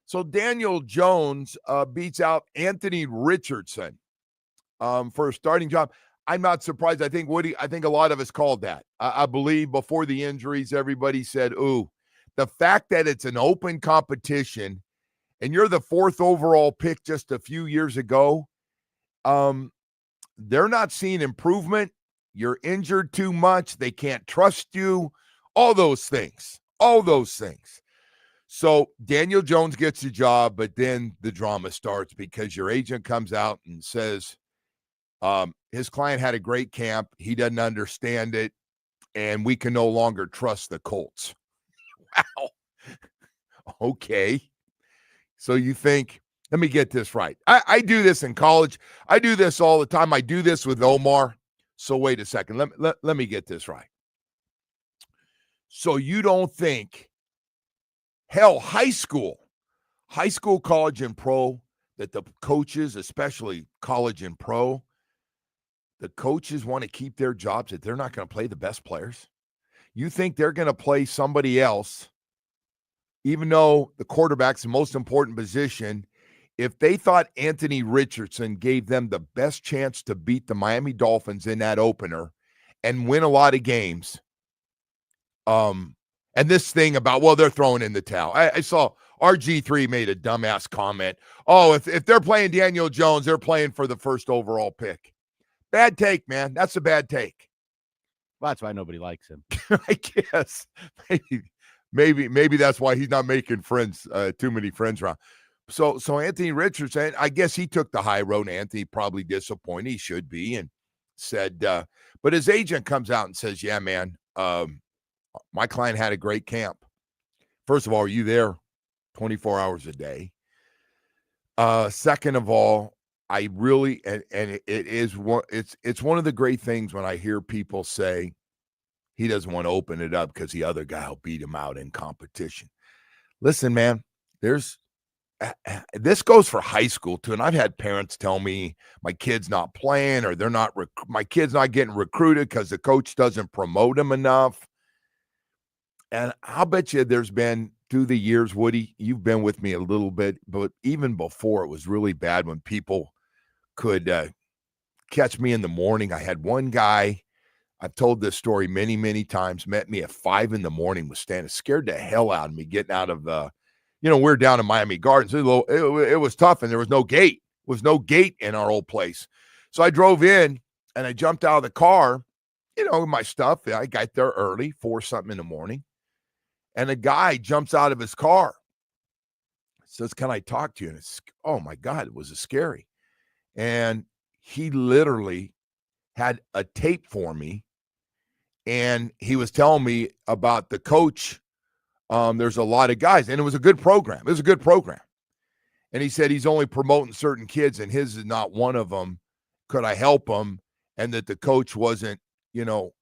So Daniel Jones beats out Anthony Richardson for a starting job. I'm not surprised. I think, Woody, I think a lot of us called that. I believe before the injuries, everybody said, ooh, the fact that it's an open competition and you're the 4th overall pick just a few years ago, they're not seeing improvement. You're injured too much. They can't trust you. All those things. All those things. So Daniel Jones gets the job, but then the drama starts because your agent comes out and says his client had a great camp. He doesn't understand it, and we can no longer trust the Colts. Wow. Okay. So you think, let me get this right. I do this in college. I do this all the time. I do this with Omar. So wait a second. Let me get this right. So you don't think, hell, high school, college, and pro, that the coaches, especially college and pro, the coaches want to keep their jobs, that they're not going to play the best players? You think they're going to play somebody else, even though the quarterback's the most important position, if they thought Anthony Richardson gave them the best chance to beat the Miami Dolphins in that opener and win a lot of games? And this thing about, well, they're throwing in the towel. I saw RG3 made a dumbass comment. Oh, if they're playing Daniel Jones, they're playing for the 1st overall pick. Bad take, man. That's a bad take. Well, that's why nobody likes him. I guess maybe that's why he's not making friends, too many friends around. So Anthony Richardson, I guess he took the high road. Anthony probably disappointed. He should be, and said, but his agent comes out and says, yeah, man, my client had a great camp. First of all, are you there 24 hours a day? Second of all, I really, and it is one, it's one of the great things when I hear people say he doesn't want to open it up because the other guy will beat him out in competition. Listen, man, this goes for high school too. And I've had parents tell me my kid's not playing, or my kid's not getting recruited because the coach doesn't promote him enough. And I'll bet you there's been, through the years, Woody, you've been with me a little bit, but even before, it was really bad when people could catch me in the morning. I had one guy, I've told this story many, many times, met me at 5 a.m, was standing, scared the hell out of me getting out of, we're down in Miami Gardens. It was tough, and there was no gate. There was no gate in our old place. So I drove in, and I jumped out of the car, my stuff. I got there early, 4-something in the morning, and a guy jumps out of his car, says, "Can I talk to you?" And it's, oh my God, it was scary. And he literally had a tape for me, and he was telling me about the coach. There's a lot of guys, and it was a good program. It was a good program. And he said he's only promoting certain kids, and his is not one of them. Could I help him? And that the coach wasn't,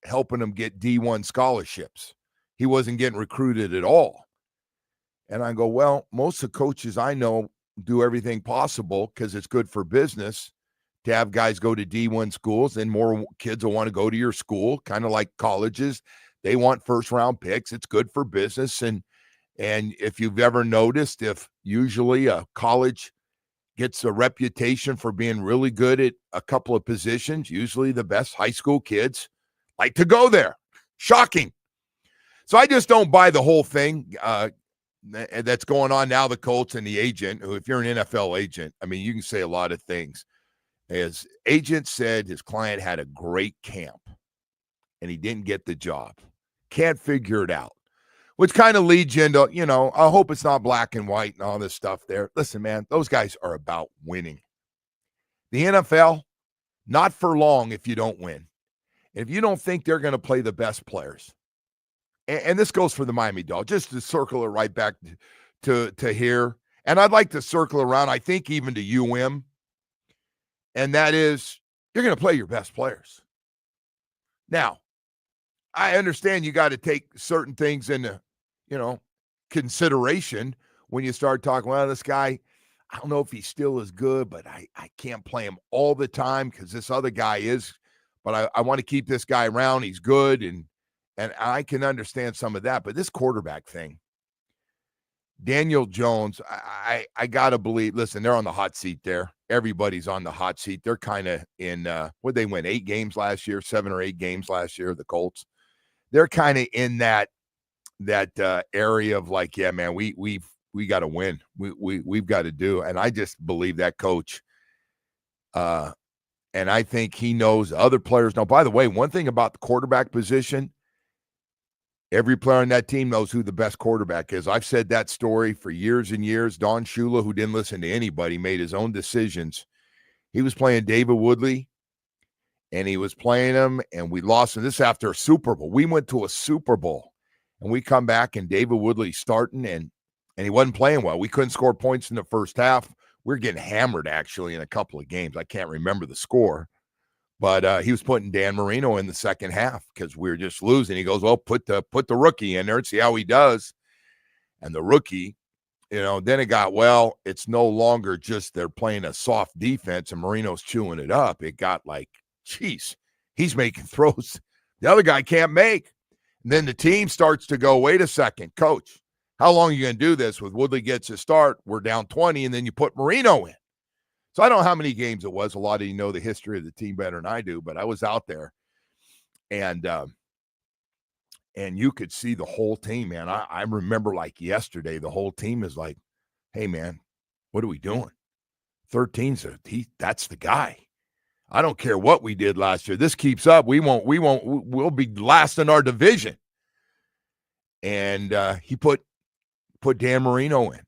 helping him get D1 scholarships. He wasn't getting recruited at all. And I go, well, most of the coaches I know do everything possible because it's good for business to have guys go to D1 schools, and more kids will want to go to your school, kind of like colleges. They want first-round picks. It's good for business. And if you've ever noticed, if usually a college gets a reputation for being really good at a couple of positions, usually the best high school kids like to go there. Shocking. So I just don't buy the whole thing that's going on now, the Colts and the agent, who, if you're an NFL agent, I mean, you can say a lot of things. His agent said his client had a great camp, and he didn't get the job. Can't figure it out, which kind of leads you into, I hope it's not black and white and all this stuff there. Listen, man, those guys are about winning. The NFL, not for long if you don't win. If you don't think they're going to play the best players, and this goes for the Miami Dolphins, just to circle it right back to here, and I'd like to circle around, I think, even to UM, and that is, you're going to play your best players. Now, I understand you got to take certain things into, consideration when you start talking, well, this guy, I don't know if he's still as good, but I can't play him all the time because this other guy is, but I want to keep this guy around. He's good, and I can understand some of that. But this quarterback thing, Daniel Jones, I got to believe, listen, they're on the hot seat there. Everybody's on the hot seat. They're kind of in, what they win, 8 games last year, 7 or 8 games last year, the Colts. They're kind of in that area of like, yeah, man, we got to win. We've got to do. And I just believe that coach, and I think he knows other players. Now, by the way, one thing about the quarterback position, every player on that team knows who the best quarterback is. I've said that story for years and years. Don Shula, who didn't listen to anybody, made his own decisions. He was playing David Woodley, and he was playing him, and we lost him. This after a Super Bowl. We went to a Super Bowl, and we come back, and David Woodley starting, and he wasn't playing well. We couldn't score points in the first half. We were getting hammered, actually, in a couple of games. I can't remember the score. But he was putting Dan Marino in the second half because we were just losing. He goes, well, put the rookie in there and see how he does. And the rookie, then it got, well, it's no longer just they're playing a soft defense and Marino's chewing it up. It got like, geez, he's making throws the other guy can't make. And then the team starts to go, wait a second, coach, how long are you going to do this? With Woodley gets his start, we're down 20, and then you put Marino in. So I don't know how many games it was. A lot of you know the history of the team better than I do, but I was out there, and you could see the whole team, man. I remember like yesterday, the whole team is like, hey, man, what are we doing? 13's that's the guy. I don't care what we did last year. This keeps up. We'll be last in our division. And he put Dan Marino in.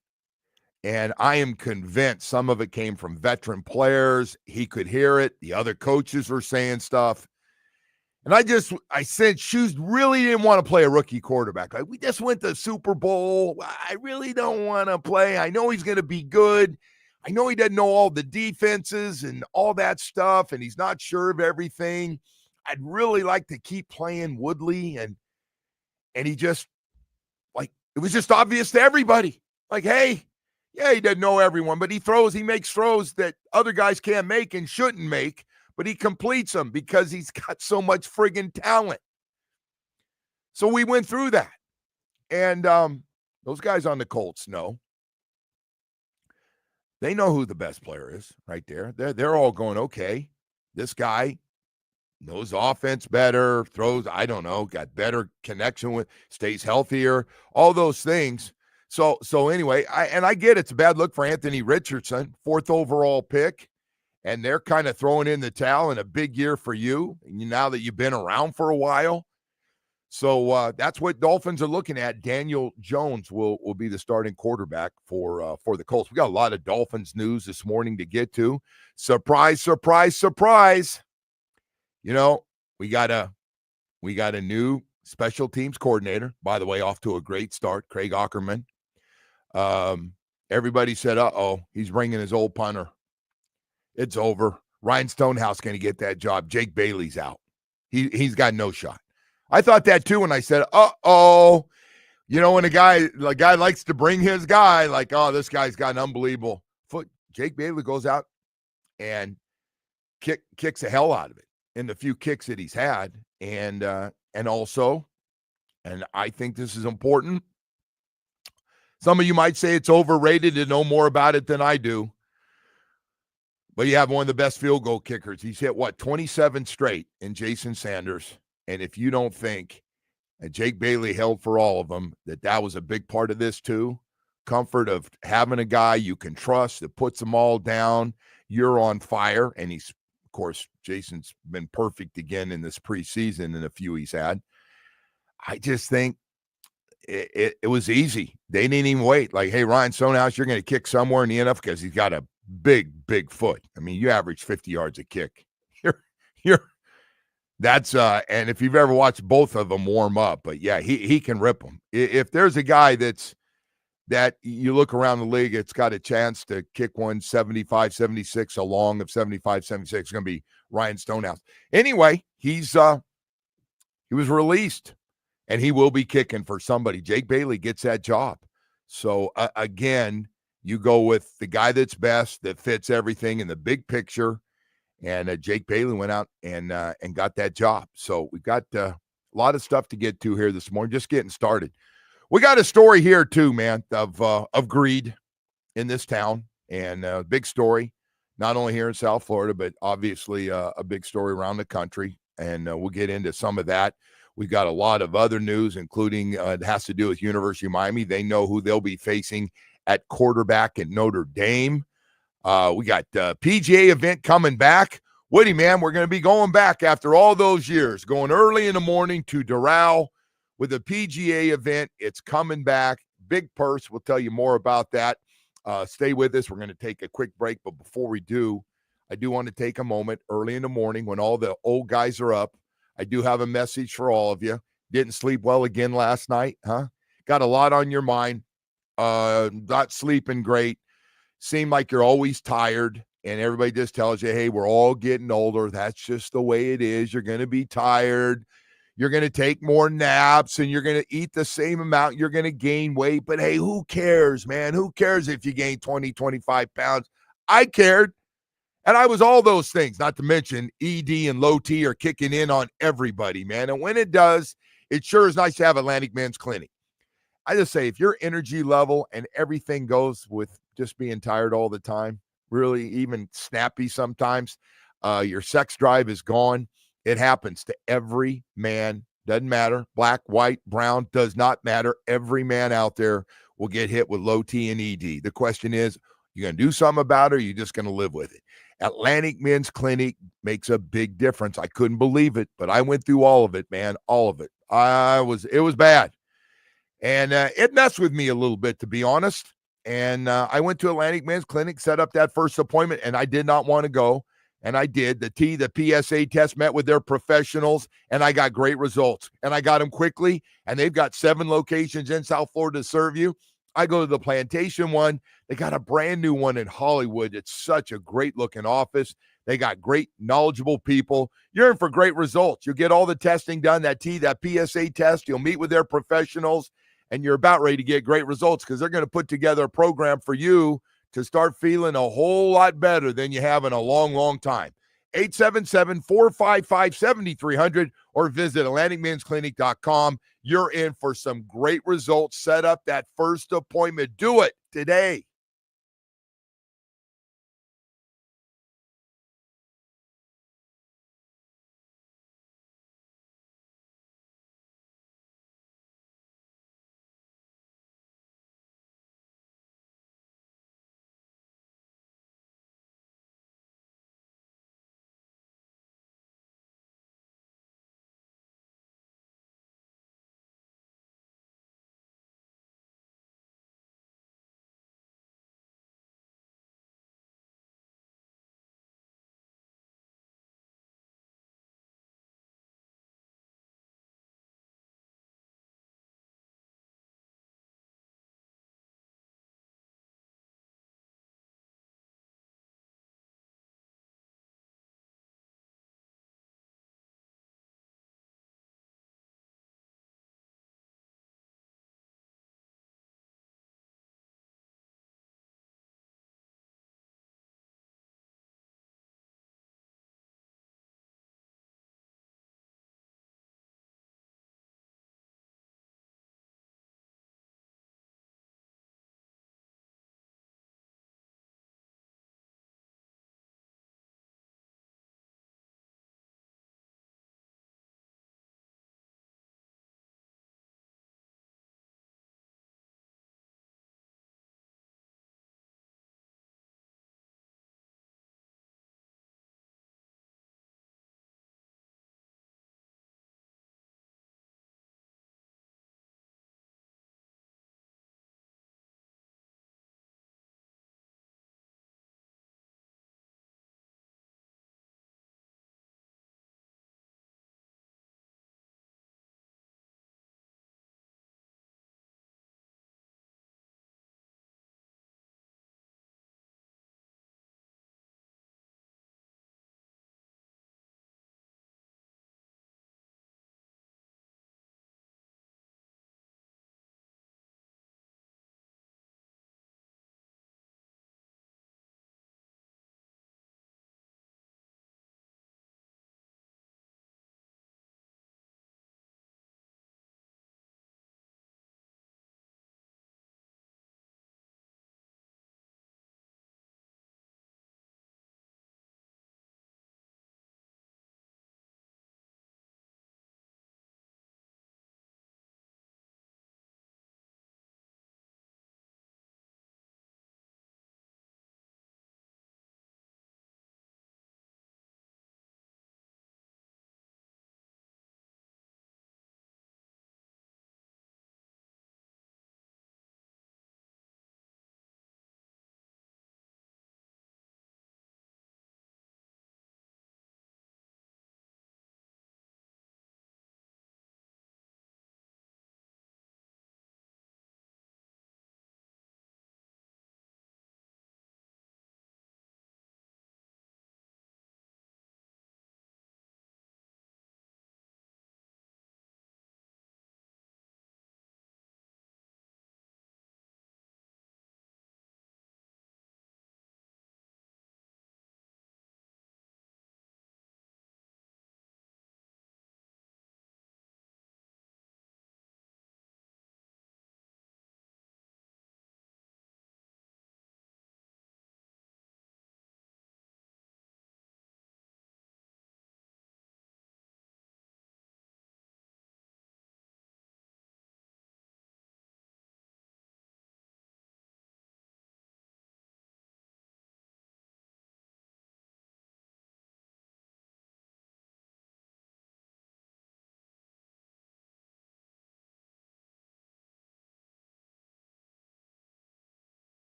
And I am convinced some of it came from veteran players. He could hear it. The other coaches were saying stuff. And I said, Shoes really didn't want to play a rookie quarterback. Like, we just went to the Super Bowl. I really don't want to play. I know he's going to be good. I know he doesn't know all the defenses and all that stuff, and he's not sure of everything. I'd really like to keep playing Woodley. And he just, like, it was just obvious to everybody. Like, hey, yeah, he doesn't know everyone, but he makes throws that other guys can't make and shouldn't make, but he completes them because he's got so much friggin' talent. So we went through that. And those guys on the Colts know They know who the best player is right there. They're all going, okay, this guy knows offense better, throws, I don't know, got better connection with, stays healthier, all those things. So anyway, I get it's a bad look for Anthony Richardson, 4th overall pick, and they're kind of throwing in the towel in a big year for you now that you've been around for a while. So that's what Dolphins are looking at. Daniel Jones will be the starting quarterback for the Colts. We got a lot of Dolphins news this morning to get to. Surprise, surprise, surprise. You know, we got a new special teams coordinator, by the way, off to a great start, Craig Ackerman. Everybody said, uh-oh, he's bringing his old punter. It's over. Ryan Stonehouse going to get that job. Jake Bailey's out. He's got no shot. I thought that too when I said, uh-oh. You know, when a guy likes to bring his guy, like, oh, this guy's got an unbelievable foot. Jake Bailey goes out and kicks the hell out of it in the few kicks that he's had. And also, and I think this is important, some of you might say it's overrated to know more about it than I do. But you have one of the best field goal kickers. He's hit, 27 straight in Jason Sanders. And if you don't think that Jake Bailey held for all of them, that was a big part of this too, comfort of having a guy you can trust that puts them all down, you're on fire. And of course, Jason's been perfect again in this preseason in a few he's had. I just think it was easy. They didn't even wait. Like, hey, Ryan Stonehouse, you're going to kick somewhere in the NFL because he's got a big foot. I mean, you average 50 yards a kick. That's and if you've ever watched both of them warm up, but yeah, he can rip them. If there's a guy that you look around the league, it's got a chance to kick one 75, 76, a long of 75, 76. It's going to be Ryan Stonehouse. Anyway, he was released, and he will be kicking for somebody. Jake Bailey gets that job. So again, you go with the guy that's best, that fits everything in the big picture. And Jake Bailey went out and got that job. So we've got a lot of stuff to get to here this morning, just getting started. We got a story here too, man, of greed in this town, and a big story, not only here in South Florida, but obviously a big story around the country. And we'll get into some of that. We've got a lot of other news, including it has to do with University of Miami. They know who they'll be facing at quarterback at Notre Dame. We got PGA event coming back. Woody, man, we're going to be going back after all those years, going early in the morning to Doral with a PGA event. It's coming back. Big purse. We'll tell you more about that. Stay with us. We're going to take a quick break. But before we do, I do want to take a moment early in the morning when all the old guys are up. I do have a message for all of you. Didn't sleep well again last night, huh? Got a lot on your mind. Not sleeping great. Seem like you're always tired, and everybody just tells you, hey, we're all getting older. That's just the way it is. You're going to be tired. You're going to take more naps, and you're going to eat the same amount. You're going to gain weight. But, hey, who cares, man? Who cares if you gain 20, 25 pounds? I cared, and I was all those things, not to mention ED and low T are kicking in on everybody, man. And when it does, it sure is nice to have Atlantic Men's Clinic. I just say, if your energy level and everything goes with just being tired all the time, really even snappy sometimes, your sex drive is gone. It happens to every man. Doesn't matter. Black, white, brown, does not matter. Every man out there will get hit with low T and ED. The question is, you going to do something about it, or are you just going to live with it? Atlantic Men's Clinic makes a big difference. I couldn't believe it, but I went through all of it, man, all of it. It was bad. And it messed with me a little bit, to be honest. And I went to Atlantic Men's Clinic, set up that first appointment, and I did not want to go. And I did. The PSA test, met with their professionals, and I got great results. And I got them quickly, and they've got 7 locations in South Florida to serve you. I go to the Plantation one. They got a brand new one in Hollywood. It's such a great-looking office. They got great, knowledgeable people. You're in for great results. You'll get all the testing done, that PSA test. You'll meet with their professionals, and you're about ready to get great results because they're going to put together a program for you to start feeling a whole lot better than you have in a long, long time. 877-455-7300 or visit AtlanticMen'sClinic.com. You're in for some great results. Set up that first appointment. Do it today.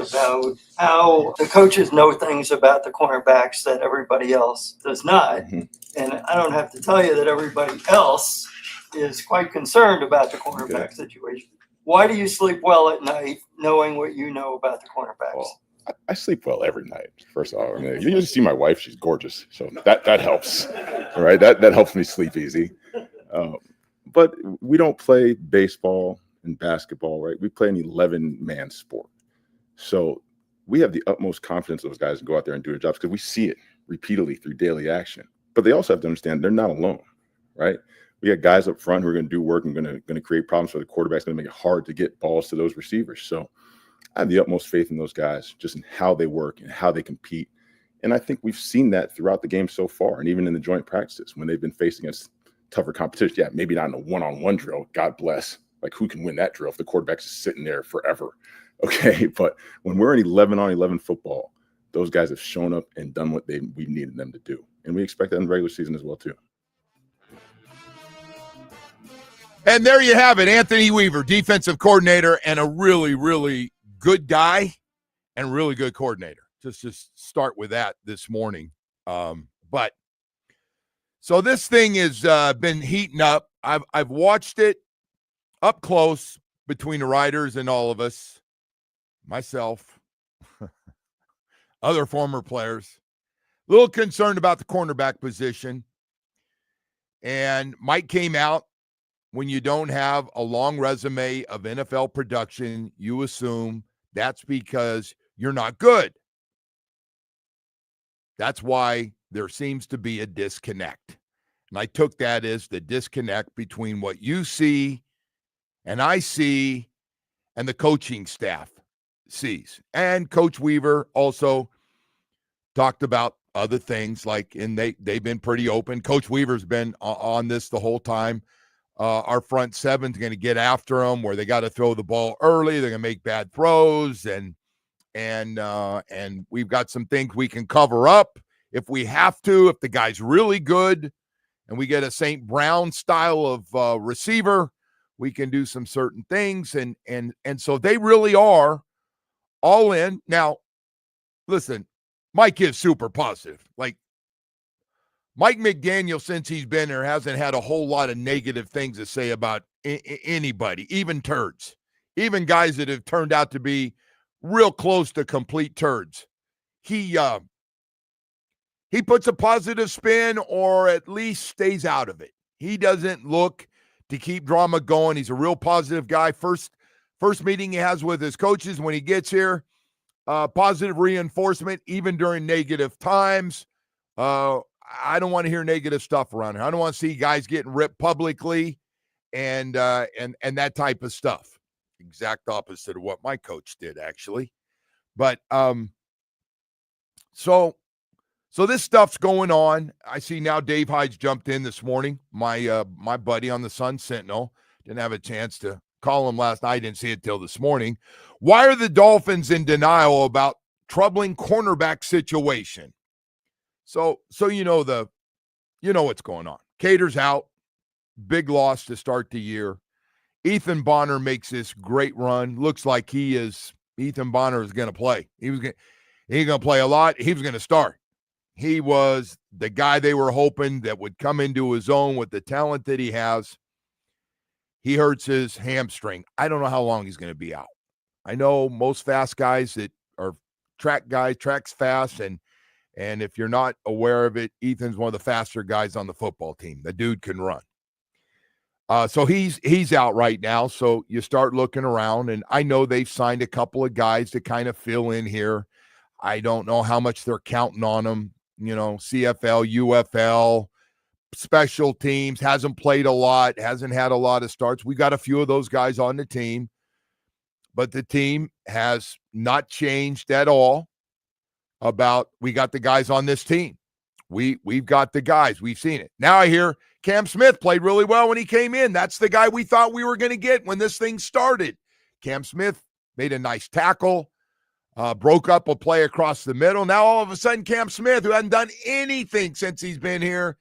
about how the coaches know things about the cornerbacks that everybody else does not. Mm-hmm. And I don't have to tell you that everybody else is quite concerned about the cornerback situation. Why do you sleep well at night knowing what you know about the cornerbacks? Well, I sleep well every night. First of all, I mean, you just see my wife; she's gorgeous, so that helps, right? That helps me sleep easy. But we don't play baseball and basketball, right? We play an 11-man sport, so we have the utmost confidence those guys can go out there and do their jobs because we see it repeatedly through daily action. But they also have to understand they're not alone, right? We got guys up front who are going to do work and going to create problems for the quarterbacks, going to make it hard to get balls to those receivers. So I have the utmost faith in those guys, just in how they work and how they compete. And I think we've seen that throughout the game so far, and even in the joint practices when they've been facing against tougher competition. Yeah, maybe not in a one-on-one drill. God bless. Like, who can win that drill if the quarterback's just sitting there forever? Okay, but when we're in 11-on-11 football, those guys have shown up and done what we needed them to do. And we expect that in the regular season as well, too. And there you have it, Anthony Weaver, defensive coordinator, and a really, really good guy and really good coordinator. Just start with that this morning. But so this thing has been heating up. I've watched it up close between the writers and all of us, myself, other former players. A little concerned about the cornerback position. And Mike came out. When you don't have a long resume of NFL production, you assume that's because you're not good. That's why there seems to be a disconnect. And I took that as the disconnect between what you see and I see and the coaching staff sees. And Coach Weaver also talked about other things, like, and they've been pretty open. Coach Weaver's been on this the whole time. Our front seven's going to get after them, where they got to throw the ball early. They're going to make bad throws, and we've got some things we can cover up if we have to. If the guy's really good, and we get a St. Brown style of receiver, we can do some certain things, and so they really are all in. Now, listen, Mike is super positive. Like, Mike McDaniel, since he's been there, hasn't had a whole lot of negative things to say about anybody, even turds, even guys that have turned out to be real close to complete turds. He puts a positive spin, or at least stays out of it. He doesn't look to keep drama going. He's a real positive guy. First meeting he has with his coaches when he gets here, positive reinforcement, even during negative times. I don't want to hear negative stuff around here. I don't want to see guys getting ripped publicly and that type of stuff. Exact opposite of what my coach did, actually. But so this stuff's going on. I see now Dave Hyde's jumped in this morning. My buddy on the Sun Sentinel. Didn't have a chance to call him last night. Didn't see it till this morning. Why are the Dolphins in denial about troubling cornerback situation? So you know what's going on. Cater's out. Big loss to start the year. Ethan Bonner makes this great run. Looks like Ethan Bonner is going to play. He's going to play a lot. He was going to start. He was the guy they were hoping that would come into his own with the talent that he has. He hurts his hamstring. I don't know how long he's going to be out. I know most fast guys that are track guys, tracks fast, and if you're not aware of it, Ethan's one of the faster guys on the football team. The dude can run. So he's out right now. So you start looking around, and I know they've signed a couple of guys to kind of fill in here. I don't know how much they're counting on them. CFL, UFL, special teams, hasn't played a lot, hasn't had a lot of starts. We got a few of those guys on the team, but the team has not changed at all about, we got the guys on this team. We've got the guys. We've seen it. Now I hear Cam Smith played really well when he came in. That's the guy we thought we were going to get when this thing started. Cam Smith made a nice tackle, broke up a play across the middle. Now all of a sudden, Cam Smith, who hadn't done anything since he's been here,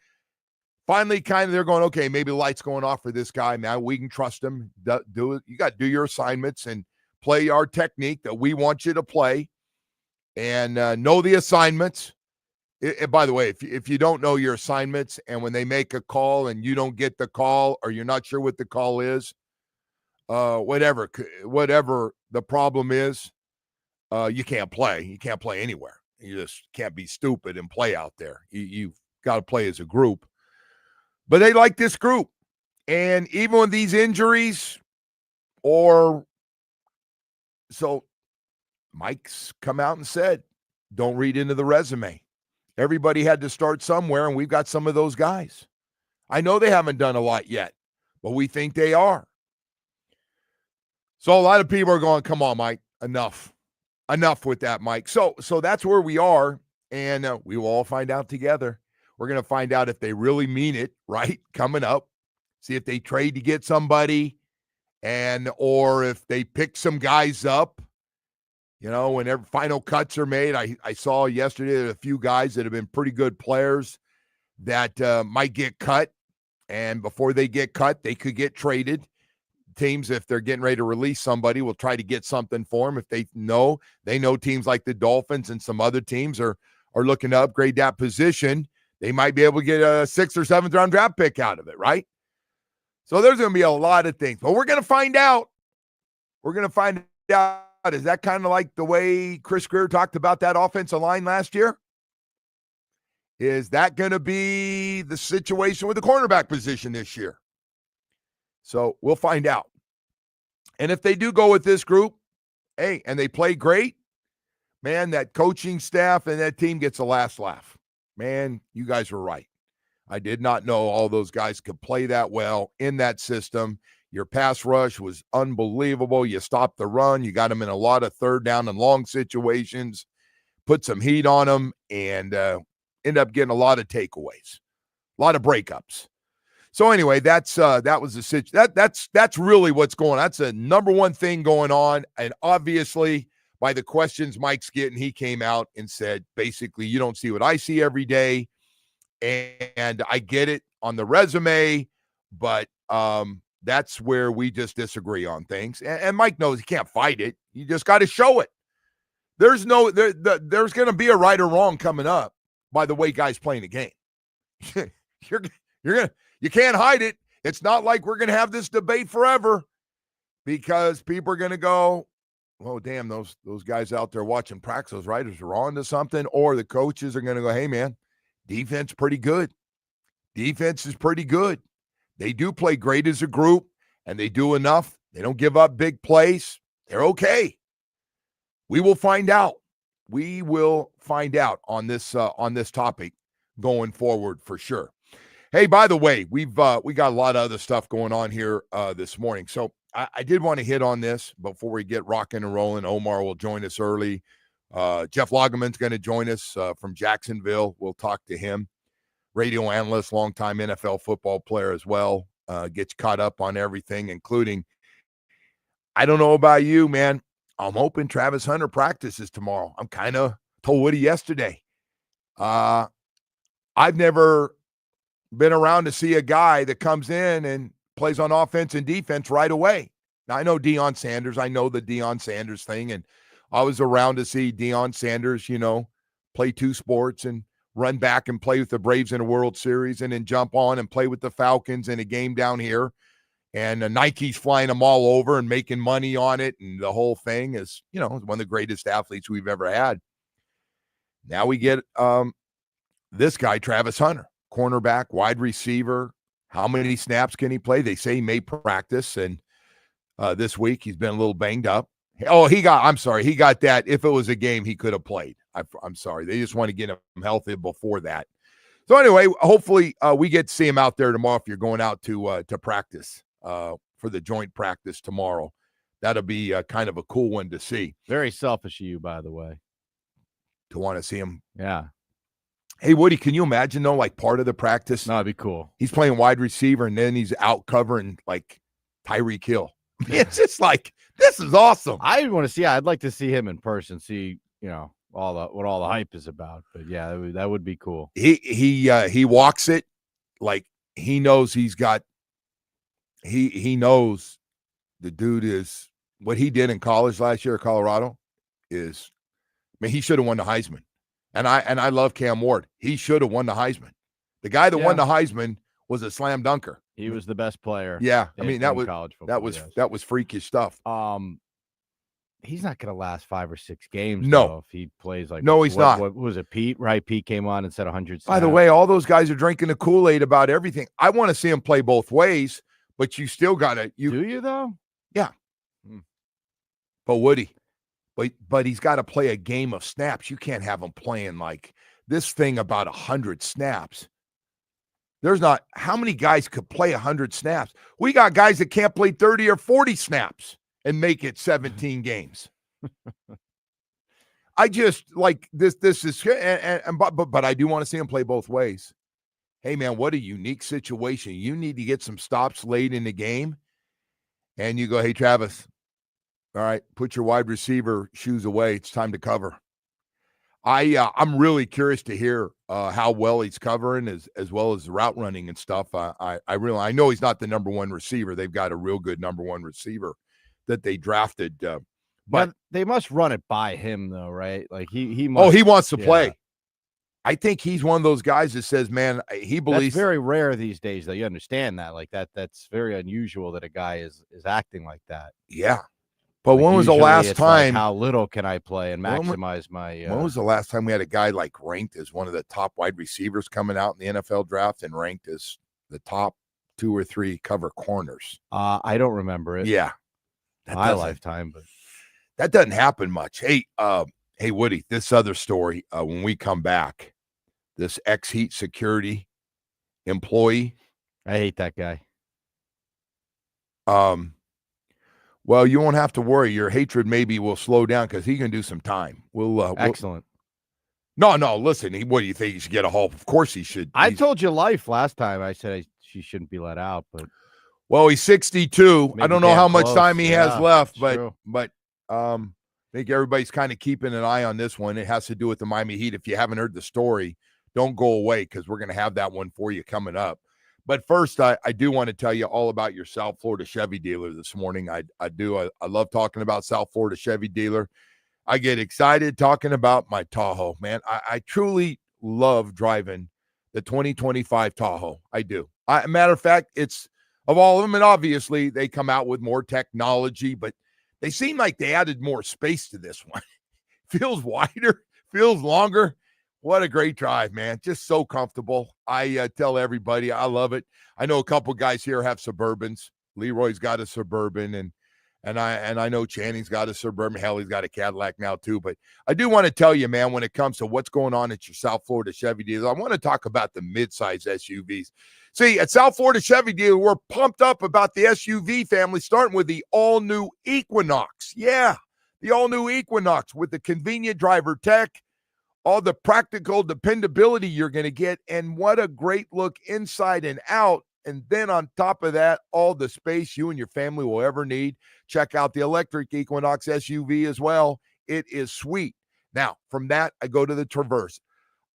finally they're going, okay, maybe the light's going off for this guy. Now we can trust him. Do it. You got to do your assignments and play our technique that we want you to play, and know the assignments. By the way, if you don't know your assignments, and when they make a call and you don't get the call, or you're not sure what the call is, whatever the problem is, you can't play. You can't play anywhere. You just can't be stupid and play out there. You've got to play as a group. But they like this group. And even with these injuries, so Mike's come out and said, don't read into the resume. Everybody had to start somewhere, and we've got some of those guys. I know they haven't done a lot yet, but we think they are. So a lot of people are going, come on, Mike, enough with that, Mike. So that's where we are, and we will all find out together. We're going to find out if they really mean it, right, coming up. See if they trade to get somebody, or if they pick some guys up. You know, whenever final cuts are made, I saw yesterday a few guys that have been pretty good players that might get cut, and before they get cut, they could get traded. Teams, if they're getting ready to release somebody, will try to get something for them. If they know teams like the Dolphins and some other teams are looking to upgrade that position, they might be able to get a 6th or 7th round draft pick out of it, right? So there's going to be a lot of things, but we're going to find out. We're going to find out. Is that kind of like the way Chris Greer talked about that offensive line last year? Is that going to be the situation with the cornerback position this year? So we'll find out. And if they do go with this group, hey, and they play great, man, that coaching staff and that team gets a last laugh. Man, you guys were right. I did not know all those guys could play that well in that system. Your pass rush was unbelievable. You stopped the run. You got them in a lot of 3rd down and long situations, put some heat on them, and end up getting a lot of takeaways, a lot of breakups. So anyway, that was the situation. That's really what's going on. That's the number one thing going on. And obviously, by the questions Mike's getting, he came out and said, basically, you don't see what I see every day. And I get it on the resume, but that's where we just disagree on things. And Mike knows he can't fight it. You just got to show it. There's going to be a right or wrong coming up by the way guys playing the game. You can't hide it. It's not like we're going to have this debate forever, because people are going to go, oh, damn, those guys out there watching practice, those writers are on to something. Or the coaches are going to go, hey, man, defense pretty good. Defense is pretty good. They do play great as a group, and they do enough. They don't give up big plays. They're okay. We will find out. We will find out on this topic going forward for sure. Hey, by the way, we got a lot of other stuff going on here this morning. So I did want to hit on this before we get rocking and rolling. Omar will join us early. Jeff Lagerman's going to join us from Jacksonville. We'll talk to him. Radio analyst, longtime NFL football player as well, gets caught up on everything, including, I don't know about you, man, I'm hoping Travis Hunter practices tomorrow. I'm kind of told Woody yesterday. I've never been around to see a guy that comes in and plays on offense and defense right away. Now, I know Deion Sanders. I know the Deion Sanders thing, and I was around to see Deion Sanders, play 2 sports and run back and play with the Braves in a World Series, and then jump on and play with the Falcons in a game down here. And Nike's flying them all over and making money on it. And the whole thing is, one of the greatest athletes we've ever had. Now we get this guy, Travis Hunter, cornerback, wide receiver. How many snaps can he play? They say he may practice. And this week he's been a little banged up. Oh, he got that. If it was a game, he could have played. I'm sorry. They just want to get him healthy before that. So anyway, hopefully we get to see him out there tomorrow if you're going out to practice for the joint practice tomorrow. That'll be kind of a cool one to see. Very selfish of you, by the way. To want to see him. Yeah. Hey, Woody, can you imagine, though, like part of the practice? No, it'd be cool. He's playing wide receiver, and then he's out covering like Tyreek Hill. It's just like, this is awesome. I want to see. I'd like to see him in person. See, what all the hype is about. But yeah, that would be cool. He walks it like he knows he's got. He knows the dude is what he did in college last year at Colorado is, I mean, he should have won the Heisman. And I love Cam Ward. He should have won the Heisman. The guy that won the Heisman was a slam dunker. He was the best player. Yeah, I mean that was college football. That was freakish stuff. He's not going to last 5 or 6 games. No, though, if he plays like he's not. What was it, Pete? Right, Pete came on and said 100. By the way, all those guys are drinking the Kool-Aid about everything. I want to see him play both ways, but you still got to. Do you though? Yeah. But Woody, but he's got to play a game of snaps. You can't have him playing like this thing about 100 snaps. There's not how many guys could play 100 snaps. We got guys that can't play 30 or 40 snaps and make it 17 games. I just like this. This is but I do want to see him play both ways. Hey man, what a unique situation. You need to get some stops late in the game, and you go, hey Travis, all right, put your wide receiver shoes away. It's time to cover. I'm really curious to hear how well he's covering as well as route running and stuff. I know he's not the number one receiver. They've got a real good number one receiver that they drafted. But they must run it by him though, right? Like he must, he wants to play. I think he's one of those guys that says, man, he believes. That's very rare these days, though. You understand that, like that's very unusual that a guy is acting like that. Yeah. But like when was the last time? Like how little can I play and maximize my? When was the last time we had a guy like ranked as one of the top wide receivers coming out in the NFL draft and ranked as the top 2 or 3 cover corners? I don't remember it. Yeah, my lifetime, but that doesn't happen much. Hey, Woody, this other story. When we come back, this ex-Heat security employee. I hate that guy. Well, you won't have to worry. Your hatred maybe will slow down because he can do some time. Excellent. No. Listen, what do you think? He should get a haul? Of course he should. I told you life last time. I said she shouldn't be let out, but he's 62. Maybe I don't know how much close. time he has left, but true. I think everybody's kind of keeping an eye on this one. It has to do with the Miami Heat. If you haven't heard the story, don't go away because we're going to have that one for you coming up. But first, I do want to tell you all about your South Florida Chevy dealer this morning. I do. I love talking about South Florida Chevy dealer. I get excited talking about my Tahoe, man. I truly love driving the 2025 Tahoe. I do. Matter of fact, it's of all of them, and obviously they come out with more technology, but they seem like they added more space to this one. Feels wider, feels longer. What a great drive, man. Just so comfortable. I tell everybody I love it. I know a couple guys here have Suburbans. Leroy's got a Suburban, and I know Channing's got a Suburban. Hell, he's got a Cadillac now too. But I do want to tell you, man, when it comes to what's going on at your South Florida Chevy dealer, I want to talk about the midsize SUVs. See, at South Florida Chevy dealer, we're pumped up about the SUV family, starting with the all-new Equinox. Yeah, the all-new Equinox with the convenient driver tech, all the practical dependability you're going to get, and what a great look inside and out. And then on top of that, all the space you and your family will ever need. Check out the electric Equinox SUV as well. It is sweet. Now, from that, I go to the Traverse.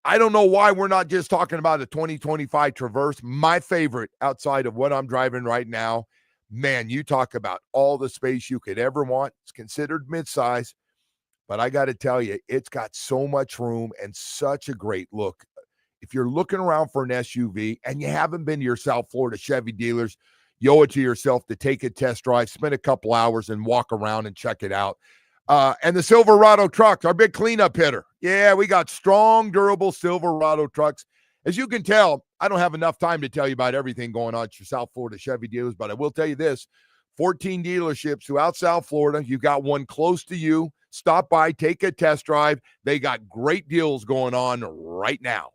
I don't know why we're not just talking about a 2025 Traverse. My favorite outside of what I'm driving right now. Man, you talk about all the space you could ever want. It's considered midsize. But I got to tell you, it's got so much room and such a great look. If you're looking around for an SUV and you haven't been to your South Florida Chevy dealers, you owe it to yourself to take a test drive, spend a couple hours and walk around and check it out. And the Silverado trucks, our big cleanup hitter. Yeah, we got strong, durable Silverado trucks. As you can tell, I don't have enough time to tell you about everything going on at your South Florida Chevy dealers, but I will tell you this, 14 dealerships throughout South Florida. You've got one close to you. Stop by, take a test drive. They got great deals going on right now.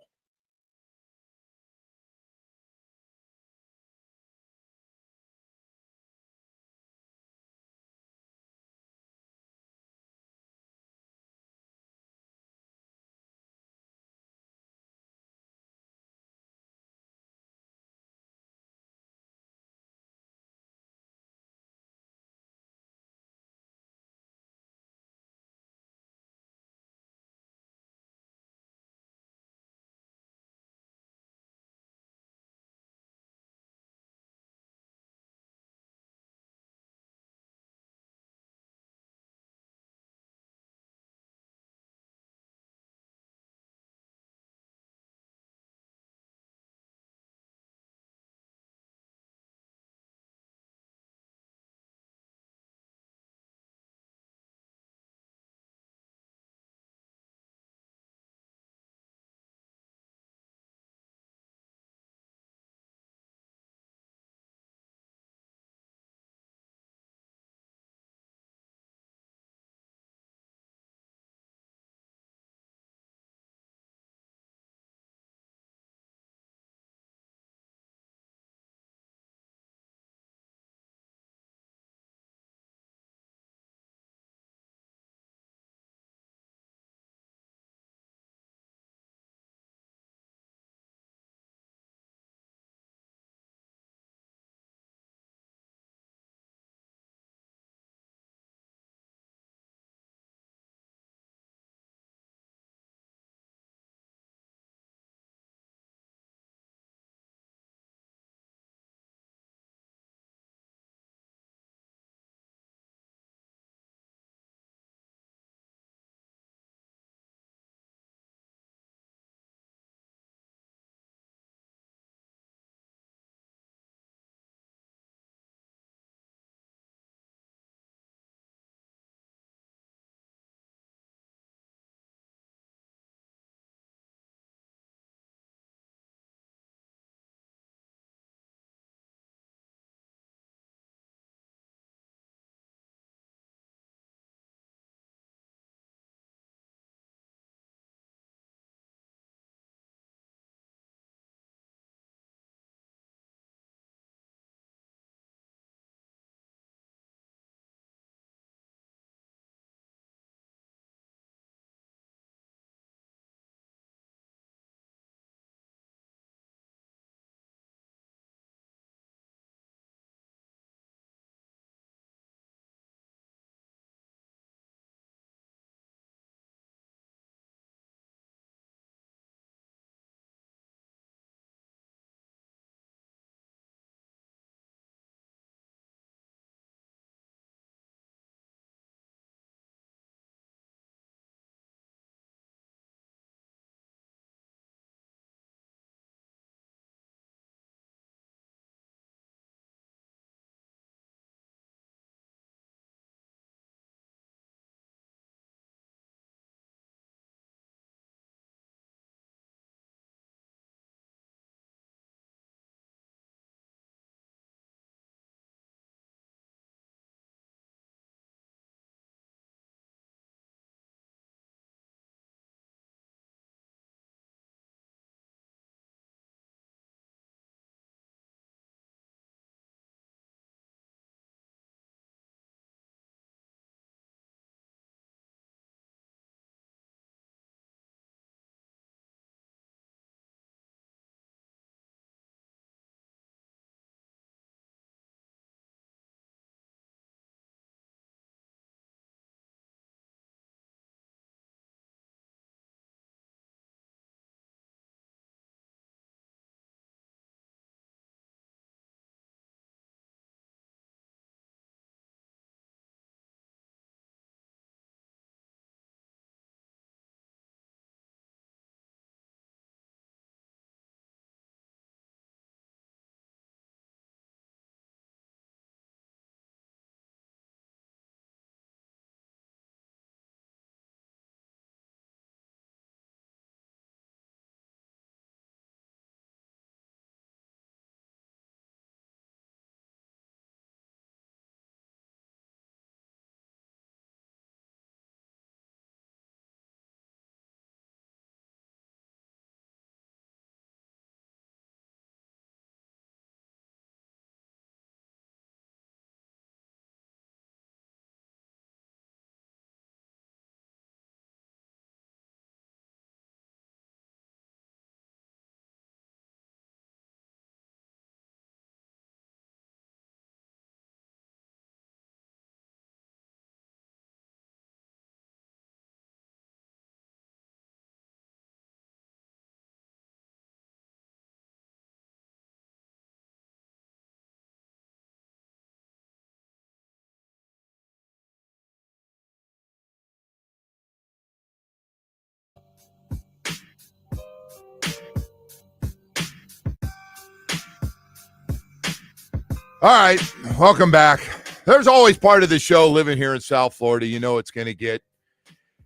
All right, welcome back. There's always part of the show living here in South Florida. You know it's going to get,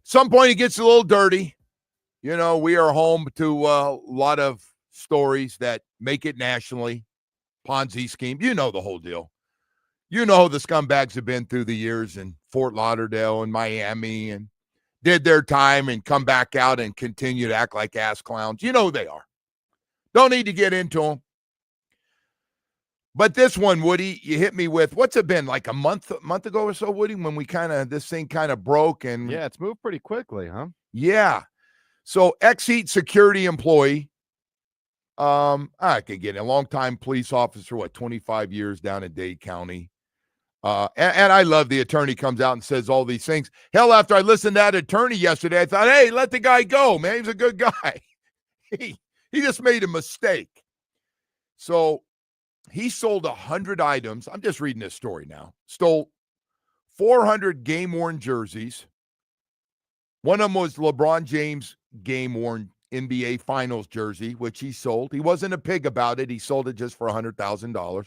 some point it gets a little dirty. You know, we are home to a lot of stories that make it nationally. Ponzi scheme, you know the whole deal. You know the scumbags have been through the years in Fort Lauderdale and Miami and did their time and come back out and continue to act like ass clowns. You know who they are. Don't need to get into them. But this one, Woody, you hit me with, what's it been, like a month ago or so, Woody, when we this thing kind of broke? And Yeah, it's moved pretty quickly, huh? yeah. So ex-Heat security employee, I could get it, a long-time police officer, 25 years down in Dade County. And I love the attorney comes out and says all these things. Hell, after I listened to that attorney yesterday, I thought, hey, let the guy go, man. He's a good guy. He just made a mistake. So he sold 100 items. I'm just reading this story now. Stole 400 game-worn jerseys. One of them was LeBron James game-worn NBA Finals jersey, which he sold. He wasn't a pig about it. He sold it just for $100,000.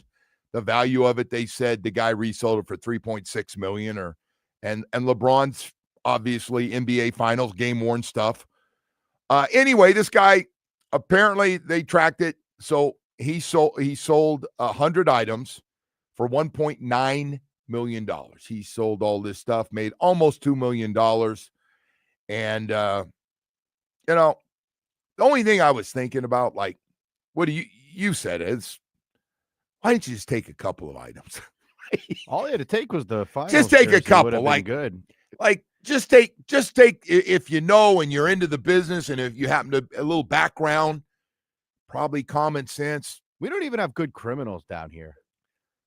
The value of it, they said the guy resold it for $3.6 million. And LeBron's obviously NBA Finals game-worn stuff. Anyway, this guy, apparently they tracked it. So he sold 100 items for $1.9 million. He sold all this stuff, made almost $2 million. And, you know, the only thing I was thinking about, like, what do you said is, why didn't you just take a couple of items? All he had to take was the finals. Just take a jersey, couple, would have been like good. Like, just take, if you know and you're into the business and if you happen to a little background, probably common sense. We don't even have good criminals down here.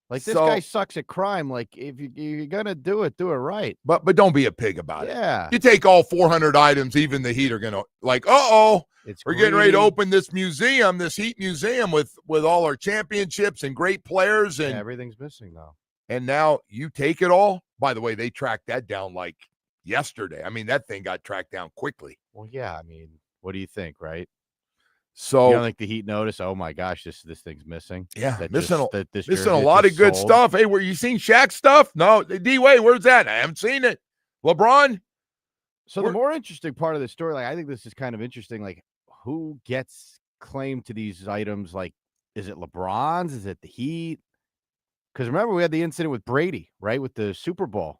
Like, this So- guy sucks at crime. Like, if you're going to do it right. But don't be a pig about it. Yeah. You take all 400 items, even the Heat are going to, like, we're getting ready to open this museum, this Heat museum with all our championships and great players. And Yeah, everything's missing now. And now you take it all. By the way, they tracked that down like yesterday. I mean, that thing got tracked down quickly. Well, yeah. I mean, what do you think, right? So, You don't think the Heat notice? Oh my gosh, this thing's missing. yeah, That missing this a jersey lot of just good sold? stuff. Hey, were you seen Shaq stuff? No. D-Wade, where's that? I haven't seen it. LeBron? So the more interesting part of the story, like, I think this is kind of interesting. Like, who gets claim to these items? Like, is it LeBron's? Is it the Heat? Because remember, we had the incident with Brady, right? With the Super Bowl.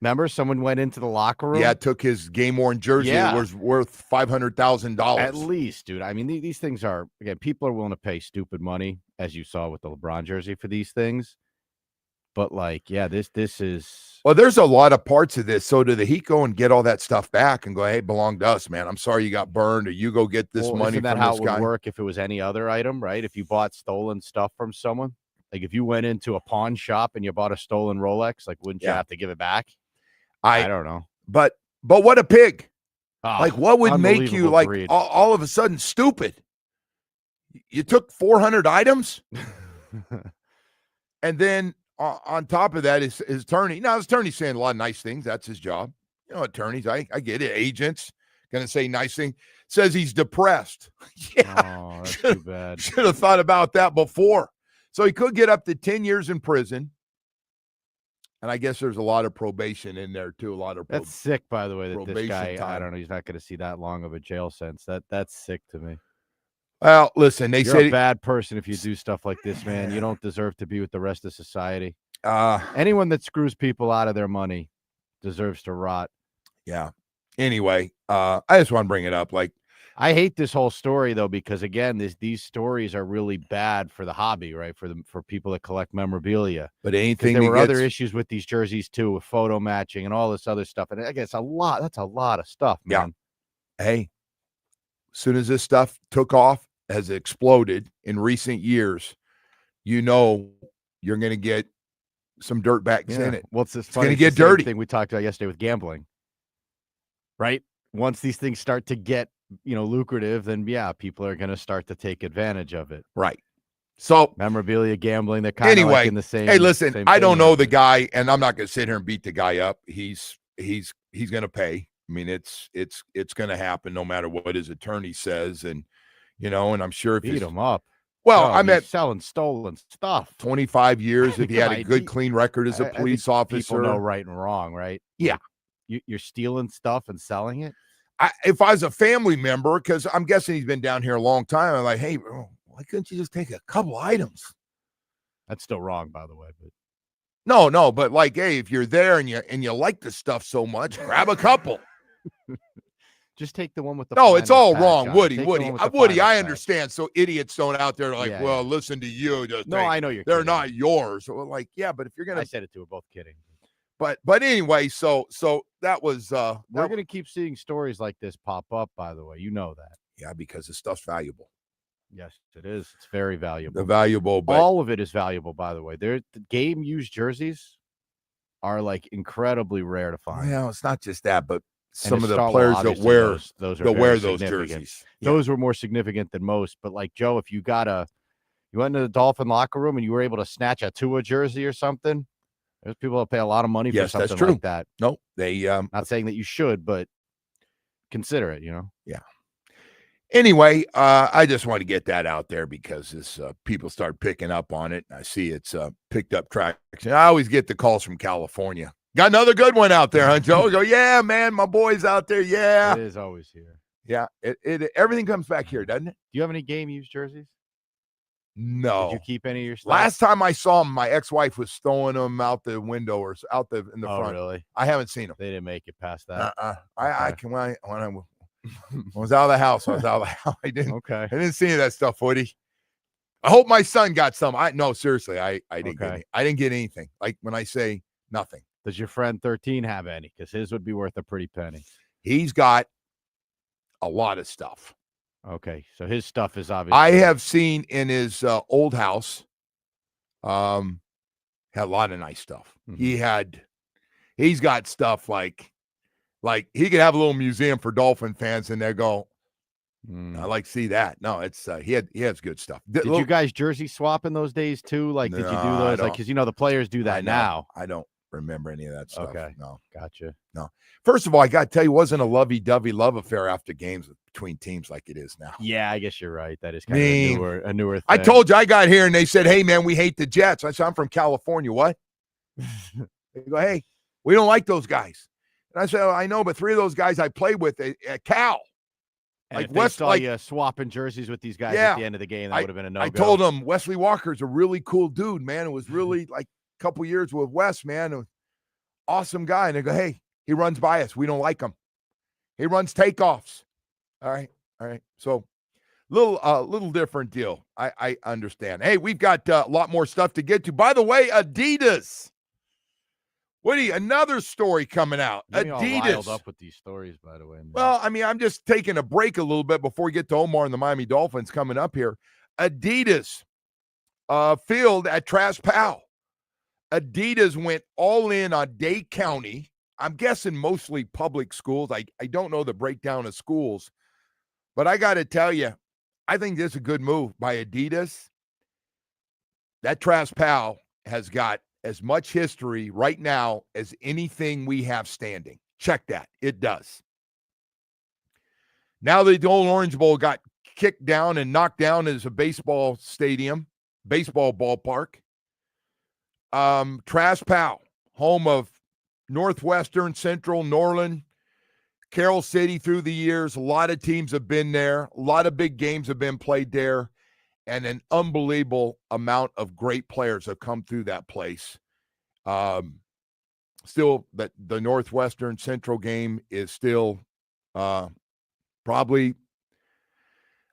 Remember, someone went into the locker room. Yeah, took his game-worn jersey. Yeah. It was worth $500,000. At least, dude. I mean, these things are, again, people are willing to pay stupid money, as you saw with the LeBron jersey, for these things. But, like, yeah, this is. Well, there's a lot of parts of this. So do the Heat go and get all that stuff back and go, hey, it belonged to us, man. I'm sorry you got burned, or you go get this money Isn't that from how this it guy. would work if it was any other item, right? If you bought stolen stuff from someone, like if you went into a pawn shop and you bought a stolen Rolex, like, wouldn't you Yeah. have to give it back? I don't know. But what a pig. Oh, Like, what would make you, unbelievable like, greed. all of a sudden stupid? You took 400 items, and then on top of that is his attorney. Now, his attorney's saying a lot of nice things. That's his job. You know, attorneys, I get it. Agents going to say nice things. Says he's depressed. Yeah. Oh, that's too bad. Should have thought about that before. So he could get up to 10 years in prison. And I guess there's a lot of probation in there, too. A lot of That's sick, by the way, that this probation guy, I time. don't know, he's not going to see that long of a jail sentence. That's sick to me. Well, listen, they You're said a bad person if you do stuff like this, man. You don't deserve to be with the rest of society. uh Anyone that screws people out of their money deserves to rot. yeah. Anyway, I just want to bring it up. Like, I hate this whole story though, because again, these stories are really bad for the hobby, right? For people that collect memorabilia. but 'Cause anything there that were other gets- issues with these jerseys too, with photo matching and all this other stuff. And again, it's a lot. That's a lot of stuff, Yeah. man. hey, as soon as this stuff took off, has exploded in recent years, you know you're going to get some dirtbags in it. Well, it's gonna funny. get the same dirty. thing we talked about yesterday with gambling, right? Once these things start to get, lucrative, then yeah, people are going to start to take advantage of it. Right. So, Memorabilia, gambling, they're kind of anyway, like in the same. hey, listen, same I thing don't there. know the guy, and I'm not going to sit here and beat the guy up. He's going to pay. I mean, it's going to happen no matter what his attorney says. And, and I'm sure if Beat his, him up. Well, No, I he's meant selling stolen stuff. 25 years if he had a Come on, good, clean record as a I think police people officer. know right and wrong, right? Yeah. Like, you're stealing stuff and selling it. If I was a family member, because I'm guessing he's been down here a long time, I'm like, hey, bro, why couldn't you just take a couple items? That's still wrong, by the way. But No, but like, hey, if you're there and you like the stuff so much, grab a couple. just take the one with the. No, it's finest all patch wrong, on it. Woody. Take the Woody, one with the Woody. finest I patch. understand. So idiots don't out there like, Yeah, well, yeah. listen to you. Just No, think I know you're. they're kidding. not yours. Well, like, yeah, but if you're I gonna, said it too. We're both kidding. but anyway, so that was We're gonna keep seeing stories like this pop up. By the way, you know that. yeah, because the stuff's valuable. Yes, it is. It's very valuable. The valuable, but All of it is valuable. By the way, the game used jerseys are like incredibly rare to find. well, it's not just that, but And some of the Star Wars, players that obviously, wear those are that very wear those significant. jerseys. Yeah. Those were more significant than most. But like Joe, if you you went into the Dolphin locker room and you were able to snatch a Tua jersey or something, there's people that pay a lot of money for Yes, that's something true. like that. No, they Not saying that you should, but consider it. Yeah. Anyway, I just want to get that out there because as people start picking up on it, I see it's picked up traction. I always get the calls from California. Got another good one out there, huh, Joe? I go, yeah, man, my boy's out there. Yeah, It is always here. yeah. It everything comes back here, doesn't it? Do you have any game used jerseys? No. Did you keep any of your stuff? Last time I saw him, my ex-wife was throwing them out the window or out in the Oh, front. really? I haven't seen them. They didn't make it past that. I Okay. can when I was out of the house. I was out of the house. I didn't see any of that stuff, Woody. I hope my son got some. No, seriously, I didn't get any. I didn't get anything. Like when I say nothing. Does your friend 13 have any? Because his would be worth a pretty penny. He's got a lot of stuff. Okay, so his stuff is obviously. I have seen in his old house, had a lot of nice stuff. Mhm. He's got stuff like he could have a little museum for Dolphin fans, and they go, I like to see that. No, it's he has good stuff. Did you guys jersey swap in those days too? Like, did you do No, I those? Like, don't. because the players do that now. I don't remember any of that stuff. Okay. No. Gotcha. No. First of all, I got to tell you, it wasn't a lovey-dovey love affair after games between teams like it is now. Yeah, I guess you're right. That is kind of a newer thing. I told you I got here and they said, hey, man, we hate the Jets. I said, I'm from California. What? They go, hey, we don't like those guys. And I said, I know, but 3 of those guys I played with at Cal. And like if they West, saw you swapping jerseys with these guys at the end of the game, that would have been a no-go. I told them Wesley Walker's a really cool dude, man. It was really like a couple years with Wes, man. Awesome guy. And they go, hey, he runs by us. We don't like him. He runs takeoffs. All right. So little different deal. I understand. Hey, we've got a lot more stuff to get to. By the way, Adidas. Woody, another story coming out. You're all Adidas. riled up with these stories, by the way. Man. Well, I mean, I'm just taking a break a little bit before we get to Omar and the Miami Dolphins coming up here. Adidas field at Trask Powell. Adidas went all in on Dade County. I'm guessing mostly public schools. I don't know the breakdown of schools. But I got to tell you, I think this is a good move by Adidas. That Trask Powell has got as much history right now as anything we have standing. Check that. It does. Now the old Orange Bowl got kicked down and knocked down as a baseball stadium, baseball ballpark. Trask Powell, home of Northwestern, Central, Norland, Carroll City through the years. A lot of teams have been there. A lot of big games have been played there. And an unbelievable amount of great players have come through that place. Still, the Northwestern Central game is still probably,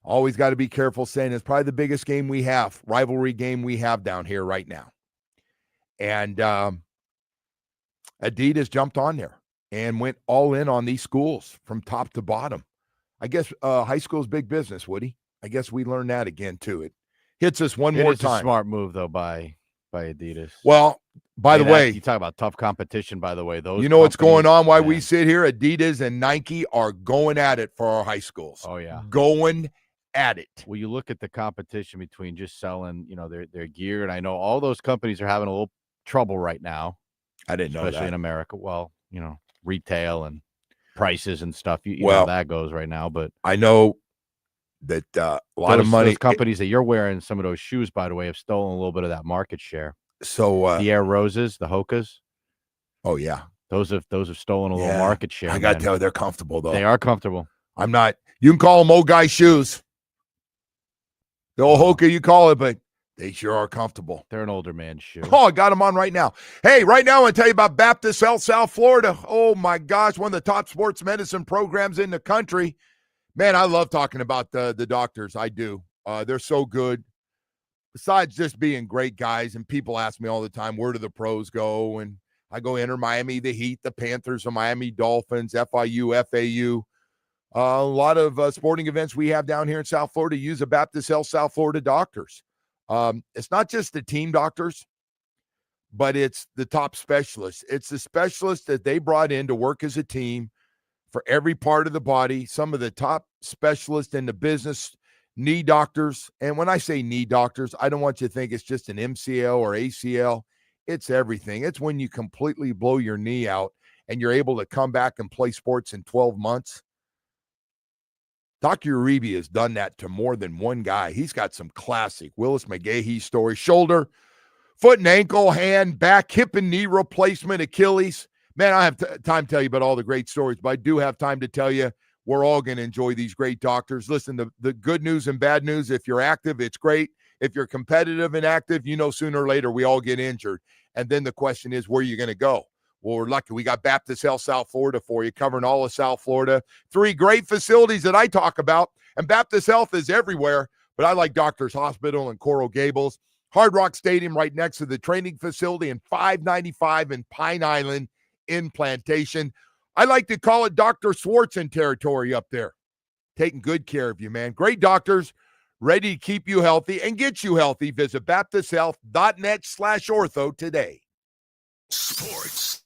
always got to be careful saying it's probably the biggest game we have, rivalry game we have down here right now. And Adidas jumped on there and went all in on these schools from top to bottom. I guess high school is big business, Woody. I guess we learned that again, too. It hits us one more time. A smart move, though, by Adidas. Well, by the way, you talk about tough competition, by the way. Those you know what's going on while man. we sit here? Adidas and Nike are going at it for our high schools. Oh, yeah. Going at it. Well, you look at the competition between just selling, their gear, and I know all those companies are having a little trouble right now. I didn't know that. Especially in America. Well, retail and prices and stuff. You know how that goes right now. But I know that a lot of money. Those companies that you're wearing, some of those shoes, by the way, have stolen a little bit of that market share. So The Air Roses, the Hokas, oh yeah, those have stolen a little market share. I got to man. tell you, they're comfortable though. They are comfortable. I'm not. You can call them old guy shoes. The old Hoka, you call it, but they sure are comfortable. They're an older man's shoe. Oh, I got them on right now. Hey, right now I want to tell you about Baptist Health South Florida. Oh my gosh, one of the top sports medicine programs in the country. Man, I love talking about the doctors. I do. They're so good. Besides just being great guys, and people ask me all the time, where do the pros go? And I go enter Miami, the Heat, the Panthers, the Miami Dolphins, FIU, FAU. A lot of sporting events we have down here in South Florida use a Baptist Health South Florida doctors. It's not just the team doctors, but it's the top specialists. It's the specialists that they brought in to work as a team for every part of the body. Some of the top specialists in the business, knee doctors. And when I say knee doctors, I don't want you to think it's just an MCL or ACL. It's everything. It's when you completely blow your knee out and you're able to come back and play sports in 12 months. Dr. Uribe has done that to more than one guy. He's got some classic Willis McGahee stories: shoulder, foot and ankle, hand, back, hip and knee replacement, Achilles. Man, I have time to tell you about all the great stories, but I do have time to tell you we're all going to enjoy these great doctors. Listen, the good news and bad news, if you're active, it's great. If you're competitive and active, you know sooner or later we all get injured. And then the question is, where are you going to go? Well, we're lucky. We got Baptist Health South Florida for you, covering all of South Florida. 3 great facilities that I talk about, and Baptist Health is everywhere, but I like Doctors Hospital in Coral Gables, Hard Rock Stadium right next to the training facility, and 595 in Pine Island in Plantation. I like to call it Dr. Swartzen territory up there. Taking good care of you, man. Great doctors, ready to keep you healthy and get you healthy. Visit baptisthealth.net/ortho today. Sports.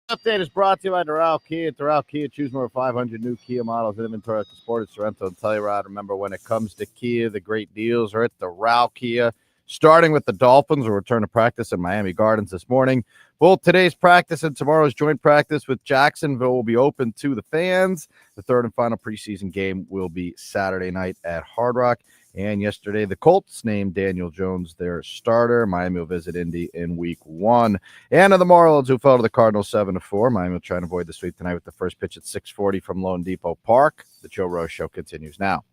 Update is brought to you by Dal Kia. At Dal Kia, choose more 500 new Kia models in inventory at the Sport, Sorrento, and Telluride. Remember, when it comes to Kia, the great deals are at Dal Kia. Starting with the Dolphins, will return to practice in Miami Gardens this morning. Both today's practice and tomorrow's joint practice with Jacksonville will be open to the fans. The third and final preseason game will be Saturday night at Hard Rock. And yesterday, the Colts named Daniel Jones their starter. Miami will visit Indy in week 1. And the Marlins, who fell to the Cardinals 7-4. Miami will try and avoid the sweep tonight with the first pitch at 6:40 from Lone Depot Park. The Joe Rose Show continues now.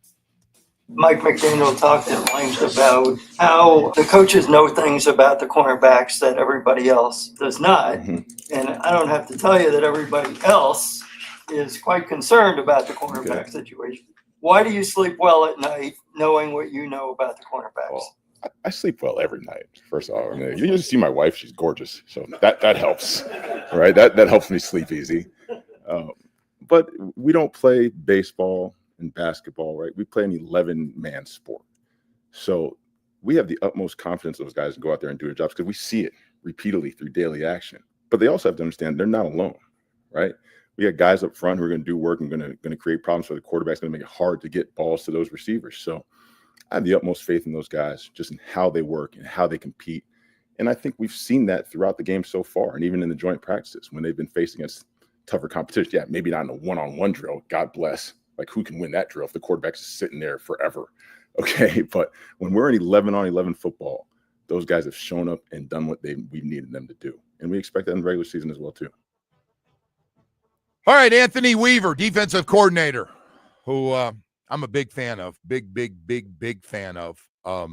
Mike McDaniel talked at length about how the coaches know things about the cornerbacks that everybody else does not. Mm-hmm. And I don't have to tell you that everybody else is quite concerned about the cornerback situation. Why do you sleep well at night knowing what you know about the cornerbacks? Well, I sleep well every night. First of all, I mean, you just see my wife; she's gorgeous, so that helps, right? That helps me sleep easy. But we don't play baseball and basketball, right? We play an 11-man sport, so we have the utmost confidence in those guys to go out there and do their jobs because we see it repeatedly through daily action. But they also have to understand they're not alone, right? We got guys up front who are going to do work and going to create problems for the quarterback. It's going to make it hard to get balls to those receivers. So I have the utmost faith in those guys, just in how they work and how they compete. And I think we've seen that throughout the game so far, and even in the joint practices when they've been facing against tougher competition. Yeah, maybe not in a one-on-one drill. God bless. Like, who can win that drill if the quarterback's just sitting there forever? Okay, but when we're in 11-on-11 football, those guys have shown up and done what we needed them to do. And we expect that in the regular season as well, too. All right, Anthony Weaver, defensive coordinator, who I'm a big fan of, big fan of. So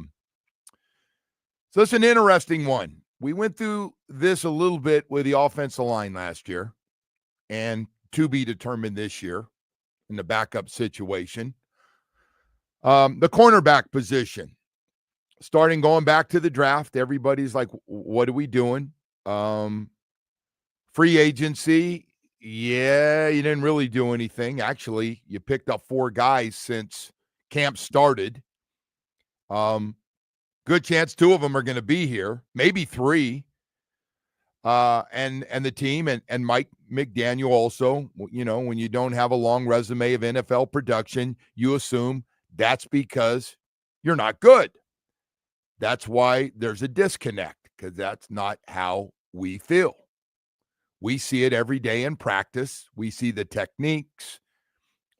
it's an interesting one. We went through this a little bit with the offensive line last year and to be determined this year in the backup situation. The cornerback position, going back to the draft, everybody's like, what are we doing? Free agency. Yeah, you didn't really do anything. Actually, you picked up 4 guys since camp started. Good chance 2 of them are going to be here, maybe 3. And the team and Mike McDaniel also, you know, when you don't have a long resume of NFL production, you assume that's because you're not good. That's why there's a disconnect, because that's not how we feel. We see it every day in practice. We see the techniques.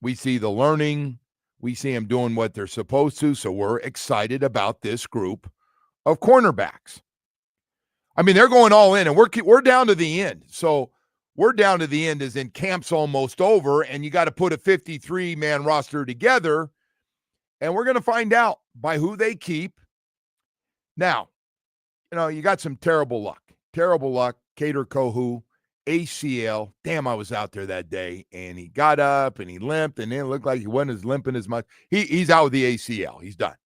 We see the learning. We see them doing what they're supposed to. So we're excited about this group of cornerbacks. I mean, they're going all in, and we're down to the end. So we're down to the end as in camp's almost over, and you got to put a 53-man roster together, and we're going to find out by who they keep. Now, you know, you got some terrible luck. Cater Kohu, ACL. Damn, I was out there that day, and he got up and he limped, and it looked like he wasn't as limping as much. He's out with the ACL. He's done.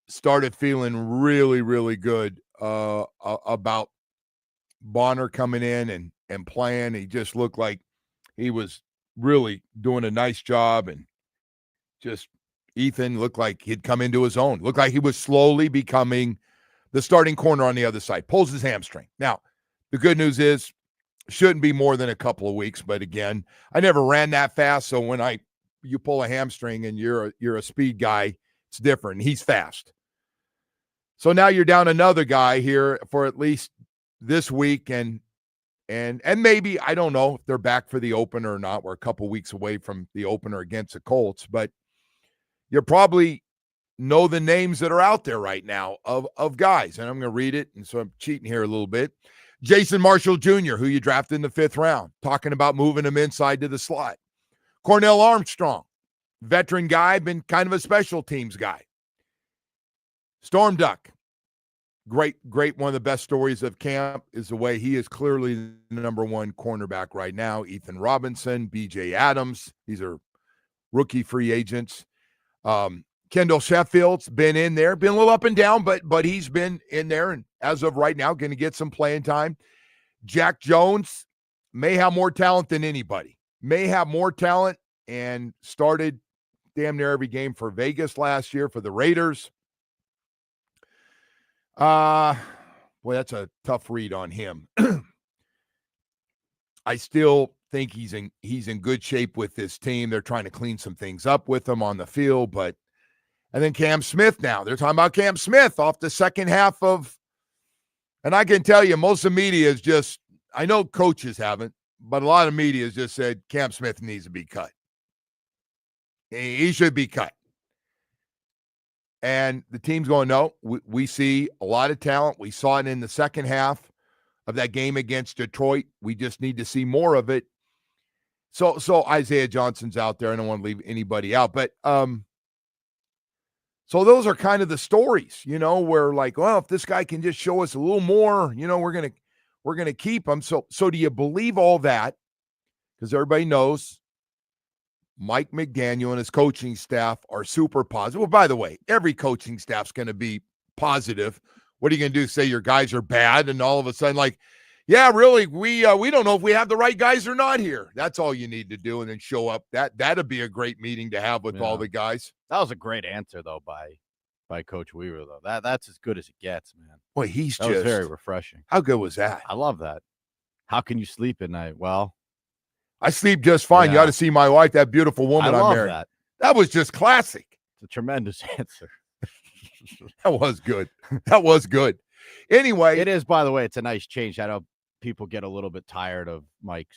Started feeling really, really good about Bonner coming in and playing. He just looked like he was really doing a nice job, and just Ethan looked like he'd come into his own. Looked like he was slowly becoming the starting corner on the other side. Pulls his hamstring. Now, the good news is, shouldn't be more than a couple of weeks. But again, I never ran that fast, so when you pull a hamstring and you're a speed guy, it's different. He's fast. So now you're down another guy here for at least this week, and maybe, I don't know if they're back for the opener or not. We're a couple weeks away from the opener against the Colts, but you probably know the names that are out there right now of guys, and I'm going to read it, and so I'm cheating here a little bit. Jason Marshall Jr., who you drafted in the 5th round, talking about moving him inside to the slot. Cornell Armstrong, veteran guy, been kind of a special teams guy. Storm Duck, great. One of the best stories of camp is the way he is clearly the number 1 cornerback right now. Ethan Robinson, BJ Adams, these are rookie free agents. Kendall Sheffield's been in there, been a little up and down, but he's been in there, and as of right now, going to get some playing time. Jack Jones may have more talent than anybody. And started damn near every game for Vegas last year for the Raiders. Boy, that's a tough read on him. I still think he's in good shape with this team. They're trying to clean some things up with him on the field, and then Cam Smith now. They're talking about Cam Smith off the second half of, and I can tell you most of the media is just, I know coaches haven't, but a lot of media has just said Cam Smith needs to be cut. He should be cut. And the team's going, no, we see a lot of talent. We saw it in the second half of that game against Detroit. We just need to see more of it. So Isaiah Johnson's out there. I don't want to leave anybody out, but so those are kind of the stories, where like, well, if this guy can just show us a little more, we're gonna keep him. So do you believe all that? Because everybody knows Mike McDaniel and his coaching staff are super positive. Well, by the way, every coaching staff's going to be positive. What are you going to do? Say your guys are bad, and all of a sudden, like, yeah, really, we don't know if we have the right guys or not here. That's all you need to do, and then show up. That'd be a great meeting to have with all the guys. That was a great answer, though, by Coach Weaver, though. That's as good as it gets, man. Boy, that was very refreshing. How good was that? I love that. How can you sleep at night? Well, I sleep just fine. You ought to see my wife, that beautiful woman I'm married. That was just classic. It's a tremendous answer. That was good. That was good. Anyway. It is, by the way, it's a nice change. I know people get a little bit tired of Mike's,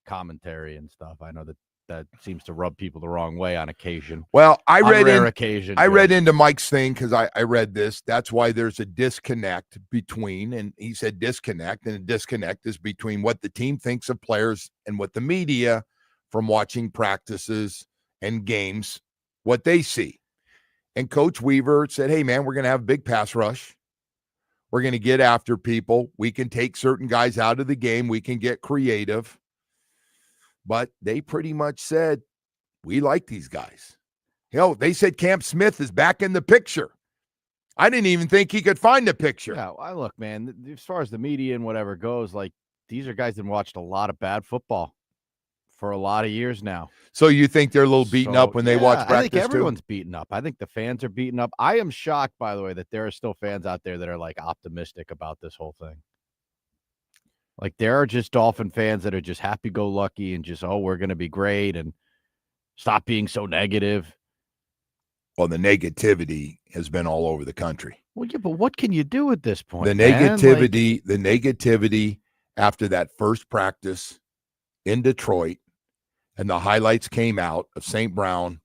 commentary and stuff. I know that seems to rub people the wrong way on occasion. Well, I read into Mike's thing because I read this. That's why there's a disconnect between, and he said disconnect, and a disconnect is between what the team thinks of players and what the media from watching practices and games, what they see. And Coach Weaver said, hey, man, we're going to have a big pass rush. We're going to get after people. We can take certain guys out of the game. We can get creative. But they pretty much said, we like these guys. They said Cam Smith is back in the picture. I didn't even think he could find the picture. Yeah, look, man, as far as the media and whatever goes, like, these are guys that watched a lot of bad football for a lot of years now. So you think they're a little beaten up when they watch practice? I think everyone's beaten up. I think the fans are beaten up. I am shocked, by the way, that there are still fans out there that are like optimistic about this whole thing. Like, there are just Dolphin fans that are just happy-go-lucky and just, we're going to be great and stop being so negative. Well, the negativity has been all over the country. Well, yeah, but what can you do at this point? The negativity after that first practice in Detroit, and the highlights came out of St. Brown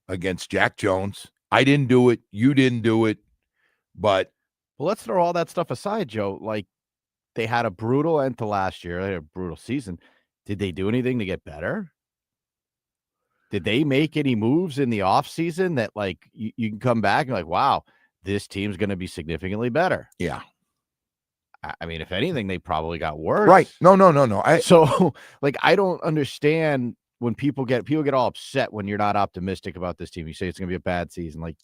against Jack Jones. I didn't do it. You didn't do it. But well, let's throw all that stuff aside, Joe. Like, they had a brutal end to last year. They had a brutal season. Did they do anything to get better? Did they make any moves in the offseason that, like, you can come back and like, wow, this team's going to be significantly better? Yeah. I mean, if anything, they probably got worse. Right. No. So, like, I don't understand when people get all upset when you're not optimistic about this team. You say it's going to be a bad season. Like,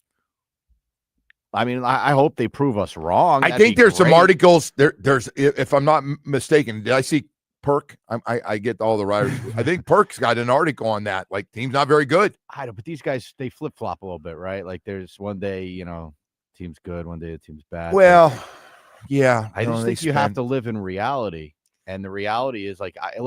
I mean, I hope they prove us wrong. I think there's some articles there's, if I'm not mistaken, did I see Perk? I get all the writers. I think Perk's got an article on that. Like, team's not very good. I know, but these guys, they flip flop a little bit, right? Like, there's one day, team's good, one day the team's bad. Well, yeah, I just think you have to live in reality. And the reality is, like, I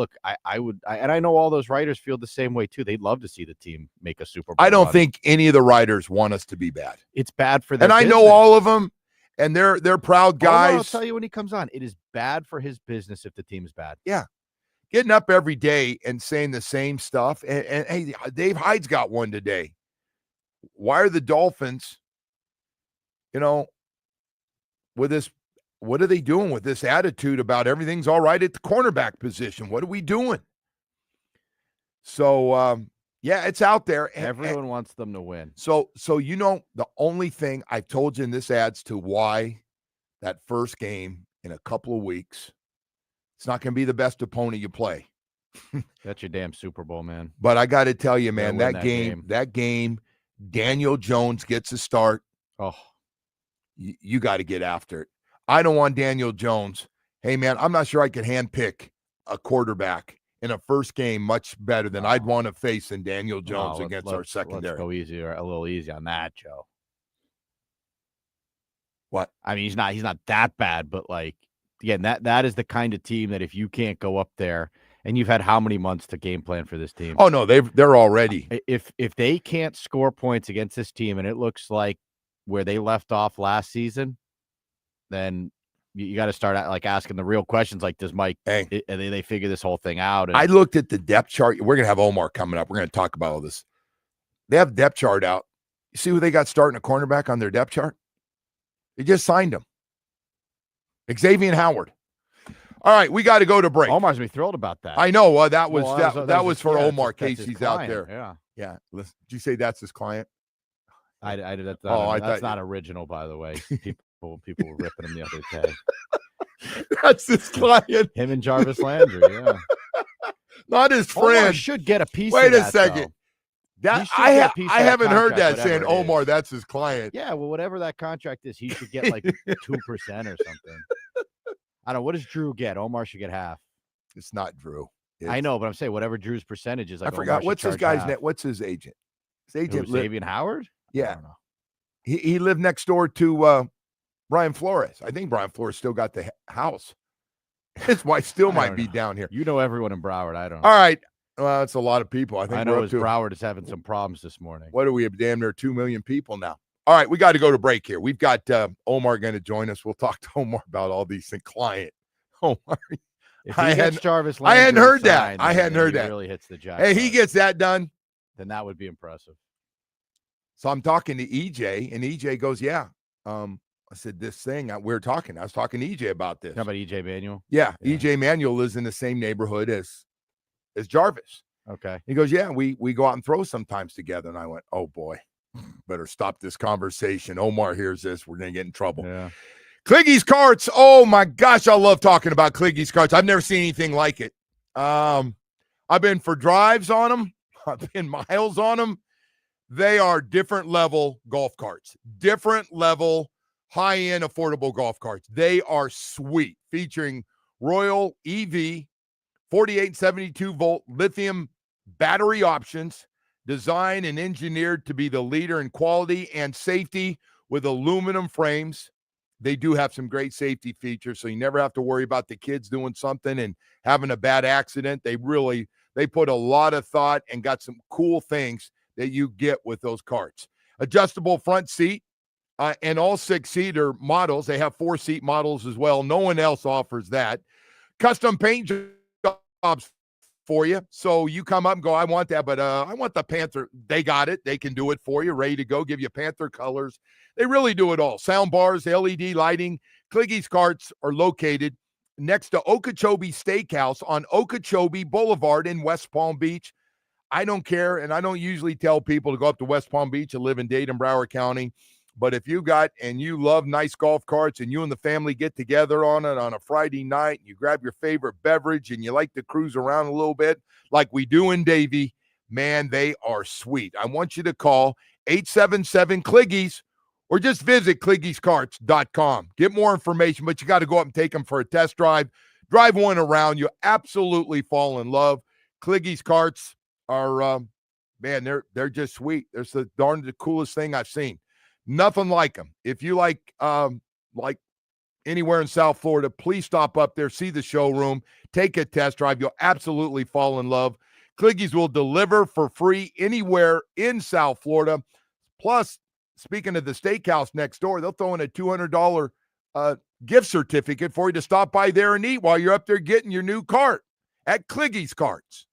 would, and I know all those writers feel the same way too. They'd love to see the team make a Super Bowl. I don't think any of the writers want us to be bad. It's bad for them. And I know all of them, and they're proud guys. I'll tell you when he comes on. It is bad for his business if the team is bad. Yeah. Getting up every day and saying the same stuff. And hey, Dave Hyde's got one today. Why are the Dolphins, with this? What are they doing with this attitude about everything's all right at the cornerback position? What are we doing? So, yeah, it's out there. Everyone wants them to win. So the only thing I've told you, and this adds to why that first game in a couple of weeks, it's not going to be the best opponent you play. That's your damn Super Bowl, man. But I got to tell you, man, that game, Daniel Jones gets a start. Oh, you got to get after it. I don't want Daniel Jones. Hey, man, I'm not sure I could handpick a quarterback in a first game much better than I'd want to face than Daniel Jones against our secondary. Let's go a little easy on that, Joe. What? I mean, he's not that bad, but, like, again, that is the kind of team that if you can't go up there, and you've had how many months to game plan for this team? Oh no, they're already. If they can't score points against this team, and it looks like where they left off last season, then you got to start asking the real questions. Like, does Mike? They figure this whole thing out? And I looked at the depth chart. We're gonna have Omar coming up. We're gonna talk about all this. They have depth chart out. You see who they got starting a cornerback on their depth chart? They just signed him. Xavier Howard. All right, we got to go to break. Omar's gonna be thrilled about that. I know. That was for Omar Casey's out there. Yeah. Listen, did you say that's his client? That's thought not original, by the way. People were ripping him the other day. That's his client. Him and Jarvis Landry. Yeah. Not his friend. Omar should get a piece. Wait of a second. That I haven't heard that saying Omar. That's his client. Yeah, well, whatever that contract is, he should get like 2% or something. I don't know. What does Drew get? Omar should get half. It's not Drew. I know, but I'm saying whatever Drew's percentage is. Like, I forgot. What's his guy's name? What's his agent? His agent, Xavier Howard. Yeah, I don't know. He lived next door to Brian Flores. I think Brian Flores still got the house. His wife still might be down here. You know everyone in Broward. I don't know. All right. Well, it's a lot of people. I know Broward is having some problems this morning. What are we? Damn near 2 million people now. All right, we got to go to break here. We've got Omar going to join us. We'll talk to Omar about all these things. Client. Omar. If he gets Jarvis Landry, I hadn't heard signed, that. I hadn't heard that. Really hits the jackpot. Hey, he gets that done. Then that would be impressive. So I'm talking to EJ, and EJ goes, yeah. I said, this thing, I was talking to EJ about this. How about EJ Manuel? Yeah, EJ Manuel lives in the same neighborhood as Jarvis. Okay. He goes, yeah, we go out and throw sometimes together. And I went, oh, boy, better stop this conversation. Omar hears this. We're going to get in trouble. Yeah. Cliqqies Carts. Oh, my gosh, I love talking about Cliqqies Carts. I've never seen anything like it. I've been for drives on them. I've been miles on them. They are different level golf carts, different level, high-end, affordable golf carts. They are sweet, featuring Royal EV, 48 and 72-volt lithium battery options, designed and engineered to be the leader in quality and safety with aluminum frames. They do have some great safety features, so you never have to worry about the kids doing something and having a bad accident. They put a lot of thought and got some cool things that you get with those carts. Adjustable front seat and all 6-seater models. They have 4-seat models as well. No one else offers that. Custom paint jobs for you. So you come up and go, I want that, but I want the Panther. They got it. They can do it for you, ready to go, give you Panther colors. They really do it all. Sound bars, LED lighting. Cliqqies Carts are located next to Okeechobee Steakhouse on Okeechobee Boulevard in West Palm Beach. I don't care, and I don't usually tell people to go up to West Palm Beach and live in Dade, Broward County. But if you love nice golf carts and you and the family get together on it on a Friday night, you grab your favorite beverage and you like to cruise around a little bit like we do in Davie, man, they are sweet. I want you to call 877-Cliqqies or just visit CliqqiesCarts.com. Get more information, but you got to go up and take them for a test drive. Drive one around. You absolutely fall in love. Cliqqies Carts are, man, they're just sweet. They're the coolest thing I've seen. Nothing like them. If you like anywhere in South Florida, please stop up there, see the showroom, take a test drive. You'll absolutely fall in love. Cliqqies will deliver for free anywhere in South Florida. Plus, speaking of the steakhouse next door, they'll throw in a $200 gift certificate for you to stop by there and eat while you're up there getting your new cart at Cliqqies Carts.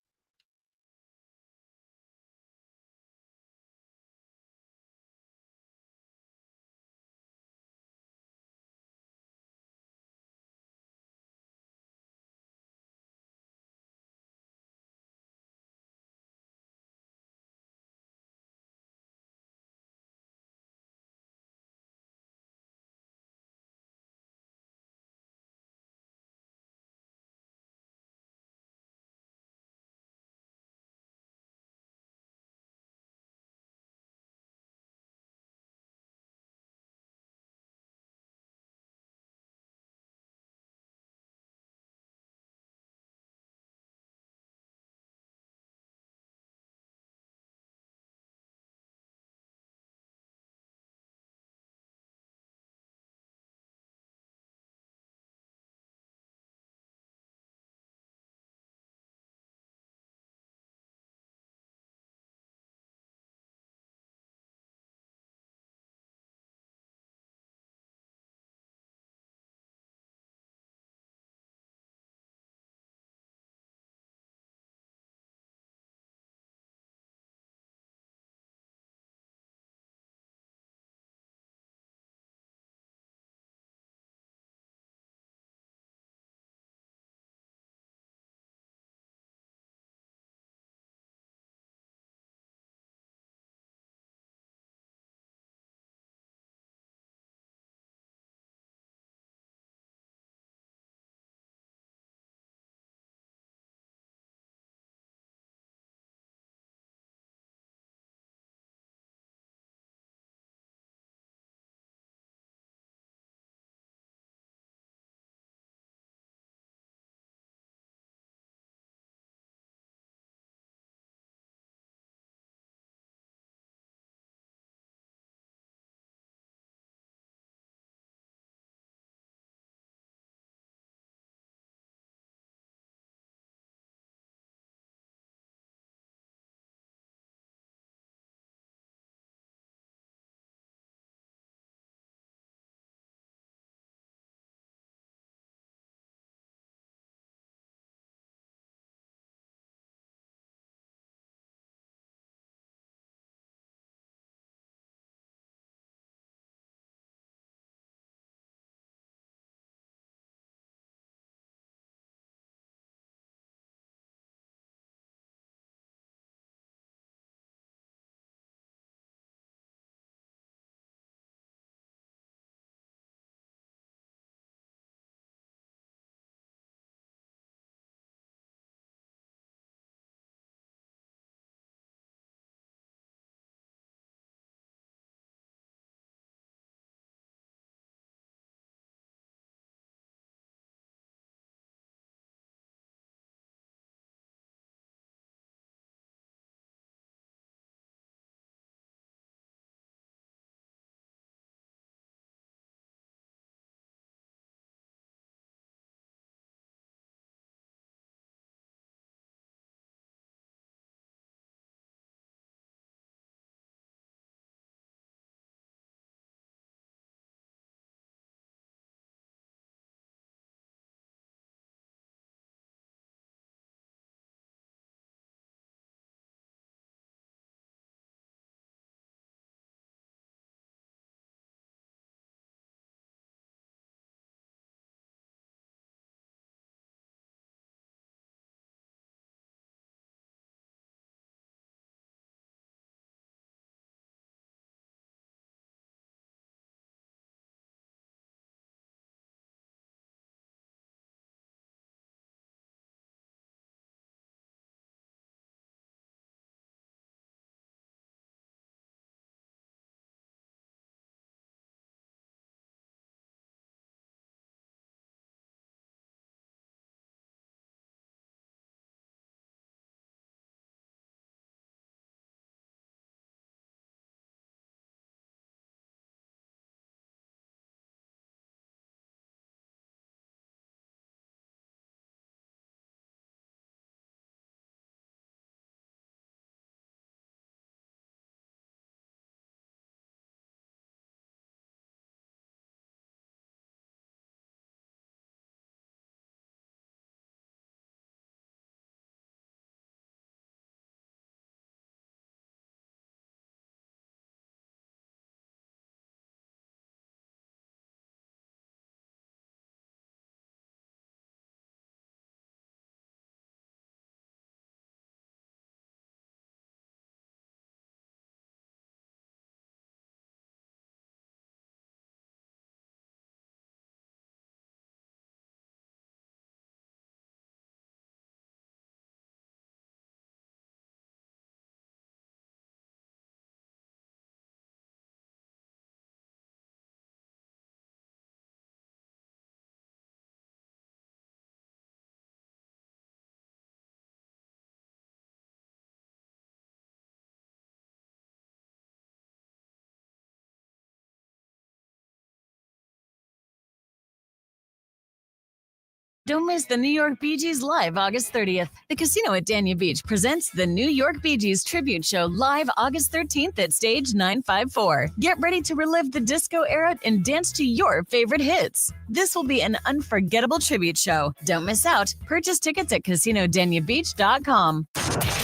Don't miss the New York Bee Gees live August 30th. The Casino at Dania Beach presents the New York Bee Gees Tribute Show live August 13th at Stage 954. Get ready to relive the disco era and dance to your favorite hits. This will be an unforgettable tribute show. Don't miss out. Purchase tickets at CasinoDaniaBeach.com.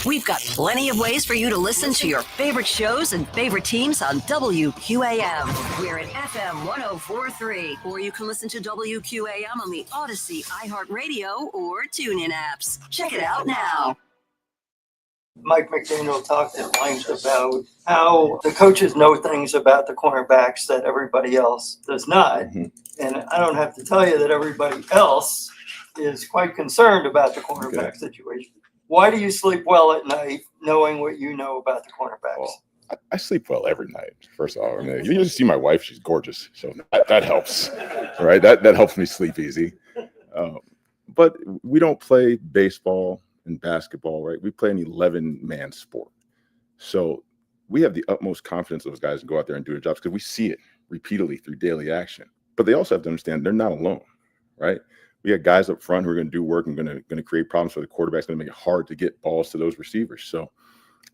We've got plenty of ways for you to listen to your favorite shows and favorite teams on WQAM. We're at FM 1043, or you can listen to WQAM on the Odyssey, iHeartRadio, or TuneIn apps. Check it out now. Mike McDaniel talked at length about how the coaches know things about the cornerbacks that everybody else does not. And I don't have to tell you that everybody else is quite concerned about the cornerback situation. Why do you sleep well at night knowing what you know about the cornerbacks? Well, I sleep well every night, first of all. I mean, you just see my wife, she's gorgeous. So that helps, right? That helps me sleep easy. But we don't play baseball and basketball, right? We play an 11-man sport. So we have the utmost confidence of those guys to go out there and do their jobs because we see it repeatedly through daily action. But they also have to understand they're not alone, right? We got guys up front who are going to do work and going to create problems for the quarterbacks, going to make it hard to get balls to those receivers. So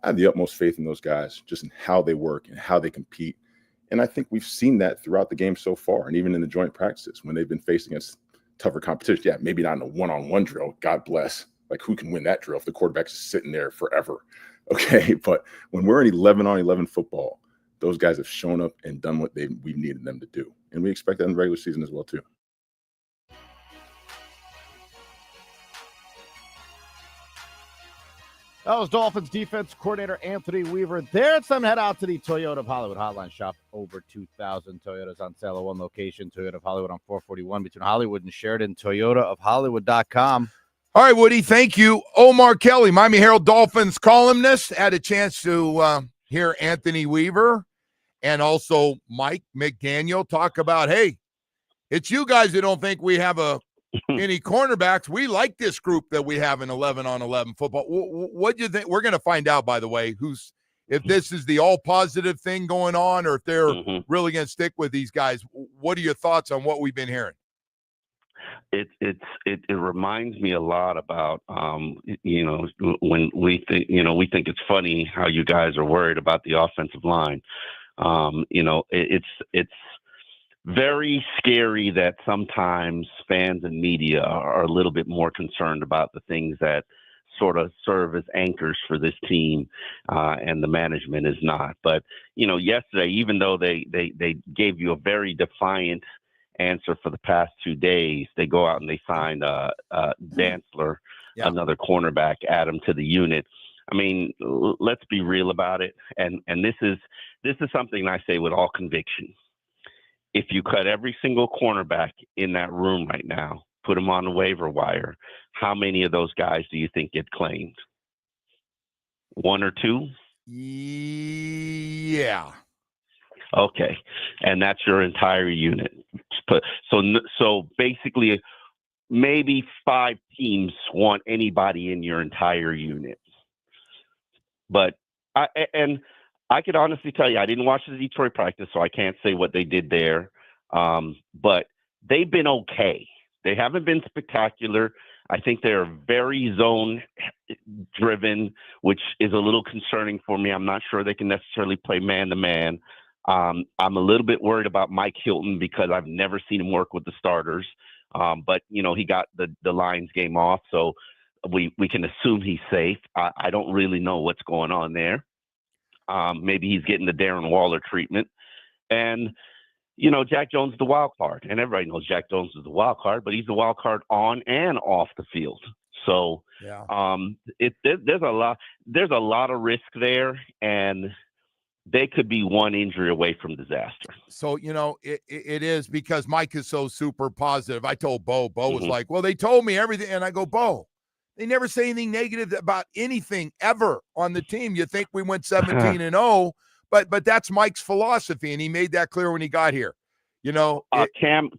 I have the utmost faith in those guys, just in how they work and how they compete. And I think we've seen that throughout the game so far, and even in the joint practices when they've been facing against tougher competition. Yeah, maybe not in a one-on-one drill. God bless. Like, who can win that drill if the quarterback's sitting there forever? Okay, but when we're in 11-on-11 football, those guys have shown up and done what we've needed them to do. And we expect that in the regular season as well, too. That was Dolphins defense coordinator Anthony Weaver. There, it's time to head out to the Toyota of Hollywood hotline. Shop over 2,000 Toyotas on sale at one location. Toyota of Hollywood on 441 between Hollywood and Sheridan. ToyotaofHollywood.com. All right, Woody, thank you. Omar Kelly, Miami Herald Dolphins columnist, had a chance to hear Anthony Weaver and also Mike McDaniel talk about, hey, it's you guys that don't think we have any cornerbacks. We like this group that we have in 11-on-11 football. What do you think? We're going to find out, by the way, if this is the all positive thing going on or if they're really going to stick with these guys. What are your thoughts on what we've been hearing? It reminds me a lot about when we think it's funny how you guys are worried about the offensive line. It's very scary that sometimes fans and media are a little bit more concerned about the things that sort of serve as anchors for this team, and the management is not. But, yesterday, even though they gave you a very defiant answer for the past 2 days, they go out and they signed Dantzler, another cornerback, add him to the unit. I mean, let's be real about it. And this is something I say with all conviction. If you cut every single cornerback in that room right now, put them on the waiver wire, how many of those guys do you think get claimed? 1 or 2? Yeah. Okay. And that's your entire unit. So basically, maybe 5 teams want anybody in your entire unit. But I could honestly tell you, I didn't watch the Detroit practice, so I can't say what they did there. But they've been okay. They haven't been spectacular. I think they're very zone-driven, which is a little concerning for me. I'm not sure they can necessarily play man-to-man. I'm a little bit worried about Mike Hilton because I've never seen him work with the starters. But, he got the Lions game off, so we can assume he's safe. I don't really know what's going on there. Maybe he's getting the Darren Waller treatment. And, Jack Jones is the wild card. And everybody knows Jack Jones is the wild card, but he's the wild card on and off the field. So there's a lot of risk there, and they could be one injury away from disaster. So, it is because Mike is so super positive. I told Bo was like, well, they told me everything. And I go, Bo, they never say anything negative about anything ever on the team. You think we went 17-0, but that's Mike's philosophy, and he made that clear when he got here. Cam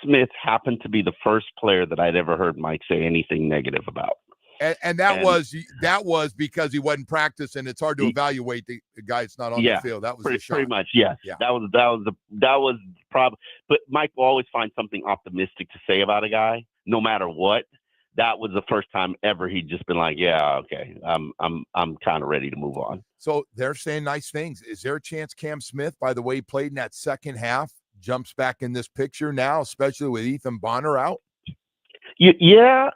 Smith happened to be the first player that I'd ever heard Mike say anything negative about. And that was because he wasn't practicing. It's hard to evaluate the guy that's not on the field. That was the shot. Pretty much, yeah. That was the problem. But Mike will always find something optimistic to say about a guy, no matter what. That was the first time ever he'd just been like, yeah, okay, I'm kind of ready to move on. So they're saying nice things. Is there a chance Cam Smith, by the way he played in that second half, jumps back in this picture now, especially with Ethan Bonner out? Yeah.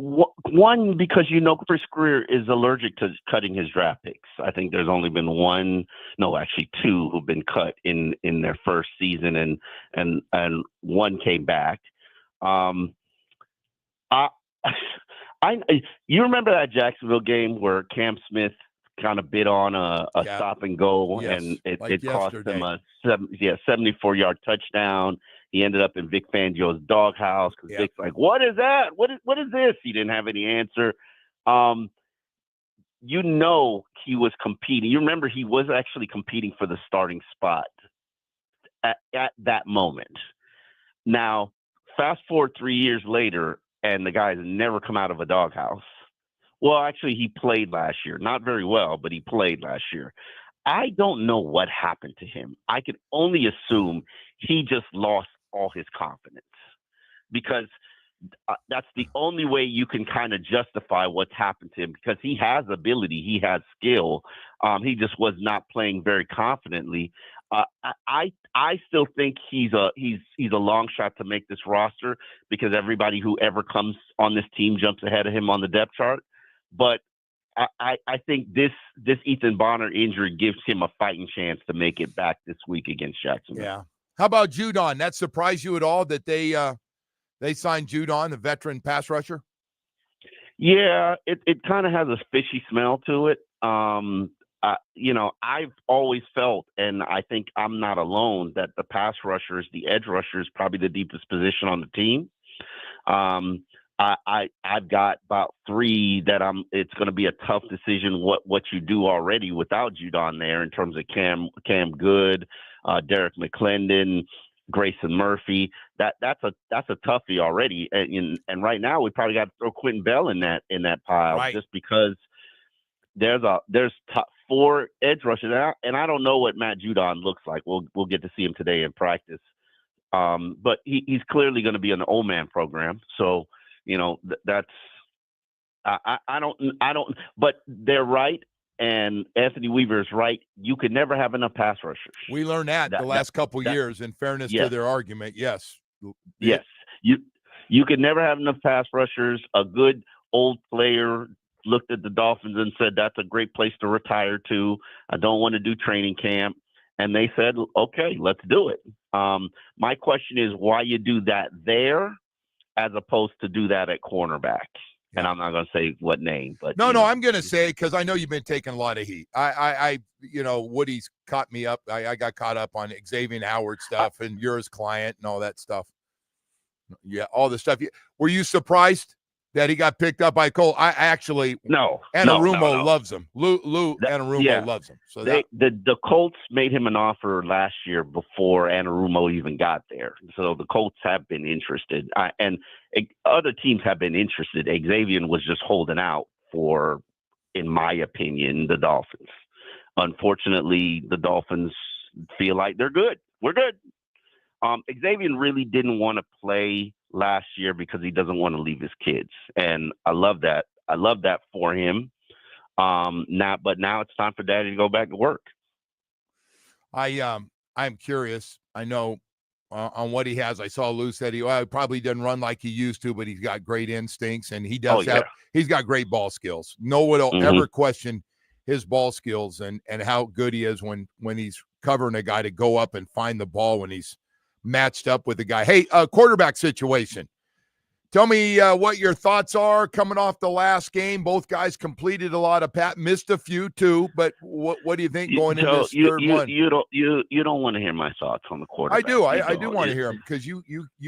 One, because Chris Greer is allergic to cutting his draft picks. I think there's only been two who've been cut in their first season, and one came back. You remember that Jacksonville game where Cam Smith kind of bid on a stop and go, and it cost him a 74-yard touchdown. He ended up in Vic Fangio's doghouse because Vic's like, "What is that? What is this?" He didn't have any answer. He was competing. You remember he was actually competing for the starting spot at that moment. Now, fast forward 3 years later, and the guy has never come out of a doghouse. Well, actually, he played last year. Not very well, but he played last year. I don't know what happened to him. I can only assume he just lost all his confidence, because that's the only way you can kind of justify what's happened to him, because he has ability, he has skill. He just was not playing very confidently. I still think he's a long shot to make this roster, because everybody who ever comes on this team jumps ahead of him on the depth chart. But I think this Ethan Bonner injury gives him a fighting chance to make it back this week against Jacksonville. Yeah. How about Judon? That surprised you at all that they signed Judon, the veteran pass rusher? Yeah, it kind of has a fishy smell to it. I've always felt, and I think I'm not alone, that the pass rushers, the edge rusher, is probably the deepest position on the team. I've got about three that it's going to be a tough decision what you do already without Judon there, in terms of Cam Good, Derek McClendon, Grayson Murphy. That's a toughie already. And right now we probably got to throw Quentin Bell in that pile, right, just because there's four edge rushers, and I don't know what Matt Judon looks like. We'll get to see him today in practice. But he's clearly going to be in the old man program. So, that's I don't. But they're right, and Anthony Weaver is right. You could never have enough pass rushers. We learned that the last couple years. In fairness to their argument, yes. You could never have enough pass rushers. A good old player looked at the Dolphins and said, "That's a great place to retire to. I don't want to do training camp." And they said, "Okay, let's do it." My question is why you do that there as opposed to do that at cornerback. And I'm not going to say what name, but no, I'm going to say, because I know you've been taking a lot of heat. I Woody's caught me up. I got caught up on Xavier Howard stuff and you're his client and all that stuff. Yeah, all the stuff. Were you surprised that he got picked up by Cole? I actually no. Anarumo loves him. Lou Anarumo loves him. So the Colts made him an offer last year before Anarumo even got there. So the Colts have been interested, and other teams have been interested. Xavier was just holding out for, in my opinion, the Dolphins. Unfortunately, the Dolphins feel like they're good. We're good. Xavier really didn't want to play last year because he doesn't want to leave his kids. And I love that. I love that for him. Now it's time for Daddy to go back to work. I'm curious. I know on what he has. I saw Lou said he probably doesn't run like he used to, but he's got great instincts and he does he's got great ball skills. No one will ever question his ball skills and how good he is when he's covering a guy to go up and find the ball when he's matched up with the guy. Hey, quarterback situation. Tell me what your thoughts are coming off the last game. Both guys completed a lot of missed a few too, but what do you think going into this third one? You don't want to hear my thoughts on the quarterback. I do. I do want to hear them because you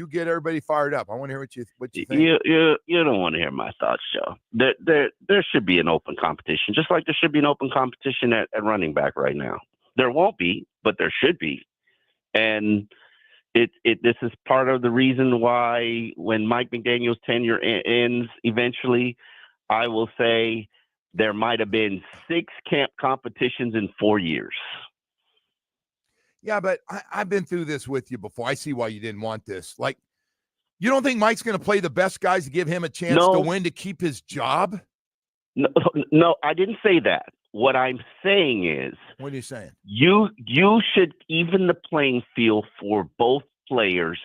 get everybody fired up. I want to hear what you think. You don't want to hear my thoughts, Joe. There should be an open competition, just like there should be an open competition at running back right now. There won't be, but there should be, and this is part of the reason why when Mike McDaniel's tenure ends eventually, I will say there might have been 6 camp competitions in 4 years. Yeah, but I've been through this with you before. I see why you didn't want this. Like, you don't think Mike's going to play the best guys to give him a chance to win to keep his job? No, I didn't say that. What I'm saying is, what are you saying? You should even the playing field for both players.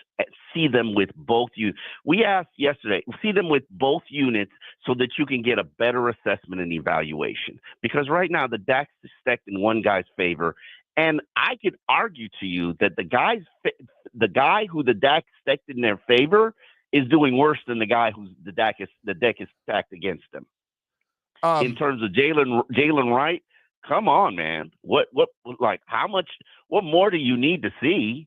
See them with both you. We asked yesterday, see them with both units so that you can get a better assessment and evaluation. Because right now the deck's stacked in one guy's favor, and I could argue to you that the guy who the deck stacked in their favor is doing worse than the guy who's the deck is stacked against him. In terms of Jalen Wright, come on, man. What more do you need to see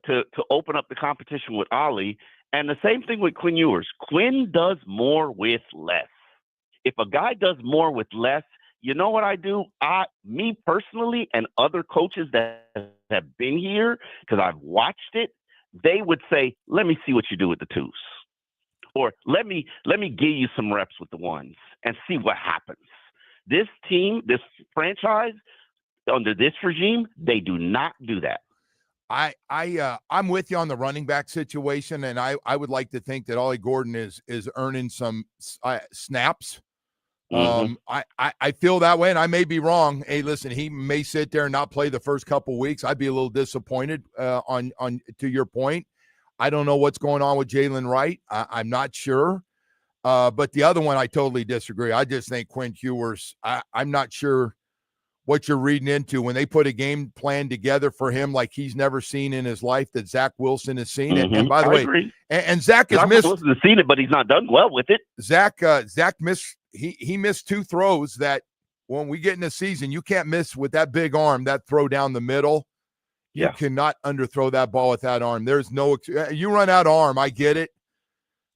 to open up the competition with Ollie? And the same thing with Quinn Ewers. Quinn does more with less. If a guy does more with less, you know what I do? Me personally and other coaches that have been here, because I've watched it, they would say, let me see what you do with the twos. Or let me give you some reps with the ones and see what happens. This team, this franchise, under this regime, they do not do that. I'm with you on the running back situation, and I would like to think that Ollie Gordon is earning some snaps. Mm-hmm. I feel that way, and I may be wrong. Hey, listen, he may sit there and not play the first couple weeks. I'd be a little disappointed on to your point. I don't know what's going on with Jalen Wright. I'm not sure. But the other one, I totally disagree. I just think Quinn Ewers, I'm not sure what you're reading into when they put a game plan together for him like he's never seen in his life that Zach Wilson has seen it. Mm-hmm. And by the way, agree. And Zach has missed. Wilson has seen it, but he's not done well with it. Zach missed. He missed 2 throws that when we get in the season, you can't miss with that big arm, that throw down the middle. You cannot underthrow that ball with that arm. There's no, you run out of arm. I get it.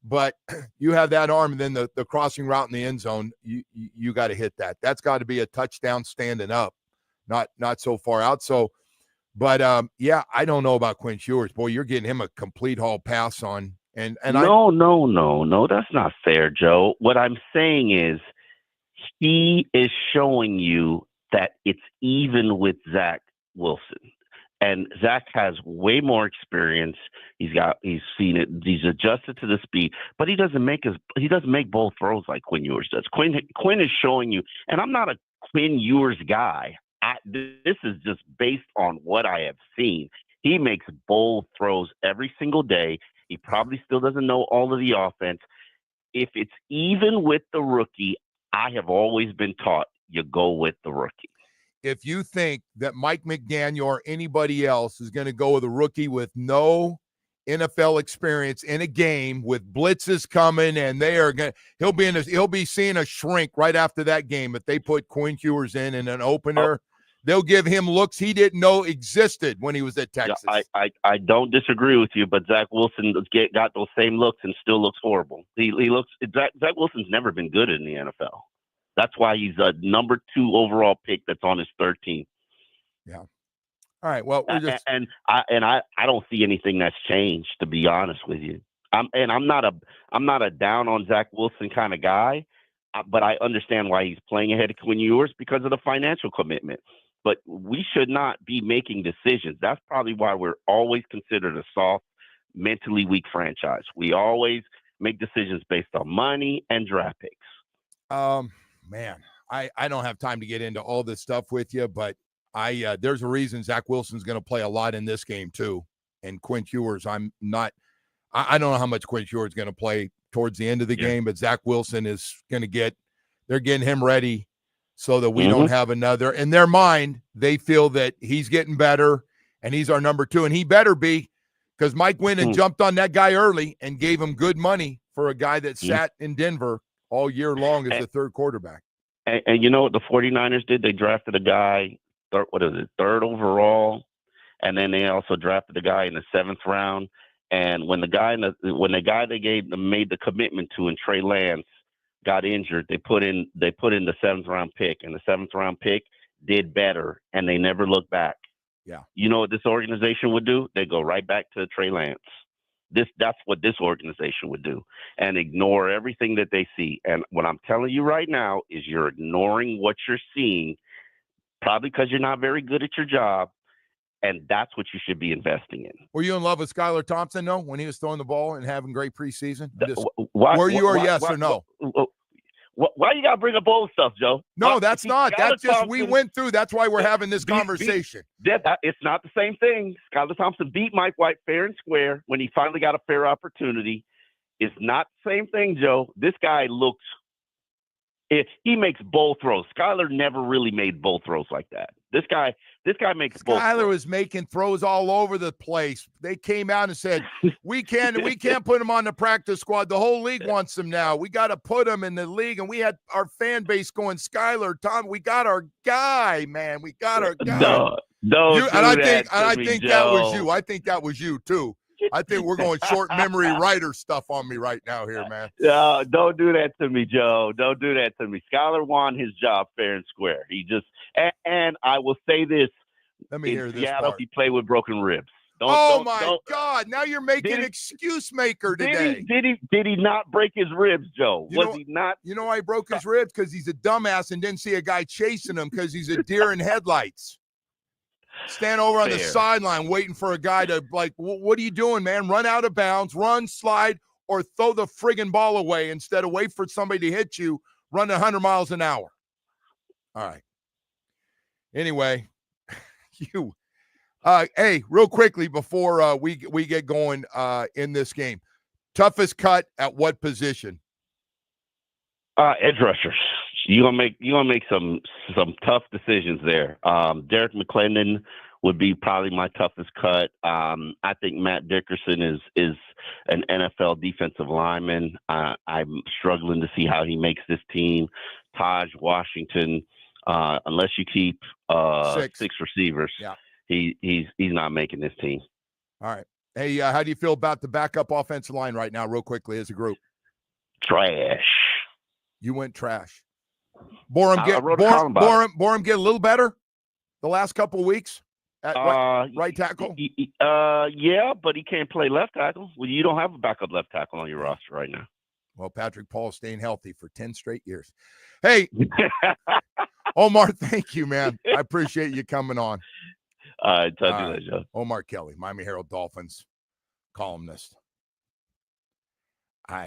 But you have that arm, and then the crossing route in the end zone, you got to hit that. That's got to be a touchdown standing up, not so far out. So, but I don't know about Quinn Ewers. Boy, you're getting him a complete hall pass on. And No, that's not fair, Joe. What I'm saying is he is showing you that it's even with Zach Wilson. And Zach has way more experience. He's seen it. He's adjusted to the speed, but he doesn't make both throws like Quinn Ewers does. Quinn is showing you, and I'm not a Quinn Ewers guy. This is just based on what I have seen. He makes bold throws every single day. He probably still doesn't know all of the offense. If it's even with the rookie, I have always been taught you go with the rookie. If you think that Mike McDaniel or anybody else is going to go with a rookie with no NFL experience in a game with blitzes coming, and he'll be seeing a shrink right after that game if they put Quinn Ewers in an opener. They'll give him looks he didn't know existed when he was at Texas. Yeah, I don't disagree with you, but Zach Wilson got those same looks and still looks horrible. Zach Wilson's never been good in the NFL. That's why he's a number 2 overall pick that's on his 3rd team. Yeah. All right. Well, I don't see anything that's changed, to be honest with you. I'm not a down on Zach Wilson kind of guy, but I understand why he's playing ahead of Quinn Ewers because of the financial commitment. But we should not be making decisions. That's probably why we're always considered a soft, mentally weak franchise. We always make decisions based on money and draft picks. Man, I don't have time to get into all this stuff with you, but there's a reason Zach Wilson's going to play a lot in this game too. And Quinn Ewers, I don't know how much Quinn Ewers is going to play towards the end of the game, but Zach Wilson is going to they're getting him ready so that we don't have another. In their mind, they feel that he's getting better and he's our number 2, and he better be, because Mike went and jumped on that guy early and gave him good money for a guy that sat in Denver all year long as the 3rd quarterback. And you know what the 49ers did? They drafted a guy, 3rd overall, and then they also drafted a guy in the 7th round. And when the guy they made the commitment to, and Trey Lance, got injured, they put in the 7th round pick, and the 7th round pick did better, and they never looked back. Yeah. You know what this organization would do? They go right back to Trey Lance. That's what this organization would do, and ignore everything that they see. And what I'm telling you right now is you're ignoring what you're seeing, probably because you're not very good at your job, and that's what you should be investing in. Were you in love with Skylar Thompson, though, when he was throwing the ball and having great preseason? Why, yes or no? Why you gotta bring up old stuff, Joe? No, that's not. That's just Thompson, we went through. That's why we're having this conversation. It's not the same thing. Skylar Thompson beat Mike White fair and square when he finally got a fair opportunity. It's not the same thing, Joe. This guy looks. He makes bowl throws. Skylar never really made bowl throws like that. This guy makes bowl throws. Skylar was making throws all over the place. They came out and said, we can't put him on the practice squad. The whole league wants him now. We got to put him in the league. And we had our fan base going, Skylar, Tom, we got our guy, man. We got our guy. I think that was you. I think that was you too. I think we're going short memory writer stuff on me right now here, man. Don't do that to me, Joe. Don't do that to me. Skylar won his job fair and square. He just and I will say this. Let me hear this Seattle, part. He played with broken ribs. God! Now you're making excuse maker today. Did he not break his ribs, Joe? He not? You know why he broke his ribs? Because he's a dumbass and didn't see a guy chasing him because he's a deer in headlights. Stand over on the sideline waiting for a guy to, like, what are you doing, man? Run out of bounds, run, slide, or throw the friggin' ball away instead of wait for somebody to hit you, run 100 miles an hour. All right. Anyway, hey, real quickly before we get going in this game, toughest cut at what position? Edge rushers. You're gonna make some tough decisions there. Derek McClendon would be probably my toughest cut. I think Matt Dickerson is an NFL defensive lineman. I'm struggling to see how he makes this team. Taj Washington, unless you keep six receivers, he's not making this team. All right. Hey, how do you feel about the backup offensive line right now, real quickly, as a group? Trash. You went trash. Borum get a little better the last couple of weeks at right tackle. Yeah, but he can't play left tackle. Well, you don't have a backup left tackle on your roster right now. Well, Patrick Paul staying healthy for 10 straight years. Hey, Omar, thank you, man. I appreciate you coming on. Talk to you later, Joe. Omar Kelly, Miami Herald Dolphins columnist.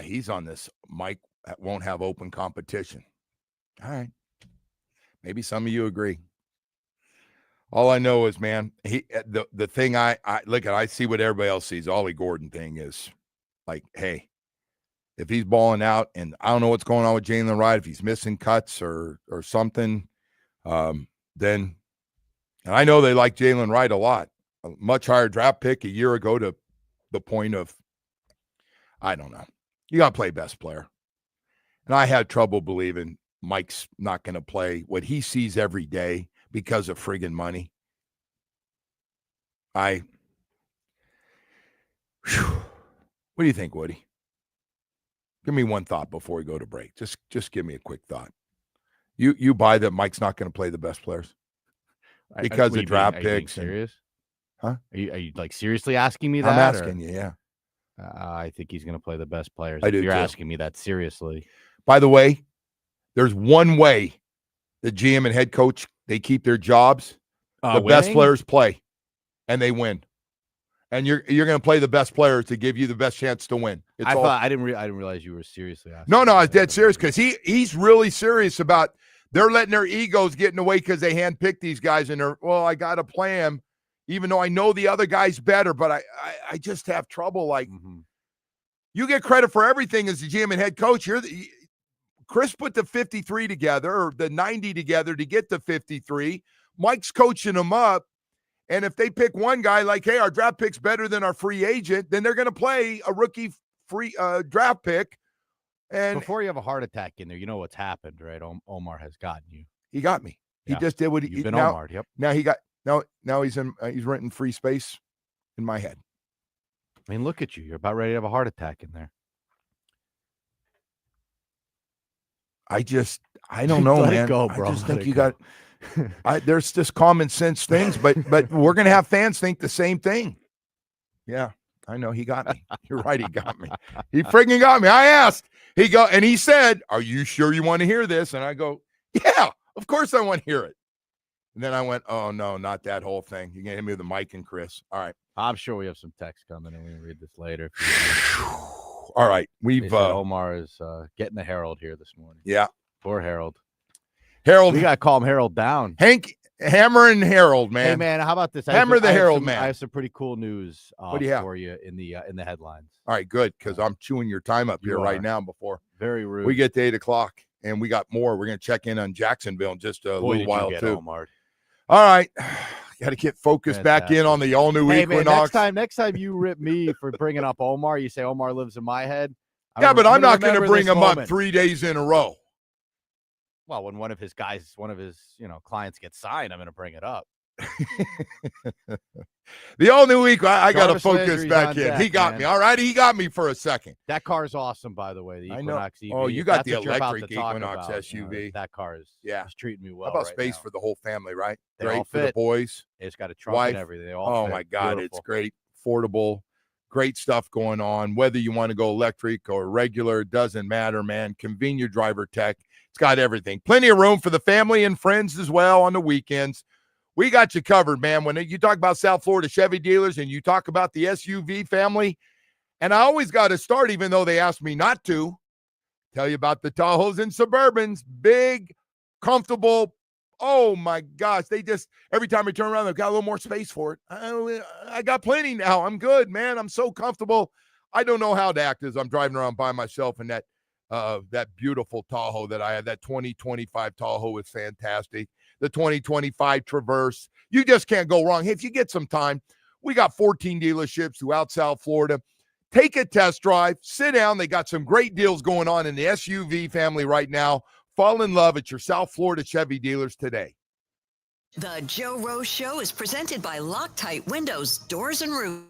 He's on this mic that won't have open competition. All right. Maybe some of you agree. All I know is, man, the thing I look at, I see what everybody else sees. Ollie Gordon thing is like, hey, if he's balling out, and I don't know what's going on with Jalen Wright, if he's missing cuts or something, then, and I know they like Jalen Wright a lot, a much higher draft pick a year ago to the point of, I don't know. You got to play best player. And I had trouble believing Mike's not going to play what he sees every day because of friggin' money. What do you think, Woody? Give me one thought before we go to break. Just give me a quick thought. You buy that Mike's not going to play the best players because of draft picks? Serious? Huh? Are you like seriously asking me that? I'm asking you, yeah. I think he's going to play the best players. I do, You're too. asking me that seriously. By the way, there's one way the GM and head coach, they keep their jobs. The best players play, and they win. And you're going to play the best players to give you the best chance to win. I didn't realize you were seriously asking. No, I was dead serious because he's really serious about they're letting their egos get in the way because they handpicked these guys and I got to play them, even though I know the other guy's better, but I just have trouble. Like, you get credit for everything as the GM and head coach. Chris put the 53 together, or the 90 together to get the 53. Mike's coaching them up. And if they pick one guy like, hey, our draft pick's better than our free agent, then they're going to play a rookie free draft pick. And before you have a heart attack in there, you know what's happened, right? Omar has gotten you. He got me. He just did what You've been Omar. Yep. Now he's renting free space in my head. I mean, look at you. You're about ready to have a heart attack in there. I don't know, man. Go, bro. I just think you got. There's just common sense things, but we're gonna have fans think the same thing. Yeah, I know he got me. You're right. He got me. He freaking got me. I asked. He said, "Are you sure you want to hear this?" And I go, "Yeah, of course I want to hear it." And then I went, "Oh no, not that whole thing. You can hit me with the mic and Chris." All right. I'm sure we have some text coming, and we can read this later. All right. Omar is getting the Herald here this morning. Yeah. Poor Harold. Harold. We got to calm Harold down. Hank, Hammer and Harold, man. Hey, man, how about this? Hammer the Herald, man. I have some pretty cool news What do you have for you in the headlines. All right, good, because I'm chewing your time up here right now before very rude. we get to 8 o'clock, and we got more. We're going to check in on Jacksonville in just a little while, too. Omar. All right. Got to get focused back in on the all-new Equinox. Man, next time you rip me for bringing up Omar, you say Omar lives in my head. But I'm not going to bring him up 3 days in a row. Well, when one of his clients gets signed, I'm going to bring it up. The all-new week, I got to focus back in. He got me. All right, he got me for a second. That car is awesome, by the way. The Equinox EV. Oh, you got the electric Equinox SUV. That car is treating me well. How about space for the whole family, right? They great all for the boys. It's got a trunk and everything. They all fit. My God, Beautiful. It's great, affordable, great stuff going on. Whether you want to go electric or regular, doesn't matter, man. Convenient driver tech. It's got everything. Plenty of room for the family and friends as well on the weekends. We got you covered, man. When you talk about South Florida Chevy dealers and you talk about the SUV family, and I always got to start, even though they asked me not to, tell you about the Tahoes and Suburbans. Big, comfortable. Oh, my gosh. They just, every time I turn around, they've got a little more space for it. I got plenty now. I'm good, man. I'm so comfortable. I don't know how to act as I'm driving around by myself in that beautiful Tahoe that I had. That 2025 Tahoe is fantastic. The 2025 Traverse. You just can't go wrong. Hey, if you get some time, we got 14 dealerships throughout South Florida. Take a test drive. Sit down. They got some great deals going on in the SUV family right now. Fall in love at your South Florida Chevy dealers today. The Joe Rose Show is presented by Loctite Windows, Doors, and Roofs.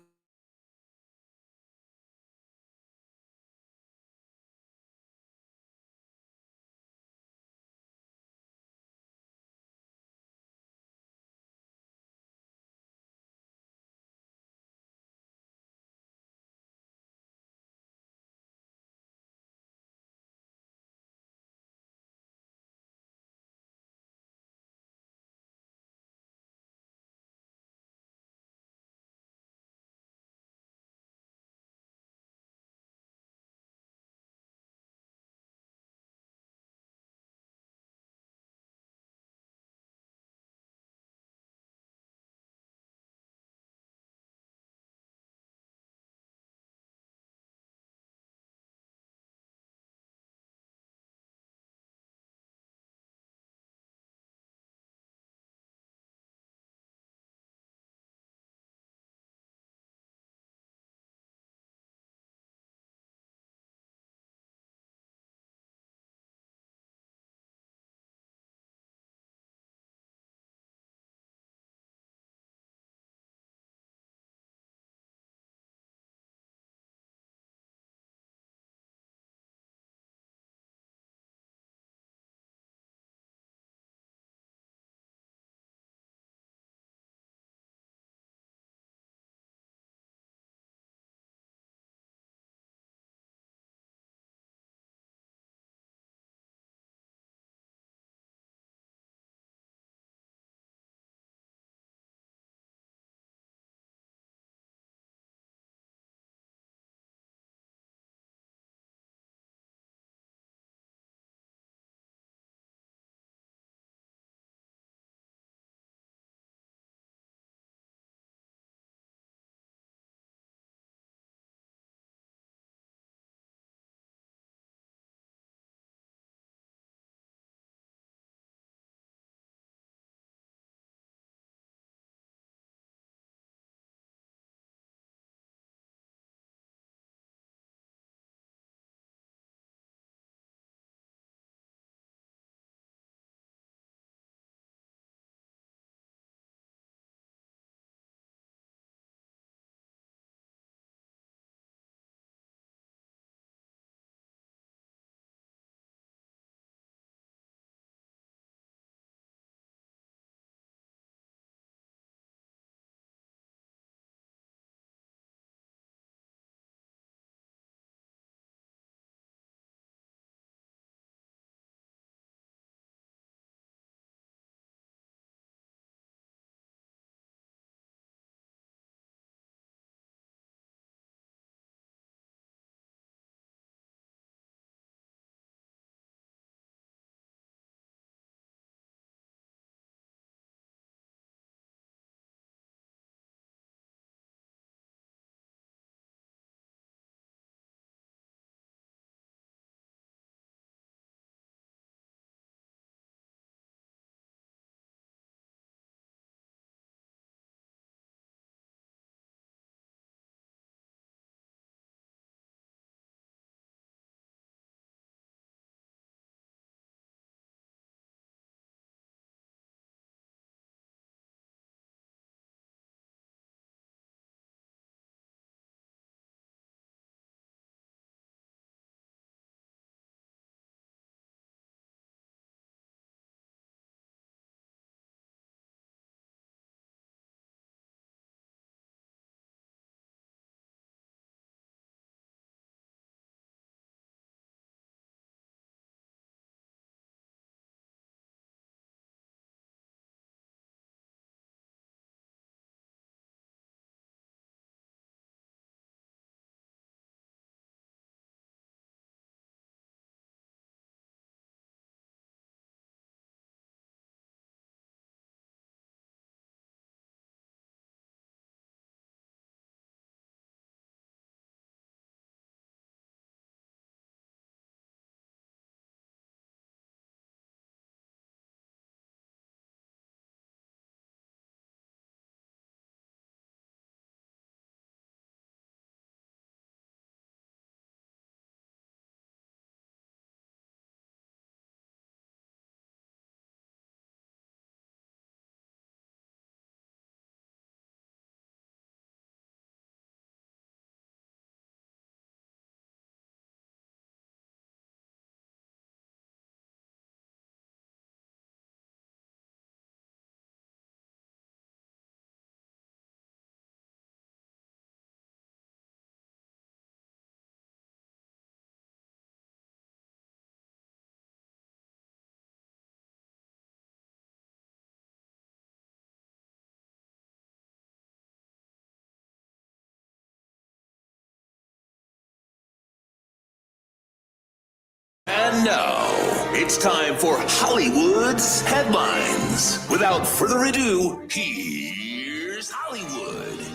And now, it's time for Hollywood's headlines. Without further ado, here's Hollywood.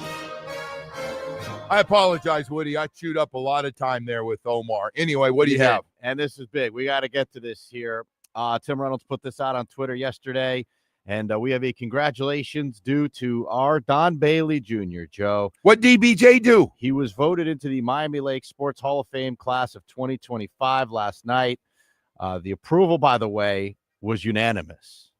I apologize, Woody. I chewed up a lot of time there with Omar. Anyway, what do you have? And this is big. We got to get to this here. Tim Reynolds put this out on Twitter yesterday, and we have a congratulations due to our Don Bailey Jr., Joe. What DBJ do? He was voted into the Miami Lake Sports Hall of Fame class of 2025 last night. The approval, by the way, was unanimous.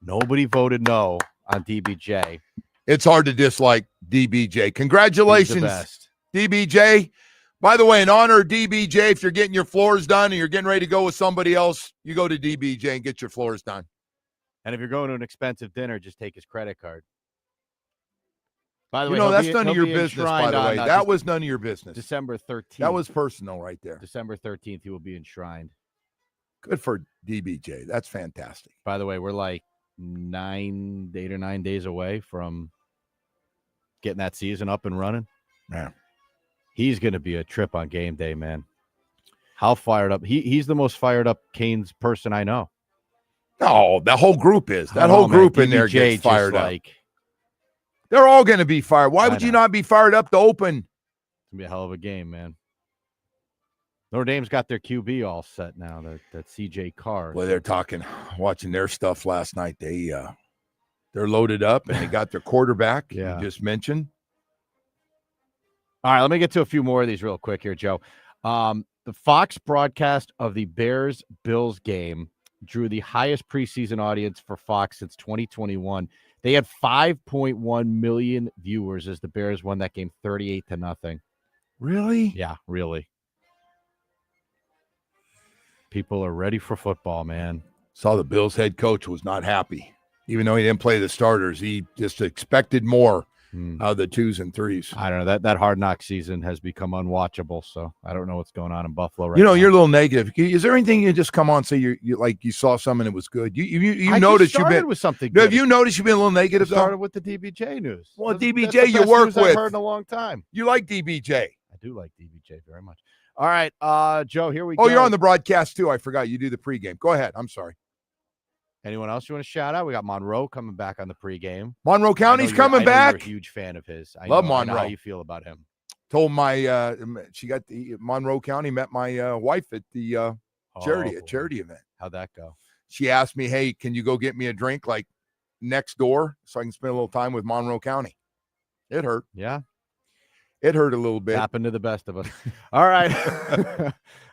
Nobody voted no on DBJ. It's hard to dislike DBJ. Congratulations, He's the best. DBJ. By the way, in honor of DBJ, if you're getting your floors done and you're getting ready to go with somebody else, you go to DBJ and get your floors done. And if you're going to an expensive dinner, just take his credit card. By the way, that's none of your business, by the way. That was none of your business. December 13th. That was personal right there. December 13th, he will be enshrined. Good for DBJ. That's fantastic. By the way, we're like 8 or 9 days away from getting that season up and running. Yeah. He's going to be a trip on game day, man. How fired up. He's the most fired up Canes person I know. No, the whole group is. That whole group in there gets fired up. They're all going to be fired. Why would you not be fired up to open? It's going to be a hell of a game, man. Notre Dame's got their QB all set now, that CJ Carr. Well, they're watching their stuff last night. They're loaded up, and they got their quarterback, you just mentioned. All right, let me get to a few more of these real quick here, Joe. The Fox broadcast of the Bears-Bills game drew the highest preseason audience for Fox since 2021. They had 5.1 million viewers as the Bears won that game 38-0. Really? Yeah, really. People are ready for football, man. Saw the Bills head coach was not happy. Even though he didn't play the starters, he just expected more out of the 2s and 3s. I don't know. That hard knock season has become unwatchable, so I don't know what's going on in Buffalo right now. You're a little negative. Is there anything you just come on and say you saw something and it was good? You noticed you've been with something good. Have you noticed you've been a little negative? Started with the DBJ news. Well, that's DBJ the you work news with. I've heard in a long time. You like DBJ. I do like DBJ very much. All right, Joe, here we go. Oh, you're on the broadcast too. I forgot you do the pregame. Go ahead. I'm sorry. Anyone else you want to shout out? We got Monroe coming back on the pregame. Monroe County's coming back. You're a huge fan of his. Love Monroe. I know how you feel about him. Told my she got the Monroe County met my wife at the charity event. How'd that go? She asked me, "Hey, can you go get me a drink like next door so I can spend a little time with Monroe County?" It hurt. Yeah. It hurt a little bit. Happened to the best of us. All right.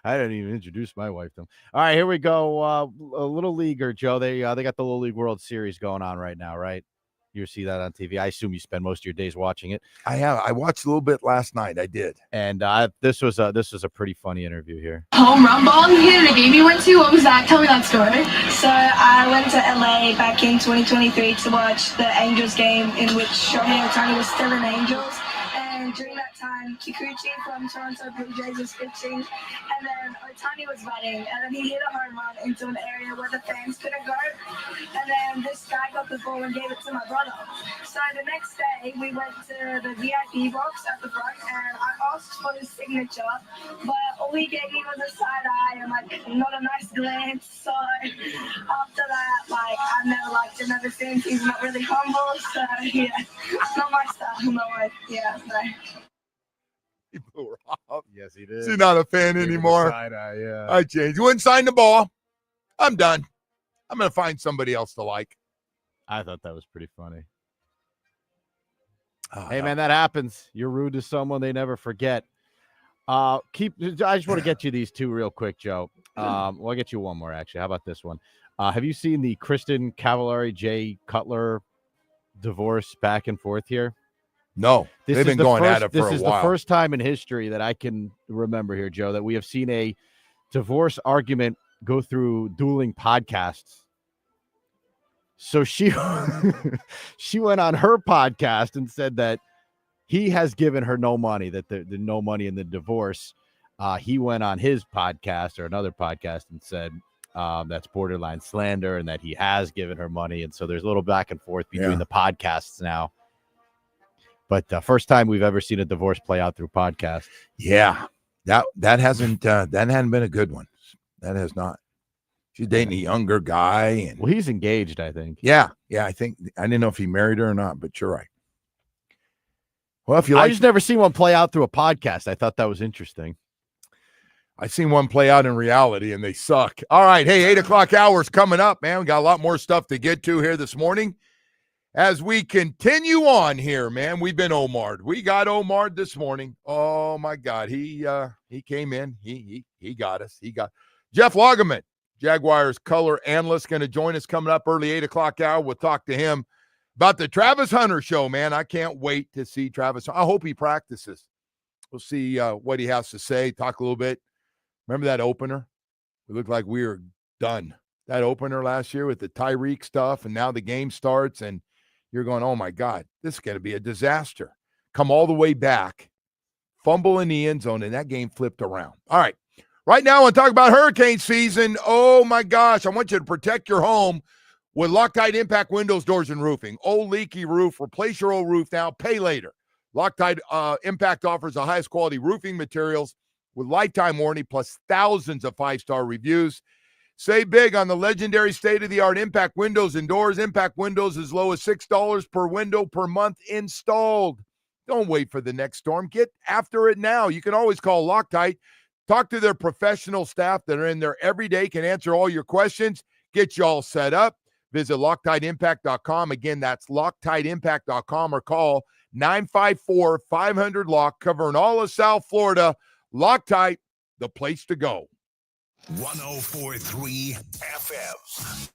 I didn't even introduce my wife to him. All right, here we go. A Little Leaguer, Joe. They got the Little League World Series going on right now, right? You see that on TV. I assume you spend most of your days watching it. I have. I watched a little bit last night. I did. And this was a pretty funny interview here. Home run ball here in a game you went to. What was that? Tell me that story. So I went to LA back in 2023 to watch the Angels game in which Shohei Ohtani was still in Angels. And during that time, Kikuchi from Toronto Blue Jays was pitching, and then Ohtani was batting, and then he hit a home run into an area where the fans couldn't go, and then this guy got the ball and gave it to my brother. So the next day, we went to the VIP box at the front, and I asked for his signature, but all he gave me was a side eye and not a nice glance. So after that, I've never liked him ever since. He's not really humble, so yeah, not my style, no way. Yeah, so. He blew her off. Yes, he did. She's not a fan anymore. Yeah. I changed. You wouldn't sign the ball. I'm done. I'm going to find somebody else to like. I thought that was pretty funny. Oh, hey, man, that happens. You're rude to someone, they never forget. I just want to get you these two real quick, Joe. I'll get you one more, actually. How about this one? Have you seen the Kristen Cavallari, Jay Cutler divorce back and forth here? No, they've been going at it for a while. This is the first time in history that I can remember here, Joe, that we have seen a divorce argument go through dueling podcasts. So she went on her podcast and said that he has given her no money, that the no money in the divorce. He went on his podcast or another podcast and said that's borderline slander and that he has given her money. And so there's a little back and forth between the podcasts now. But first time we've ever seen a divorce play out through podcasts. Yeah. That hasn't that hadn't been a good one. That has not. She's dating a younger guy, and Well, he's engaged, I think. yeah. I think I didn't know if he married her or not, but you're right. Well, if you I like, just never seen one play out through a podcast. I thought that was interesting. I seen one play out in reality, and they suck. All right, hey, 8:00 hour's coming up, man. We got a lot more stuff to get to here this morning. As we continue on here, man, we've been Omar'd. We got Omar'd this morning. Oh my God, he came in. He got us. He got Jeff Lageman, Jaguars color analyst, going to join us coming up early 8:00 hour. We'll talk to him about the Travis Hunter show, man. I can't wait to see Travis. I hope he practices. We'll see what he has to say. Talk a little bit. Remember that opener? We looked like we were done. That opener last year with the Tyreek stuff, and now the game starts, and you're going, oh, my God, this is going to be a disaster. Come all the way back, fumble in the end zone, and that game flipped around. All right. Right now, I want to talk about hurricane season. Oh, my gosh. I want you to protect your home with Loctite Impact Windows, Doors, and Roofing. Old leaky roof, replace your old roof now, pay later. Loctite Impact offers the highest quality roofing materials with lifetime warranty plus thousands of five-star reviews. Save big on the legendary state-of-the-art Impact Windows and Doors. Impact Windows as low as $6 per window per month installed. Don't wait for the next storm. Get after it now. You can always call Loctite. Talk to their professional staff that are in there every day, can answer all your questions, get you all set up. Visit LoctiteImpact.com. Again, that's LoctiteImpact.com or call 954-500-LOCK, covering all of South Florida. Loctite, the place to go. 104.3 FM.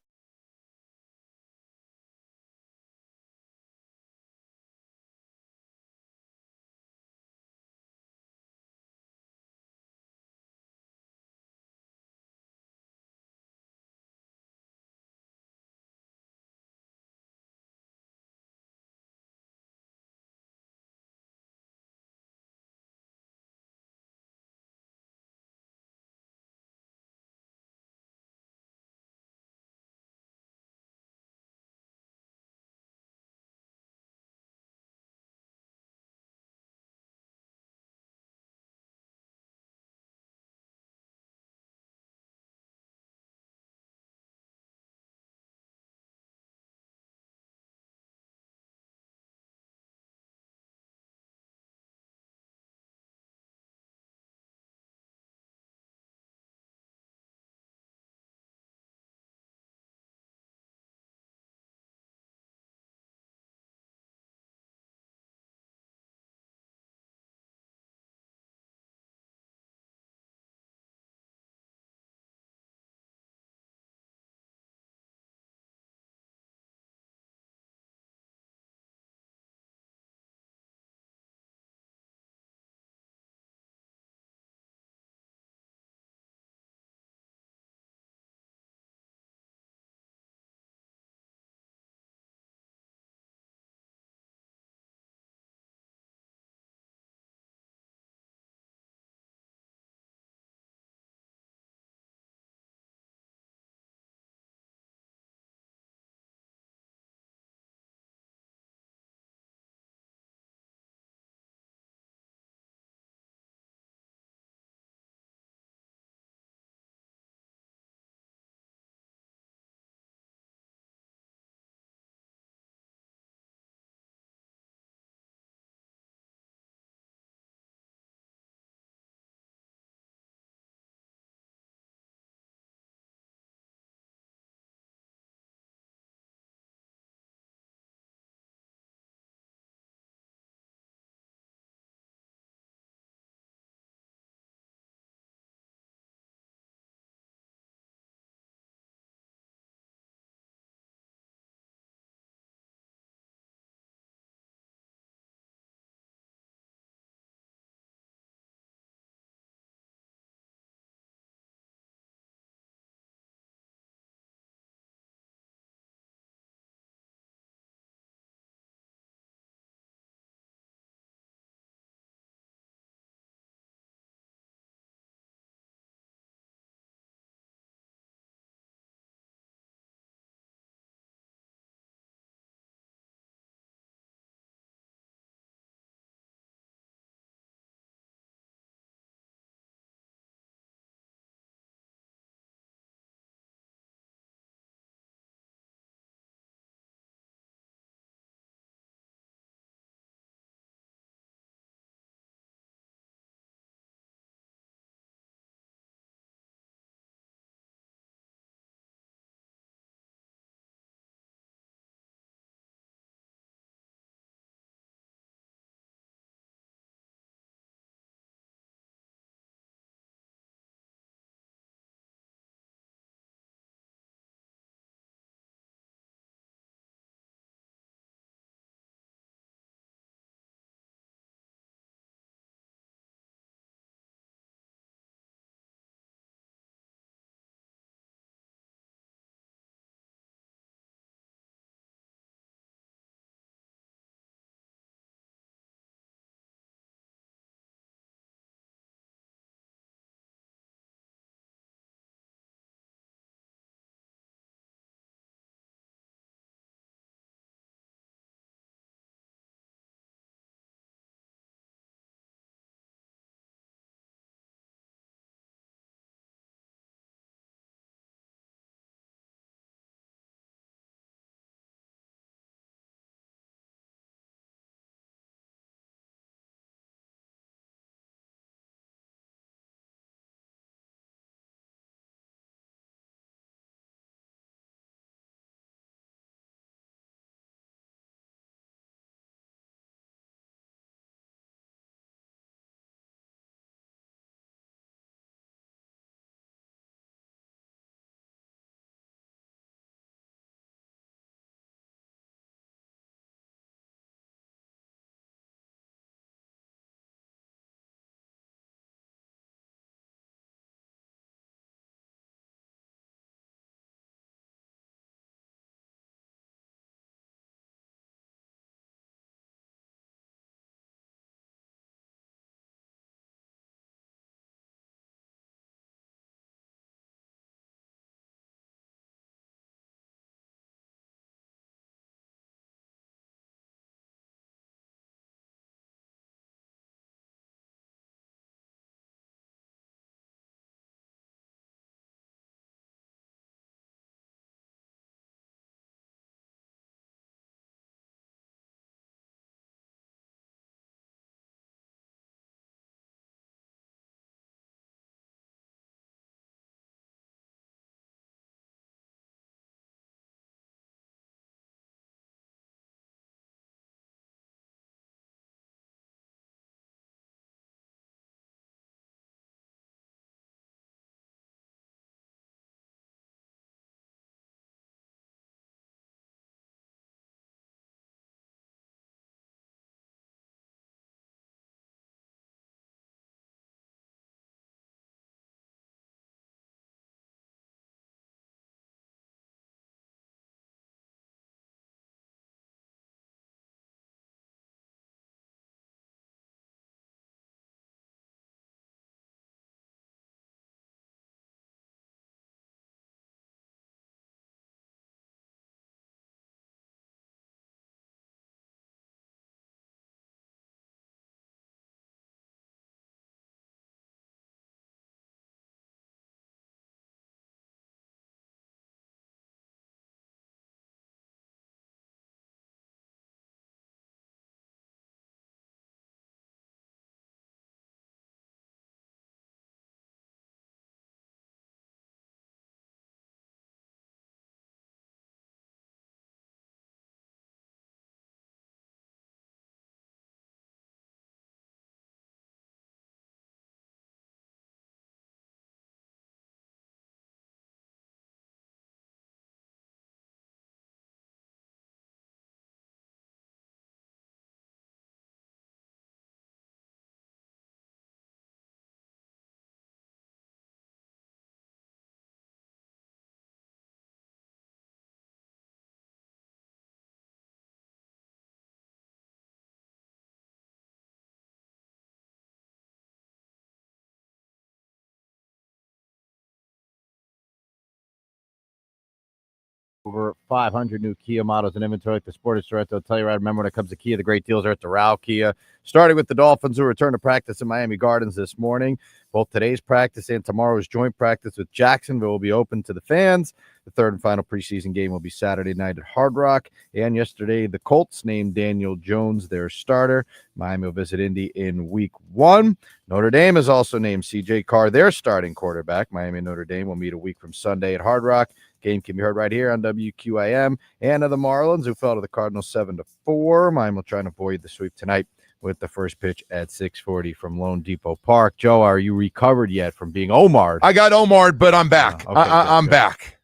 Over 500 new Kia models in inventory at the Sportage Store. They'll tell you right. Remember, when it comes to Kia, the great deals are at the Dal Kia. Starting with the Dolphins, who return to practice in Miami Gardens this morning. Both today's practice and tomorrow's joint practice with Jacksonville will be open to the fans. The third and final preseason game will be Saturday night at Hard Rock. And yesterday, the Colts named Daniel Jones their starter. Miami will visit Indy in week 1. Notre Dame has also named C.J. Carr their starting quarterback. Miami and Notre Dame will meet a week from Sunday at Hard Rock. Game can be heard right here on WQAM. And of the Marlins, who fell to the Cardinals 7-4. Miami will try and avoid the sweep tonight with the first pitch at 6:40 from Lone Depot Park. Joe, are you recovered yet from being Omar'd? I got Omar'd, but I'm back. Okay, I'm good. back.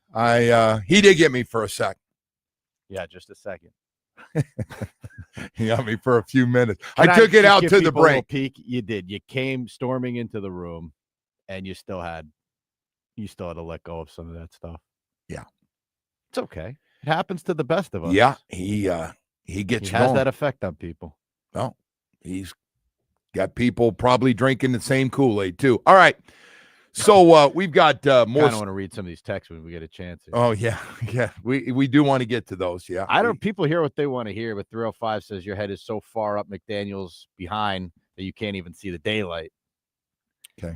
He did get me for a sec. Yeah, just a second. He got me for a few minutes. Can I took it just out give to the people a little break. Peek? You did. You came storming into the room, and you still had to let go of some of that stuff. Yeah, it's okay. It happens to the best of us. Yeah, he gets He has going. that effect on people. Well, he's got people probably drinking the same Kool-Aid too. All right. So we've got more. I don't want to read some of these texts when we get a chance. Here. Oh yeah. We do want to get to those. Yeah. I don't. People hear what they want to hear, but 305 says your head is so far up McDaniel's behind that you can't even see the daylight. Okay.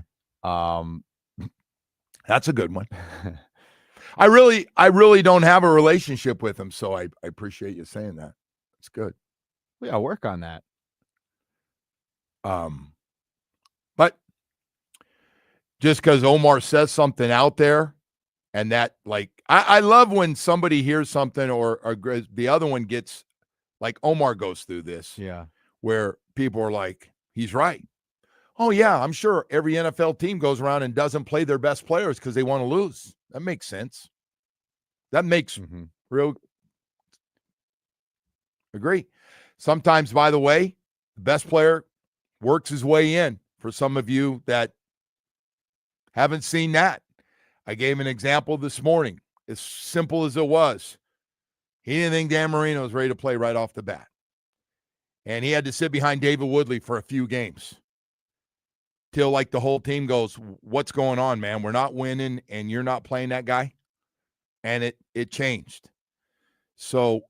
That's a good one. I really don't have a relationship with him, so I appreciate you saying that. It's good. We gotta work on that. But just because Omar says something out there, and that, like, I love when somebody hears something or the other one gets, like Omar goes through this. Yeah. Where people are like, he's right. Oh, yeah, I'm sure every NFL team goes around and doesn't play their best players because they want to lose. That makes sense. That makes real agree. Sometimes, by the way, the best player works his way in. For some of you that haven't seen that, I gave an example this morning, as simple as it was. He didn't think Dan Marino was ready to play right off the bat. And he had to sit behind David Woodley for a few games till, like, the whole team goes, what's going on, man? We're not winning, and you're not playing that guy. And it changed. So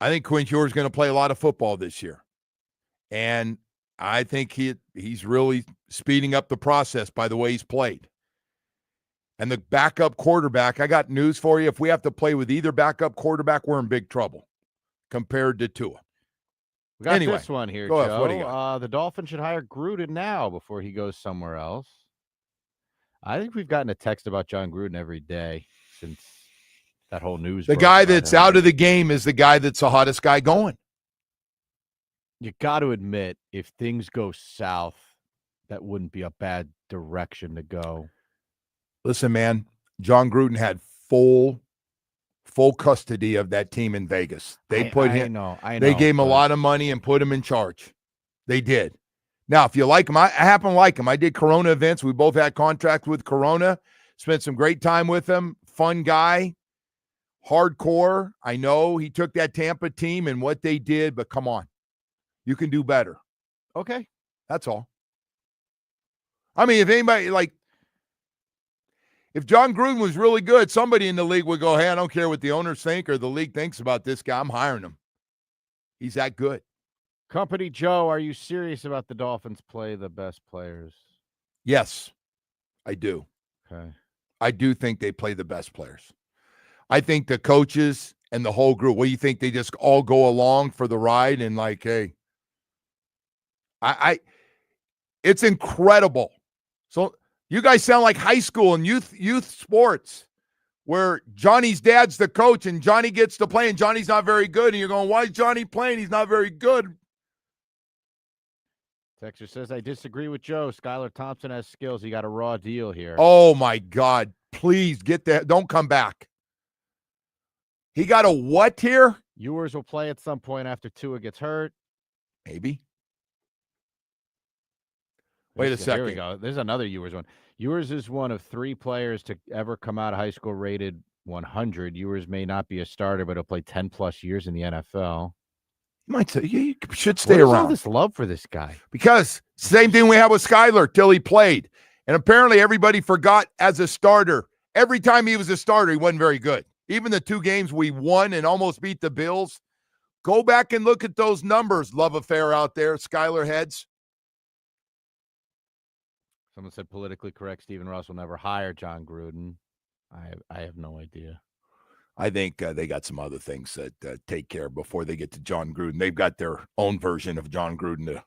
I think Cohen Judah is going to play a lot of football this year. And I think he's really speeding up the process by the way he's played. And the backup quarterback, I got news for you. If we have to play with either backup quarterback, we're in big trouble compared to Tua. We got Anyway, this one here, go ahead. Joe. What do you got? The Dolphins should hire Gruden now before he goes somewhere else. I think we've gotten a text about John Gruden every day since that whole news. The guy that's out of the game is the guy that's the hottest guy going. You got to admit, if things go south, that wouldn't be a bad direction to go. Listen, man, John Gruden had full custody of that team in Vegas. They put him. I know. They gave him a lot of money and put him in charge. They did. Now, if you like him, I happen to like him. I did Corona events. We both had contracts with Corona. Spent some great time with him. Fun guy. Hardcore. I know he took that Tampa team and what they did, but come on. You can do better. Okay. That's all. I mean, if anybody, like, if John Gruden was really good, somebody in the league would go, hey, I don't care what the owners think or the league thinks about this guy. I'm hiring him. He's that good. Company Joe, are you serious about the Dolphins play the best players? Yes, I do. Okay. I do think they play the best players. I think the coaches and the whole group, what do you think? They just all go along for the ride and like, hey, it's incredible. So you guys sound like high school and youth sports where Johnny's dad's the coach and Johnny gets to play and Johnny's not very good. And you're going, why is Johnny playing? He's not very good. Texter says, I disagree with Joe. Skylar Thompson has skills. He got a raw deal here. Oh, my God. Please get that. Don't come back. He got a what here? Ewers will play at some point after Tua gets hurt. Maybe. Wait a second. Here we go. There's another Ewers one. Ewers is one of 3 players to ever come out of high school rated 100. Ewers may not be a starter, but he'll play 10-plus years in the NFL. Might say you should stay What is around. all this love for this guy? Because same thing we had with Skyler till he played. And apparently everybody forgot as a starter. Every time he was a starter, he wasn't very good. Even the 2 games we won and almost beat the Bills. Go back and look at those numbers, love affair out there, Skylar heads. Someone said politically correct Stephen Ross will never hire John Gruden. I have no idea. I think they got some other things that take care before they get to John Gruden. They've got their own version of John Gruden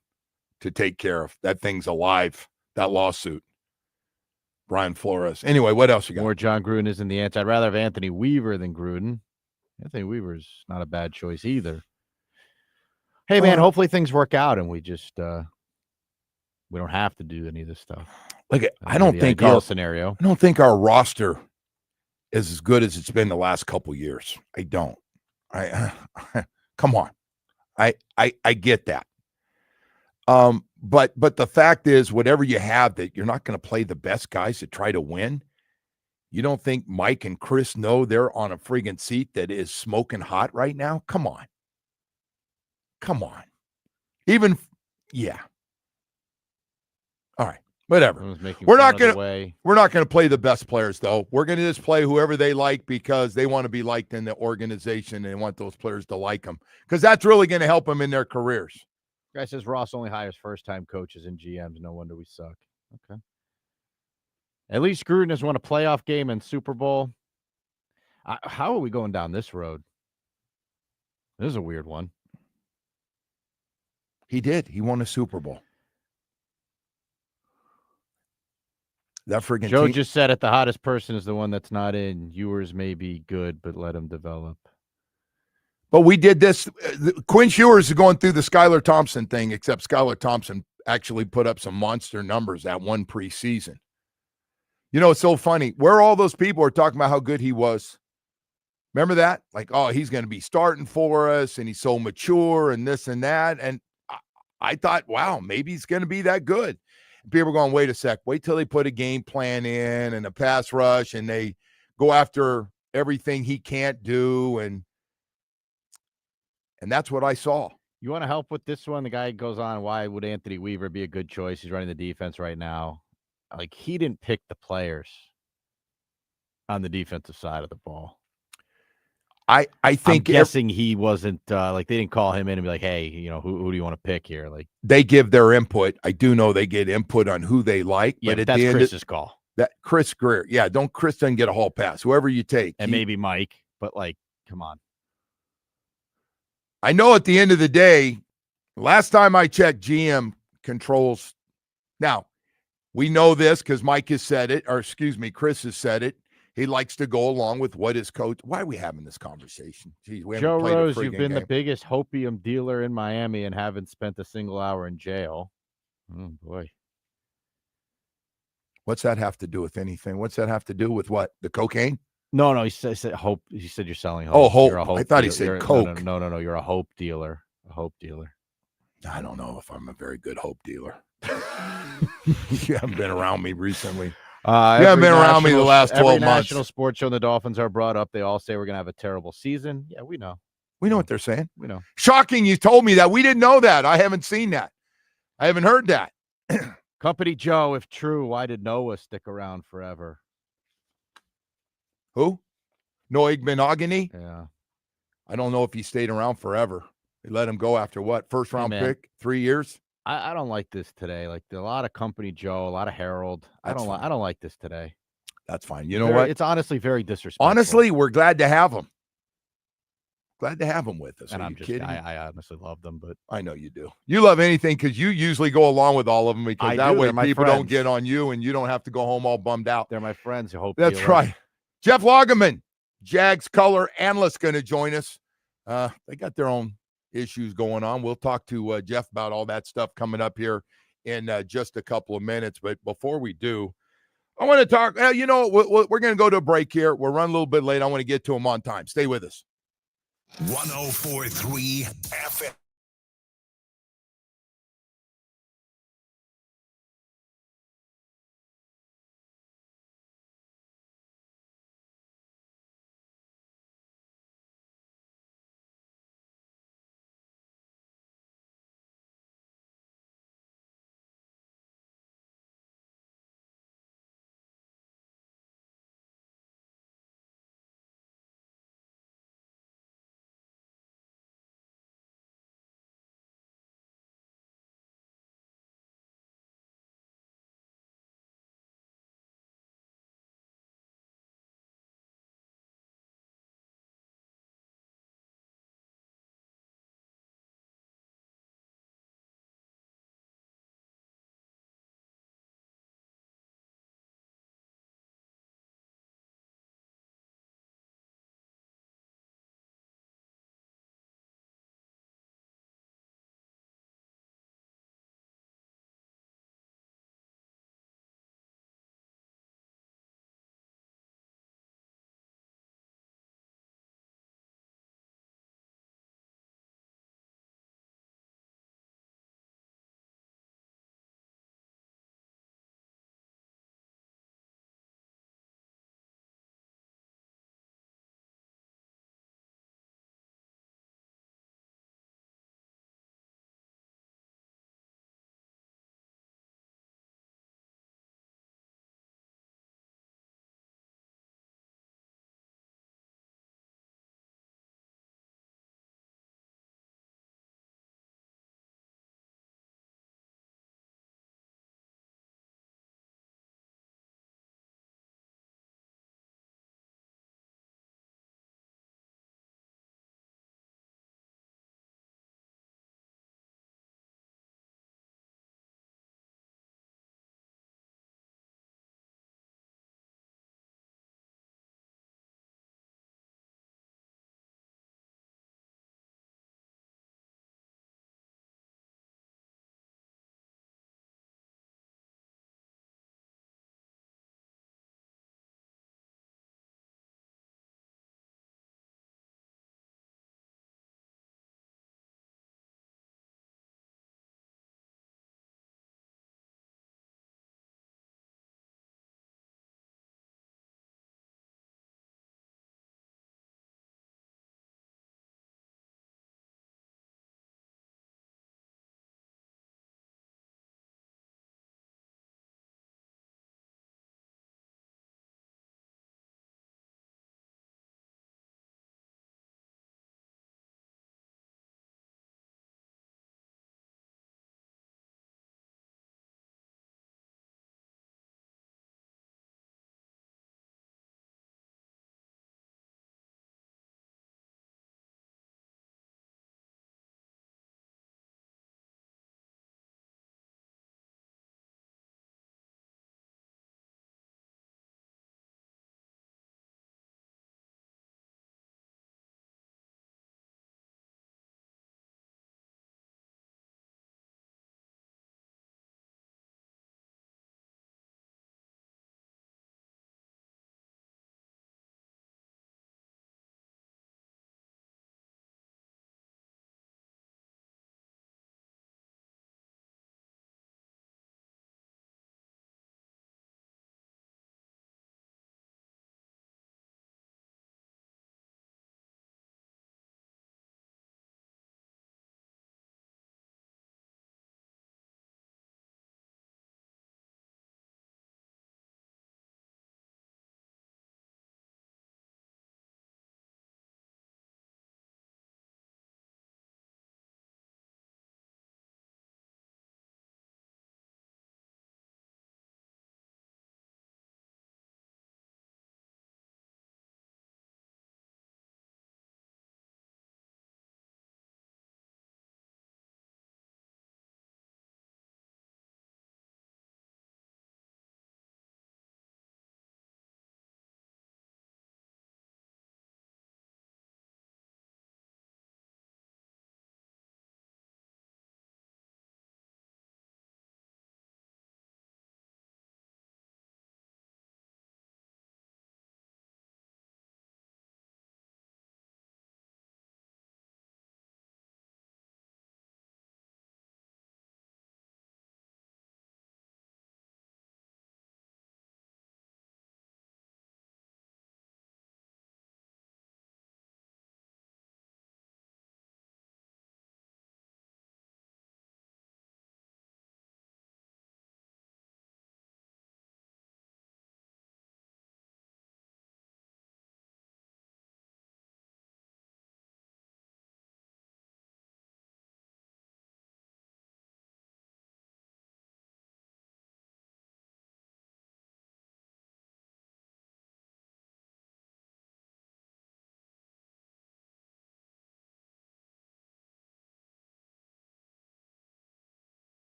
to take care of. That thing's alive, that lawsuit. Brian Flores. Anyway, what else you got? More John Gruden isn't the answer. I'd rather have Anthony Weaver than Gruden. Anthony Weaver's not a bad choice either. Hey, man, hopefully things work out and we just we don't have to do any of this stuff. Look, I don't think our scenario. I don't think our roster is as good as it's been the last couple years. I don't. Come on. I get that. But the fact is, whatever you have, that you're not going to play the best guys to try to win. You don't think Mike and Chris know they're on a friggin' seat that is smoking hot right now? Come on. Even, yeah. All right, whatever. We're not gonna play the best players though. We're gonna just play whoever they like because they want to be liked in the organization and they want those players to like them because that's really going to help them in their careers. Guy says Ross only hires first-time coaches and GMs. No wonder we suck. Okay. At least Gruden has won a playoff game and Super Bowl. How are we going down this road? This is a weird one. He did. He won a Super Bowl. That friggin' Joe team just said it. The hottest person is the one that's not in. Ewers may be good, but let him develop. But we did this. Quinn Ewers is going through the Skylar Thompson thing, except Skylar Thompson actually put up some monster numbers that one preseason. You know, it's so funny. Where all those people are talking about how good he was. Remember that? Like, oh, he's going to be starting for us, and he's so mature and this and that. And I thought, wow, maybe he's going to be that good. And people are going, wait a sec. Wait till they put a game plan in and a pass rush, and they go after everything he can't do. And that's what I saw. You want to help with this one? The guy goes on, why would Anthony Weaver be a good choice? He's running the defense right now. Like, he didn't pick the players on the defensive side of the ball. I think I'm guessing he wasn't like, they didn't call him in and be like, hey, you know, who do you want to pick here? Like, they give their input. I do know they get input on who they like, yeah, but at that's the end Chris's call. That Chris Greer. Yeah, Chris doesn't get a hall pass. Whoever you take. And maybe Mike, but like, come on. I know at the end of the day, last time I checked, GM controls. Now, we know this because Mike has said it, or excuse me, Chris has said it. He likes to go along with what his coach. Why are we having this conversation? Jeez, we Joe haven't played Rose, a you've been game. the biggest hopium dealer in Miami and haven't spent a single hour in jail. Oh, boy. What's that have to do with anything? What's that have to do with what? The cocaine? No, he said hope. He said you're selling hope. Oh, hope. You're a hope I thought he dealer. said coke. No. You're a hope dealer. A hope dealer. I don't know if I'm a very good hope dealer. You haven't been around me recently. You haven't been around me the last 12 every months. national sports show and the Dolphins are brought up. They all say we're going to have a terrible season. Yeah, we know. We know what they're saying. We know. Shocking you told me that. We didn't know that. I haven't seen that. I haven't heard that. Company Joe, if true, why did Noah stick around forever? Who? Noah Benogany? Yeah. I don't know if he stayed around forever. They let him go after what? First round pick, 3 years? I don't like this today. Like, a lot of Company Joe, a lot of Harold. I don't like this today. That's fine. You know what? It's honestly very disrespectful. Honestly, we're glad to have him. Glad to have him with us. And Are I'm you just, kidding? I honestly love them, but I know you do. You love anything because you usually go along with all of them because that way people don't get on you and you don't have to go home all bummed out. They're my friends. I hope that's right. Jeff Lagerman, Jags color analyst, going to join us. They got their own issues going on. We'll talk to Jeff about all that stuff coming up here in just a couple of minutes. But before we do, I want to talk. We're going to go to a break here. We're running a little bit late. I want to get to them on time. Stay with us. 104.3 FM.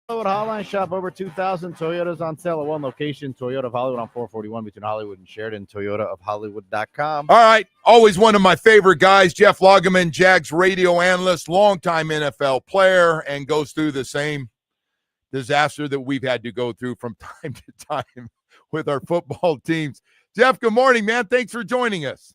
Hollywood Hotline Shop, over 2,000 Toyotas on sale at one location. Toyota of Hollywood on 441 between Hollywood and Sheridan. ToyotaofHollywood.com. All right. Always one of my favorite guys, Jeff Lageman, Jags radio analyst, longtime NFL player, and goes through the same disaster that we've had to go through from time to time with our football teams. Jeff, good morning, man. Thanks for joining us.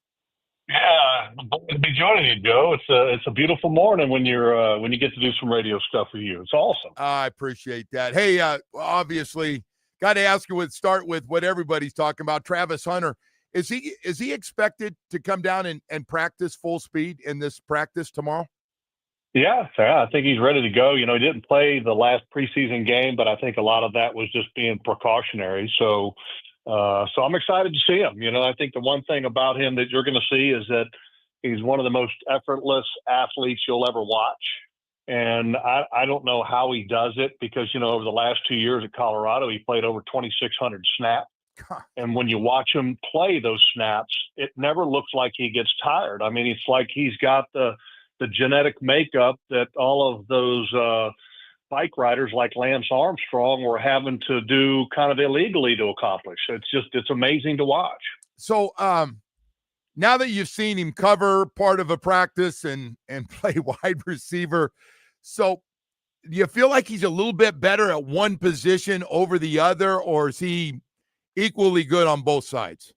Yeah, I'm glad to be joining you, Joe. It's a beautiful morning when you get to do some radio stuff with you. It's awesome. I appreciate that. Hey, obviously, got to ask you start with what everybody's talking about. Travis Hunter, is he expected to come down and practice full speed in this practice tomorrow? Yeah, I think he's ready to go. He didn't play the last preseason game, but I think a lot of that was just being precautionary. So I'm excited to see him. I think the one thing about him that you're going to see is that he's one of the most effortless athletes you'll ever watch. And I don't know how he does it because, over the last 2 years at Colorado, he played over 2,600 snaps. And when you watch him play those snaps, it never looks like he gets tired. I mean, it's like he's got the genetic makeup that all of those bike riders like Lance Armstrong were having to do kind of illegally to accomplish. It's amazing to watch. So now that you've seen him cover part of a practice and play wide receiver, so do you feel like he's a little bit better at one position over the other, or is he equally good on both sides?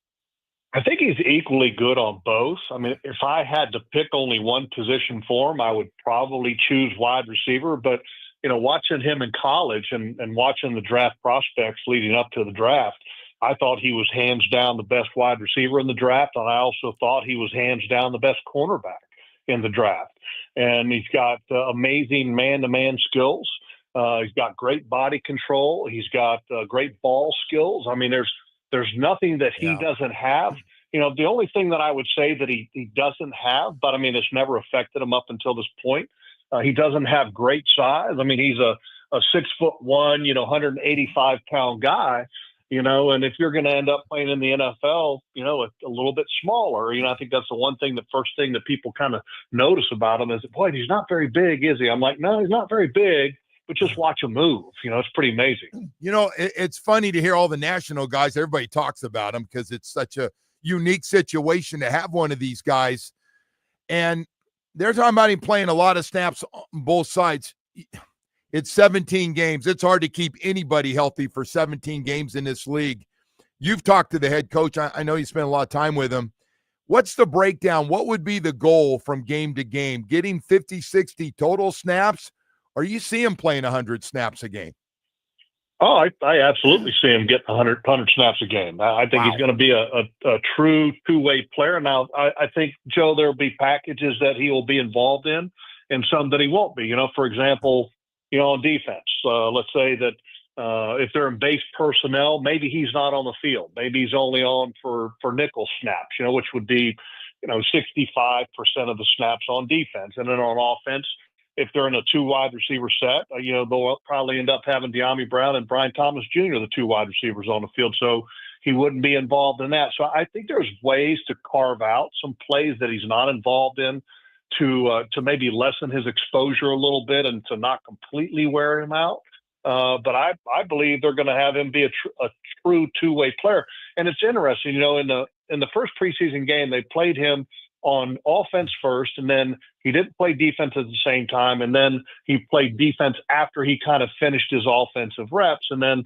I think he's equally good on both. I mean, if I had to pick only one position for him, I would probably choose wide receiver, but watching him in college and watching the draft prospects leading up to the draft, I thought he was hands down the best wide receiver in the draft. And I also thought he was hands down the best cornerback in the draft. And he's got amazing man-to-man skills. He's got great body control. He's got great ball skills. I mean, there's nothing that he doesn't have. The only thing that I would say that he doesn't have, but I mean, it's never affected him up until this point, he doesn't have great size. I mean, he's a 6'1", 185-pound guy, and if you're going to end up playing in the NFL, a little bit smaller, I think that's the first thing that people kind of notice about him is, boy, he's not very big, is he? I'm like, no, he's not very big, but just watch him move. It's pretty amazing. It's funny to hear all the national guys, everybody talks about him because it's such a unique situation to have one of these guys. And they're talking about him playing a lot of snaps on both sides. It's 17 games. It's hard to keep anybody healthy for 17 games in this league. You've talked to the head coach. I know you spent a lot of time with him. What's the breakdown? What would be the goal from game to game? Getting 50, 60 total snaps? Or you see him playing 100 snaps a game? Oh, I absolutely see him getting 100 snaps a game. I think he's going to be a true two-way player. Now, I think, Joe, there will be packages that he will be involved in and some that he won't be. For example, on defense, let's say that if they're in base personnel, maybe he's not on the field. Maybe he's only on for nickel snaps, which would be, 65% of the snaps on defense. And then on offense, if they're in a two wide receiver set, they'll probably end up having De'Ami Brown and Brian Thomas Jr., the two wide receivers on the field. So he wouldn't be involved in that. So I think there's ways to carve out some plays that he's not involved in to maybe lessen his exposure a little bit and to not completely wear him out. But I believe they're going to have him be a true two-way player. And it's interesting, in the first preseason game, they played him on offense first, and then he didn't play defense at the same time, and then he played defense after he kind of finished his offensive reps. And then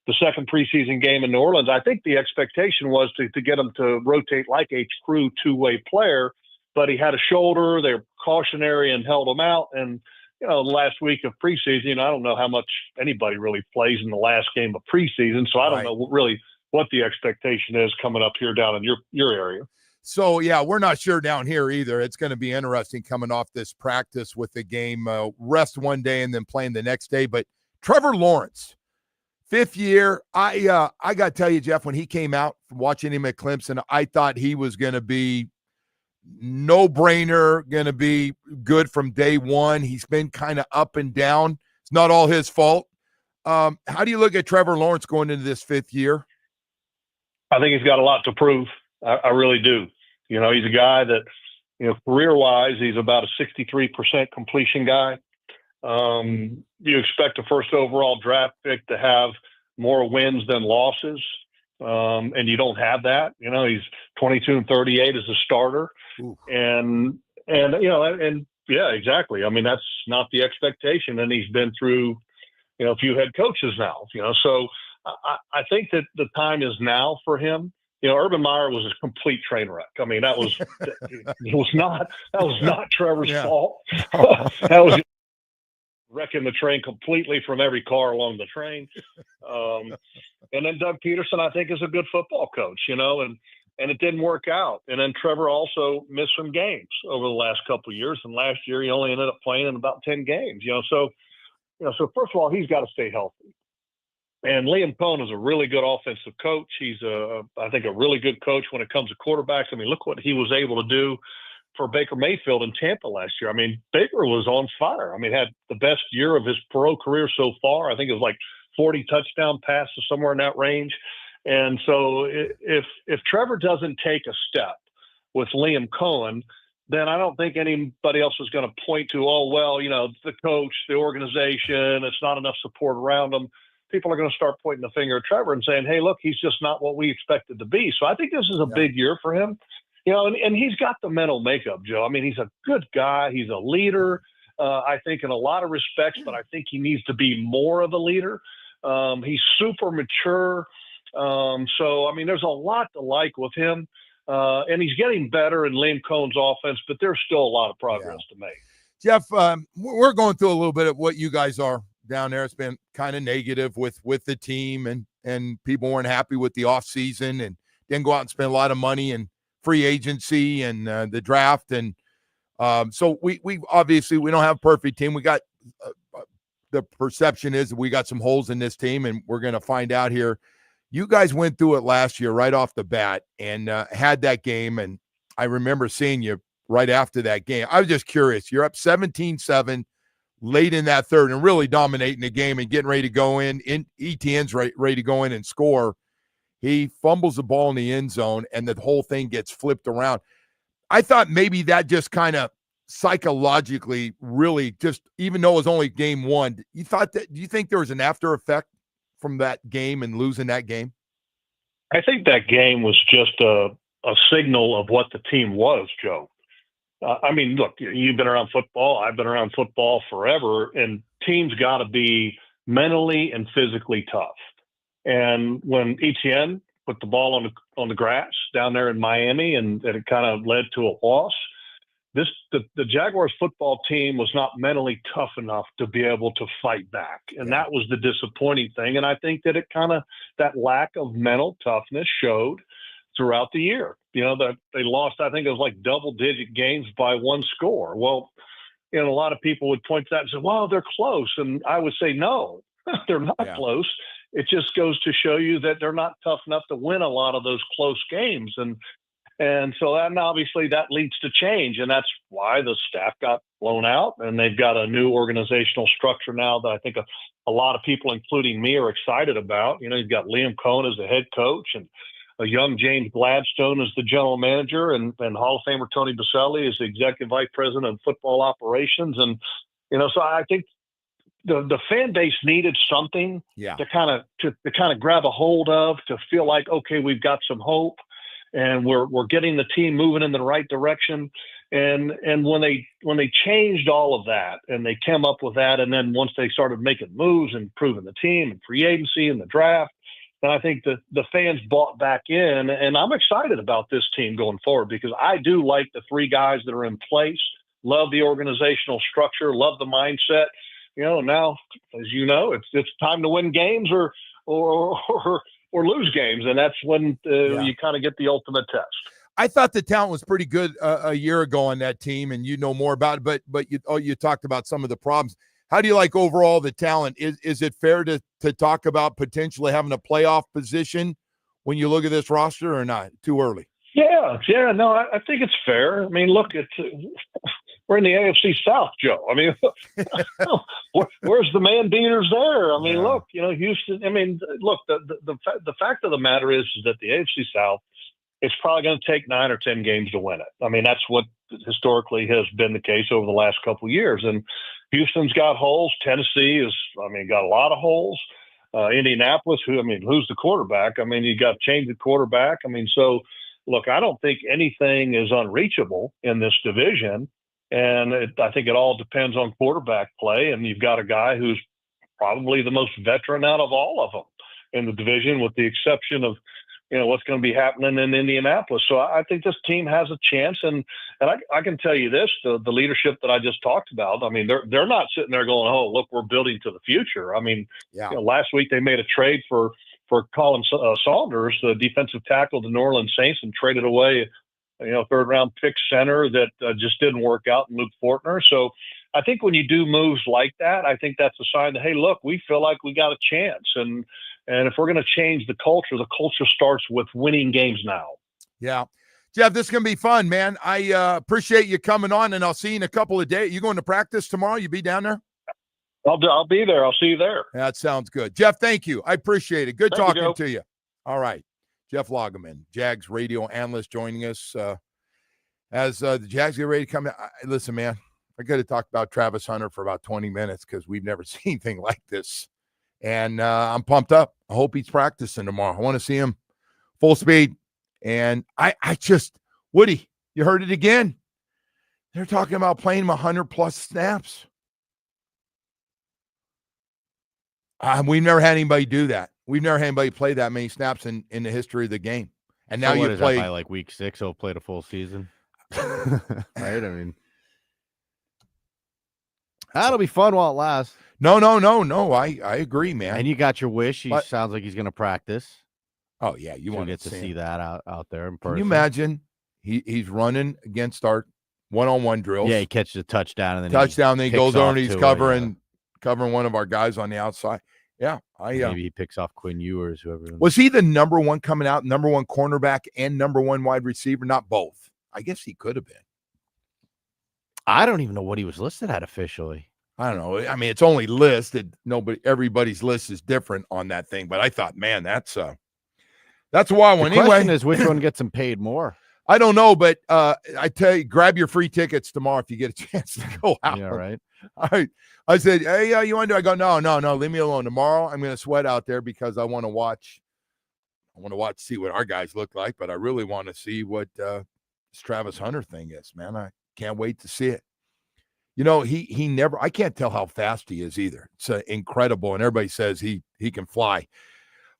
the second preseason game in New Orleans, I think the expectation was to get him to rotate like a true two-way player, but he had a shoulder, they were cautionary and held him out. And, the last week of preseason, I don't know how much anybody really plays in the last game of preseason, so I don't know really what the expectation is coming up here down in your area. So, yeah, we're not sure down here either. It's going to be interesting coming off this practice with the game, rest one day and then playing the next day. But Trevor Lawrence, fifth year, I got to tell you, Jeff, when he came out from watching him at Clemson, I thought he was going to be no-brainer, going to be good from day one. He's been kind of up and down. It's not all his fault. How do you look at Trevor Lawrence going into this fifth year? I think he's got a lot to prove. I really do. He's a guy that, career-wise, he's about a 63% completion guy. You expect a first overall draft pick to have more wins than losses, and you don't have that. You know, he's 22-38 as a starter, and yeah, exactly. I mean, that's not the expectation, and he's been through, you know, a few head coaches now. You know, so I think that the time is now for him. You know, Urban Meyer was a complete train wreck. I mean, that was not Trevor's fault. That was wrecking the train completely from every car along the train. And then Doug Peterson, I think, is a good football coach, you know, and it didn't work out. And then Trevor also missed some games over the last couple of years. And last year he only ended up playing in about 10 games, you know. So first of all, he's got to stay healthy. And Liam Cohen is a really good offensive coach. He's I think a really good coach when it comes to quarterbacks. I mean, look what he was able to do for Baker Mayfield in Tampa last year. I mean, Baker was on fire. I mean, had the best year of his pro career so far. I think it was like 40 touchdown passes, somewhere in that range. And so if Trevor doesn't take a step with Liam Cohen, then I don't think anybody else is going to point to, oh, well, you know, the coach, the organization, it's not enough support around them. People are going to start pointing the finger at Trevor and saying, hey, look, he's just not what we expected to be. So I think this is a big year for him. You know, and he's got the mental makeup, Joe. I mean, he's a good guy. He's a leader, I think, in a lot of respects, but I think he needs to be more of a leader. He's super mature. So, I mean, there's a lot to like with him. And he's getting better in Liam Cohen's offense, but there's still a lot of progress to make. Jeff, we're going through a little bit of what you guys are down there. It's been kind of negative with the team, and people weren't happy with the offseason and didn't go out and spend a lot of money and free agency and the draft. And so we obviously we don't have a perfect team. We got the perception is we got some holes in this team, and we're going to find out here. You guys went through it last year right off the bat and had that game. And I remember seeing you right after that game. I was just curious. You're up 17-7 late in that third and really dominating the game and getting ready to go in ETN's ready to go in and score. He fumbles the ball in the end zone, and the whole thing gets flipped around. I thought maybe that just kind of psychologically really just, even though it was only game one, do you think there was an after effect from that game and losing that game? I think that game was just a signal of what the team was, Joe. I mean, look, you've been around football. I've been around football forever, and teams got to be mentally and physically tough. And when ETN put the ball on the grass down there in Miami, and it kind of led to a loss, the Jaguars football team was not mentally tough enough to be able to fight back. And that was the disappointing thing. And I think that that lack of mental toughness showed throughout the year. You know, that they lost, I think it was like double-digit games by one score. Well, you know, a lot of people would point to that and say, well, they're close. And I would say, no, they're not close. It just goes to show you that they're not tough enough to win a lot of those close games. And so that, obviously that leads to change. And that's why the staff got blown out, and they've got a new organizational structure now that I think a lot of people, including me, are excited about. You know, you've got Liam Cohen as the head coach, and a young James Gladstone as the general manager, and Hall of Famer Tony Baselli is the executive vice president of football operations. And, you know, so I think the fan base needed something to kind of grab a hold of, to feel like, okay, we've got some hope, and we're getting the team moving in the right direction. And when they changed all of that, and they came up with that, and then once they started making moves and improving the team and free agency and the draft, then I think the fans bought back in. And I'm excited about this team going forward, because I do like the three guys that are in place, love the organizational structure, love the mindset. You know, now, as you know, it's time to win games or lose games, and that's when you kind of get the ultimate test. I thought the talent was pretty good a year ago on that team, and you know more about it. But you talked about some of the problems. How do you like overall the talent? Is it fair to talk about potentially having a playoff position when you look at this roster, or not? Too early? Yeah. No, I think it's fair. I mean, look, we're in the AFC South, Joe. I mean, where's the man beaters there? I mean, look, you know, Houston. I mean, look, the fact of the matter is that the AFC South, it's probably going to take 9 or 10 games to win it. I mean, that's what historically has been the case over the last couple of years. And Houston's got holes. Tennessee got a lot of holes. Indianapolis, who's the quarterback? You got to change the quarterback. So look, I don't think anything is unreachable in this division. And I think it all depends on quarterback play. And you've got a guy who's probably the most veteran out of all of them in the division, with the exception of, what's going to be happening in Indianapolis. So I think this team has a chance. And I can tell you this, the leadership that I just talked about, they're not sitting there going, oh, look, we're building to the future. Last week they made a trade for Colin Saunders, the defensive tackle of the New Orleans Saints, and traded away, third round pick center that just didn't work out in Luke Fortner. So I think when you do moves like that, I think that's a sign that, hey, look, we feel like we got a chance. And if we're going to change the culture starts with winning games now. Yeah. Jeff, this is going to be fun, man. I appreciate you coming on, and I'll see you in a couple of days. You going to practice tomorrow? You be down there? I'll be there. I'll see you there. That sounds good. Jeff, thank you. I appreciate it. Good Thank talking to you. All right. Jeff Lageman, Jags radio analyst, joining us as the Jags get ready to come in. Listen, man, I got to talk about Travis Hunter for about 20 minutes because we've never seen anything like this. And I'm pumped up. I hope he's practicing tomorrow. I want to see him full speed. And I just, Woody, you heard it again. They're talking about playing him 100-plus snaps. We've never had anybody do that. We've never had anybody play that many snaps in the history of the game. And now you play by like week 6, he'll play the full season. Right? That'll be fun while it lasts. No. I agree, man. And you got your wish. He sounds like he's going to practice. Oh, yeah. You want to get to see that out there in person. Can you imagine? He's running against our one-on-one drills. Yeah, he catches a touchdown. And then he goes over and he's covering one of our guys on the outside. Yeah. Maybe he picks off Quinn Ewers, whoever. Was he the number one coming out, number one cornerback and number one wide receiver? Not both. I guess he could have been. I don't even know what he was listed at officially. I don't know. It's only listed. Everybody's list is different on that thing. But I thought, man, that's a wild one. The question is, which one gets him paid more? I don't know, but I tell you, grab your free tickets tomorrow if you get a chance to go out. Yeah, right. All right. I said, hey, you want to do? I go, no, leave me alone. Tomorrow I'm going to sweat out there because I want to watch. See what our guys look like, but I really want to see what this Travis Hunter thing is, man. I can't wait to see it. He never, I can't tell how fast he is either. It's incredible. And everybody says he can fly.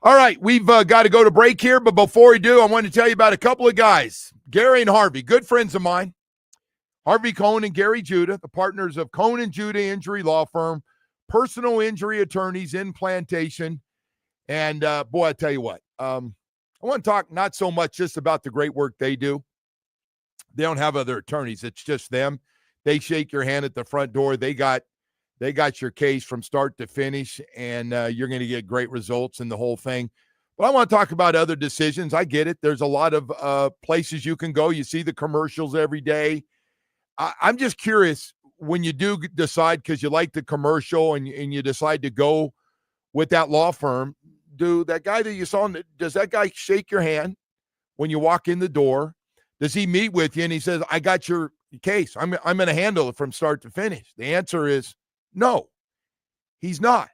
All right. We've got to go to break here. But before we do, I want to tell you about a couple of guys, Gary and Harvey, good friends of mine. Harvey Cohen and Gary Judah, the partners of Cohen Judah Injury Law Firm, personal injury attorneys in Plantation. And boy, I tell you what, I want to talk not so much just about the great work they do. They don't have other attorneys. It's just them. They shake your hand at the front door. They got your case from start to finish, and you're going to get great results in the whole thing. But I want to talk about other decisions. I get it. There's a lot of places you can go. You see the commercials every day. I'm just curious, when you do decide, because you like the commercial and you decide to go with that law firm, that guy that you saw, does that guy shake your hand when you walk in the door? Does he meet with you and he says, I got your case, I'm going to handle it from start to finish? The answer is no, he's not.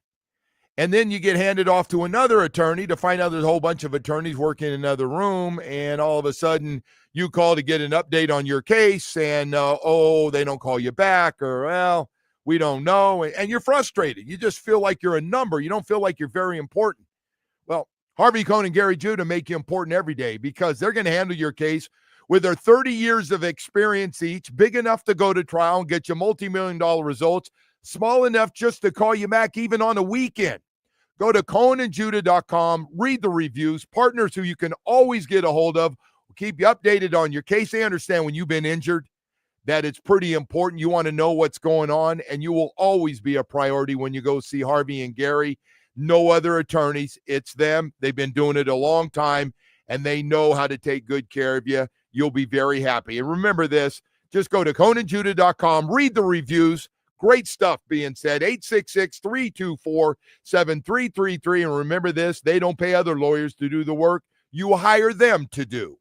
And then you get handed off to another attorney to find out there's a whole bunch of attorneys working in another room, and all of a sudden you call to get an update on your case, and they don't call you back, or well, we don't know, and you're frustrated. You just feel like you're a number. You don't feel like you're very important. Well, Harvey Cohen and Gary Judah make you important every day, because they're going to handle your case with their 30 years of experience each, big enough to go to trial and get you multi-million-dollar results, small enough just to call you back even on a weekend. Go to CohenandJudah.com, read the reviews, partners who you can always get a hold of, will keep you updated on your case. They understand when you've been injured that it's pretty important. You want to know what's going on, and you will always be a priority when you go see Harvey and Gary. No other attorneys. It's them. They've been doing it a long time, and they know how to take good care of you. You'll be very happy. And remember this, just go to CohenandJudah.com, read the reviews. Great stuff being said. 866-324-7333. And remember this, they don't pay other lawyers to do the work. You hire them to do.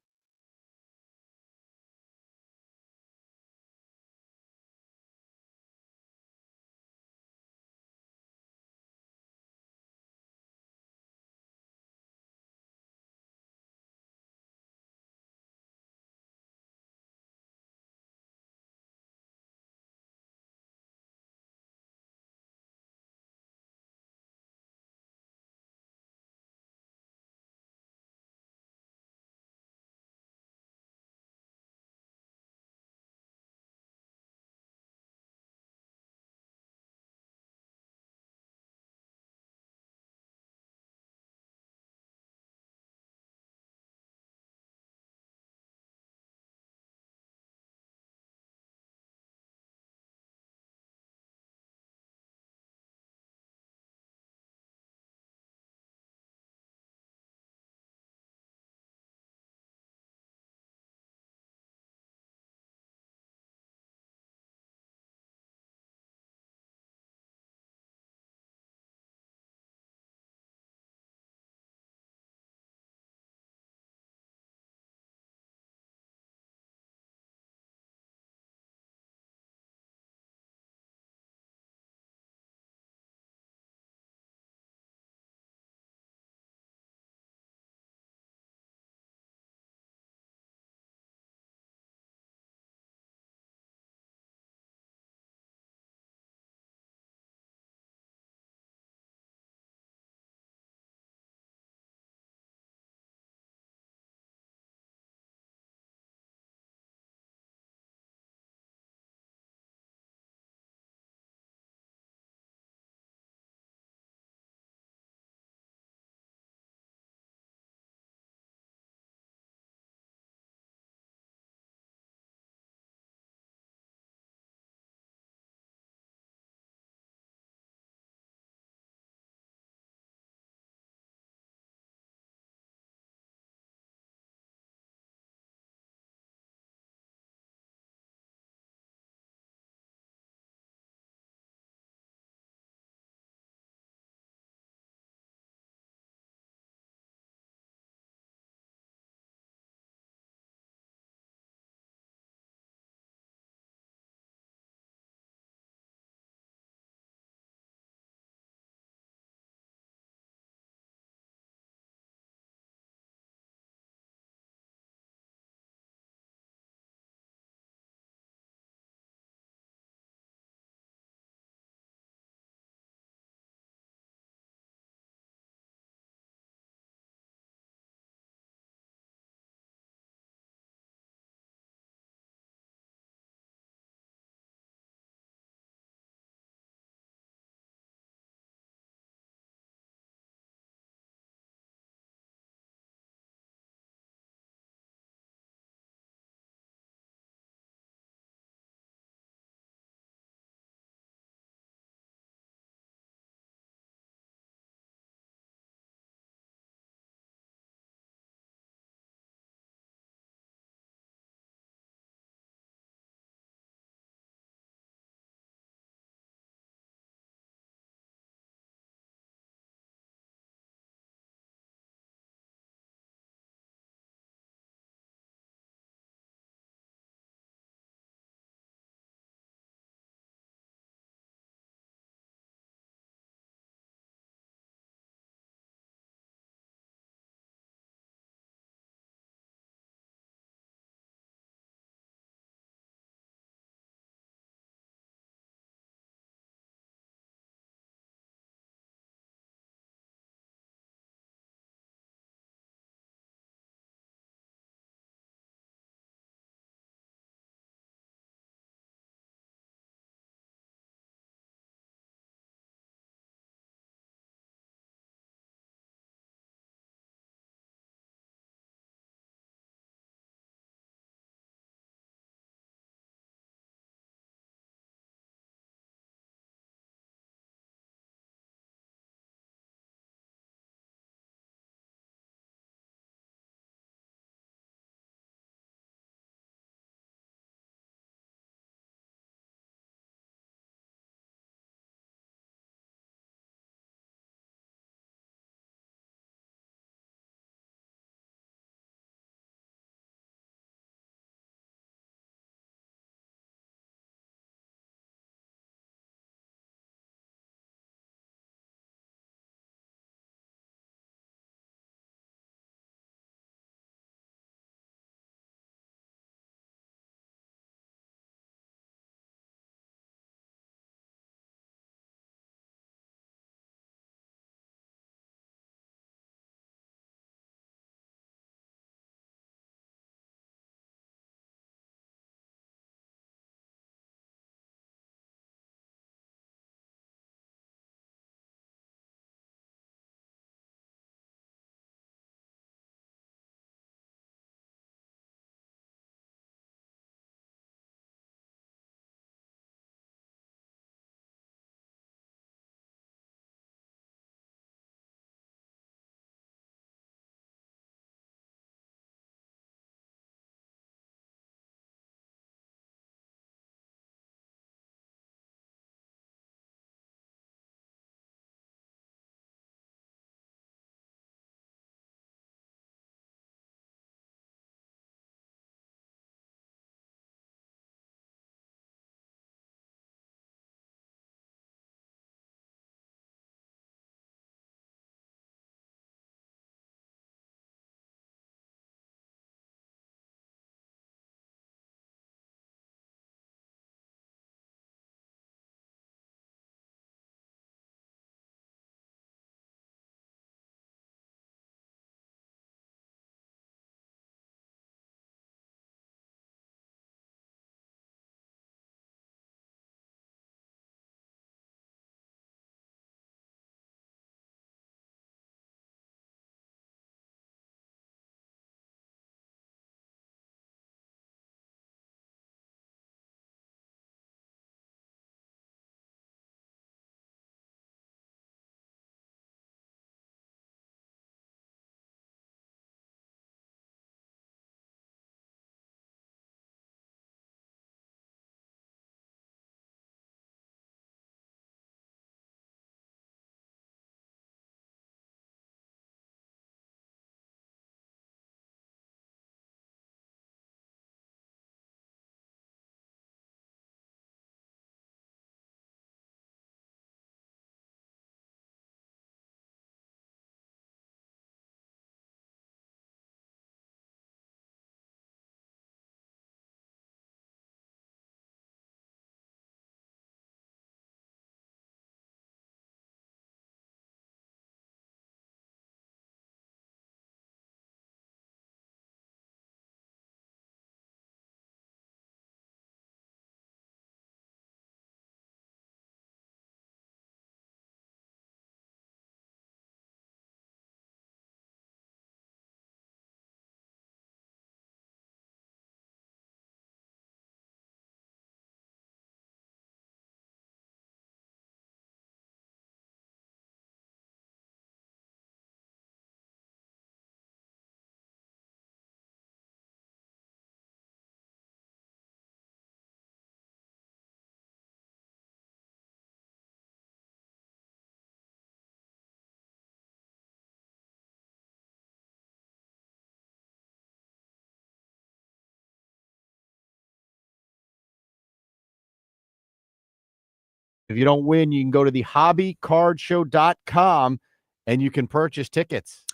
If you don't win, you can go to the hobbycardshow.com and you can purchase tickets.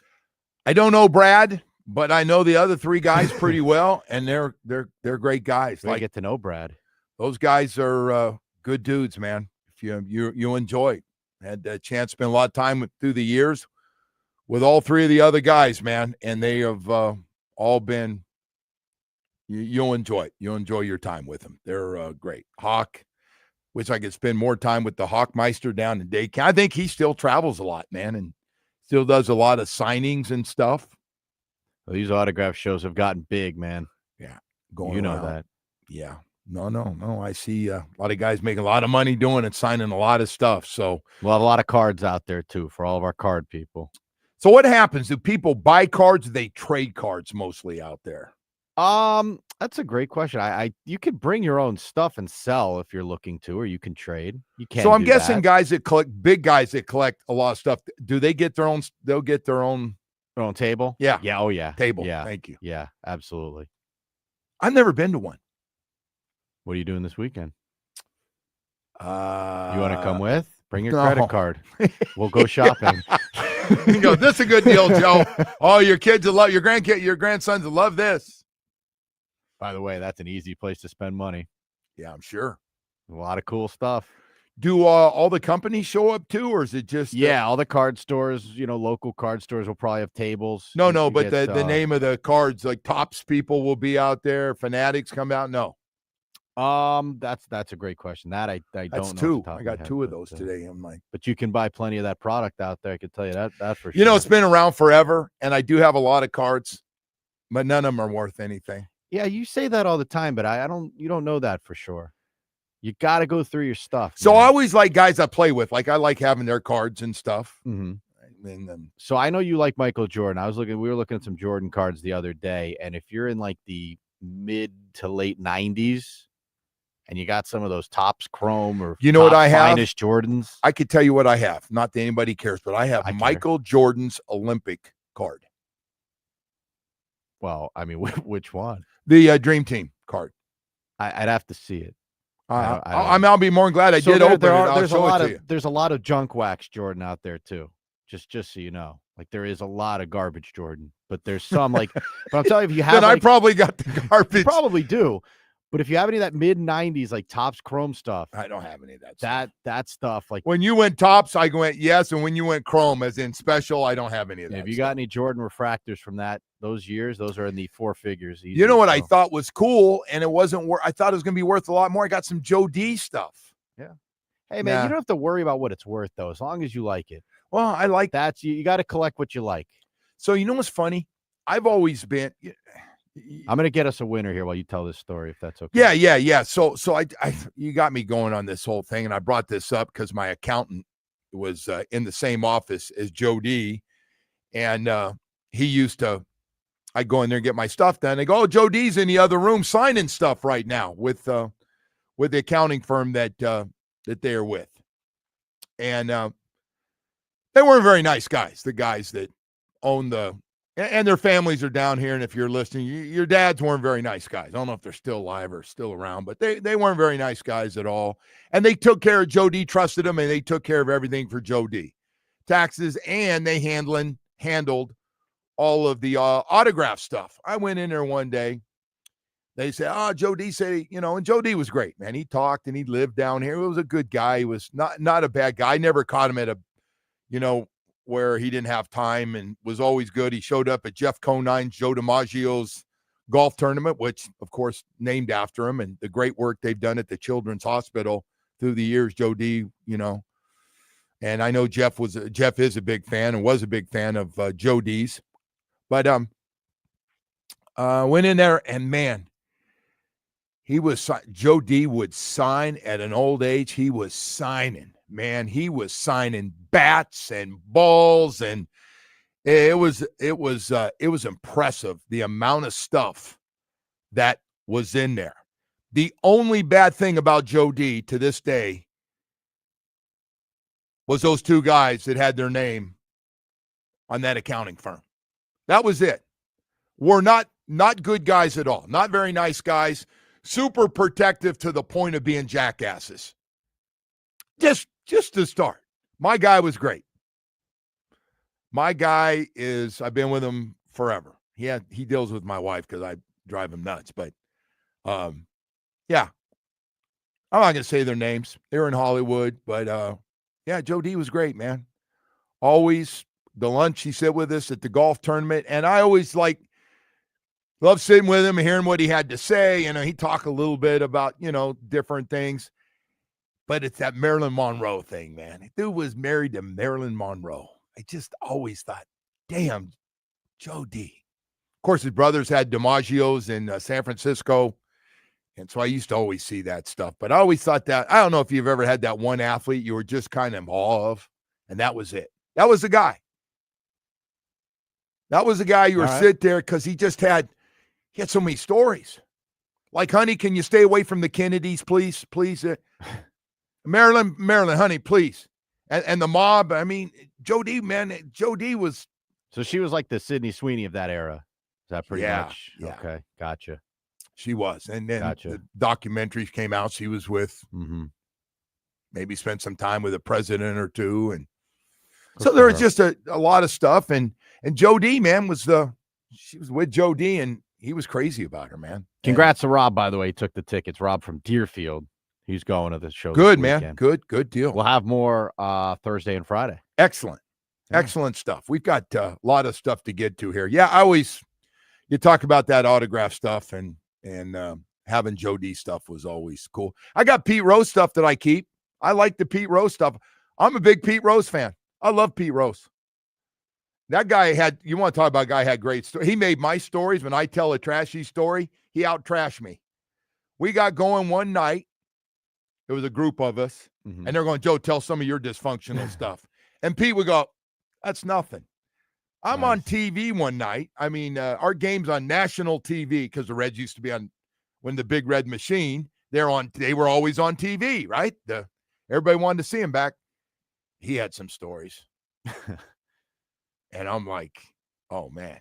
I don't know Brad, but I know the other three guys pretty well, and they're great guys. I get to know Brad. Those guys are good dudes, man. If you enjoy, had a chance to spend a lot of time through the years with all three of the other guys, man, and they have all been. You'll enjoy it. You'll enjoy your time with them. They're great. Hawk, wish I could spend more time with the Hawkmeister down in Dayton. I think he still travels a lot, man, and still does a lot of signings and stuff. Well, these autograph shows have gotten big, man. Yeah, you know that. Yeah. No. I see a lot of guys making a lot of money doing it, signing a lot of stuff. So we'll have a lot of cards out there too for all of our card people. So what happens? Do people buy cards? Or they trade cards mostly out there? That's a great question. You could bring your own stuff and sell if you're looking to, or you can trade. You can. So I'm guessing guys that collect, big guys that collect a lot of stuff, do they get their own? They'll get their own table. Yeah. Yeah. Oh yeah. Table. Yeah. Thank you. Yeah. Absolutely. I've never been to one. What are you doing this weekend? You want to come with? Bring your credit card. We'll go shopping. You go, this is a good deal, Joe. Oh, your kids will love your grandsons will love this. By the way, that's an easy place to spend money. Yeah, I'm sure. A lot of cool stuff. Do all the companies show up too, or is it just all the card stores, local card stores will probably have tables. No, but the name of the cards, like Topps people will be out there, Fanatics come out. No. That's a great question. That I don't know. Two. I got two of those today. I'm like, but you can buy plenty of that product out there. I can tell you that for sure. It's been around forever, and I do have a lot of cards, but none of them are worth anything. Yeah, you say that all the time, but you don't know that for sure. You got to go through your stuff. So man. I always like guys I play with. Like I like having their cards and stuff. Mm-hmm. And so I know you like Michael Jordan. We were looking at some Jordan cards the other day, and if you're in like the mid to late 90s and you got some of those Topps Chrome or what I have? Finest Jordans. I could tell you what I have. Not that anybody cares, but I have Michael Jordan's Olympic card. Well, I mean, which one? The Dream Team card. I'd have to see it. I'll be more than glad I did open it. I'll show it to you. There's a lot of junk wax Jordan out there too. Just so you know, like there is a lot of garbage Jordan, but there's some like. But I'm telling you, if you have, then I probably got the garbage. You probably do. But if you have any of that mid 90s like Topps Chrome stuff, I don't have any of that. That stuff. Like when you went Topps, I went yes, and when you went Chrome, as in special, I don't have any of that. If you got any Jordan refractors from those years, those are in the four figures. Easy, you know what I thought was cool, and it wasn't worth. I thought it was going to be worth a lot more. I got some Joe D stuff. Yeah. Hey man, you don't have to worry about what it's worth though, as long as you like it. Well, I like that. You got to collect what you like. So you know what's funny? I've always been. I'm gonna get us a winner here while you tell this story, if that's okay. Yeah. So I you got me going on this whole thing, and I brought this up because my accountant was in the same office as Joe D, and he used to. I go in there and get my stuff done. They go, "Oh, Joe D's in the other room signing stuff right now with the accounting firm that they're with," and they weren't very nice guys. The guys that own and their families are down here. And if you're listening, your dads weren't very nice guys. I don't know if they're still alive or still around, but they weren't very nice guys at all. And they took care of Joe D, trusted them, and they took care of everything for Joe D. Taxes, and they handled all of the autograph stuff. I went in there one day. They said, Joe D said, and Joe D was great, man. He talked and he lived down here. He was a good guy. He was not a bad guy. I never caught him at a, where he didn't have time, and was always good. He showed up at Jeff Conine's, Joe DiMaggio's golf tournament, which of course named after him, and the great work they've done at the Children's Hospital through the years. Joe D, and I know Jeff is a big fan and was a big fan of Joe D's, but went in there and man, Joe D would sign at an old age. He was signing. Man, he was signing bats and balls, and it was impressive the amount of stuff that was in there. The only bad thing about Joe D to this day was those two guys that had their name on that accounting firm. That was it. Were not good guys at all. Not very nice guys. Super protective to the point of being jackasses. Just to start. My guy was great. My guy is, I've been with him forever. He deals with my wife because I drive him nuts. But, yeah. I'm not going to say their names. They're in Hollywood. But, yeah, Joe D was great, man. Always the lunch he sat with us at the golf tournament. And I always love sitting with him and hearing what he had to say. He talked a little bit about, different things. But it's that Marilyn Monroe thing, man. The dude was married to Marilyn Monroe. I just always thought, damn, Joe D. Of course, his brothers had DiMaggio's in San Francisco. And so I used to always see that stuff. But I always thought that, I don't know if you've ever had that one athlete you were just kind of in awe of. And that was it. That was the guy. That was the guy you were sit there because he had so many stories. Like, honey, can you stay away from the Kennedys, please? Please. Marilyn, honey, please. And the mob, I mean, Joe D, man, Joe D was. So she was like the Sydney Sweeney of that era. Is that pretty much? Yeah. Okay, gotcha. She was. And then the documentaries came out. She was with, maybe spent some time with a president or two. And so there was just a lot of stuff. And Joe D, man, she was with Joe D, and he was crazy about her, man. Congrats to Rob, by the way. He took the tickets. Rob from Deerfield. He's going to the show. Good, man. Good deal. We'll have more Thursday and Friday. Excellent. Yeah. Excellent stuff. We've got a lot of stuff to get to here. Yeah, you talk about that autograph stuff and having Joe D stuff was always cool. I got Pete Rose stuff that I keep. I like the Pete Rose stuff. I'm a big Pete Rose fan. I love Pete Rose. That guy you want to talk about a guy had great stories. He made my stories. When I tell a trashy story, he out-trashed me. We got going one night. It was a group of us, and they're going, Joe, tell some of your dysfunctional stuff. And Pete would go, that's nothing. I'm on TV one night. I mean, our game's on national TV because the Reds used to be on when the Big Red Machine. They were always on TV, right? Everybody wanted to see him back. He had some stories. And I'm like, oh, man.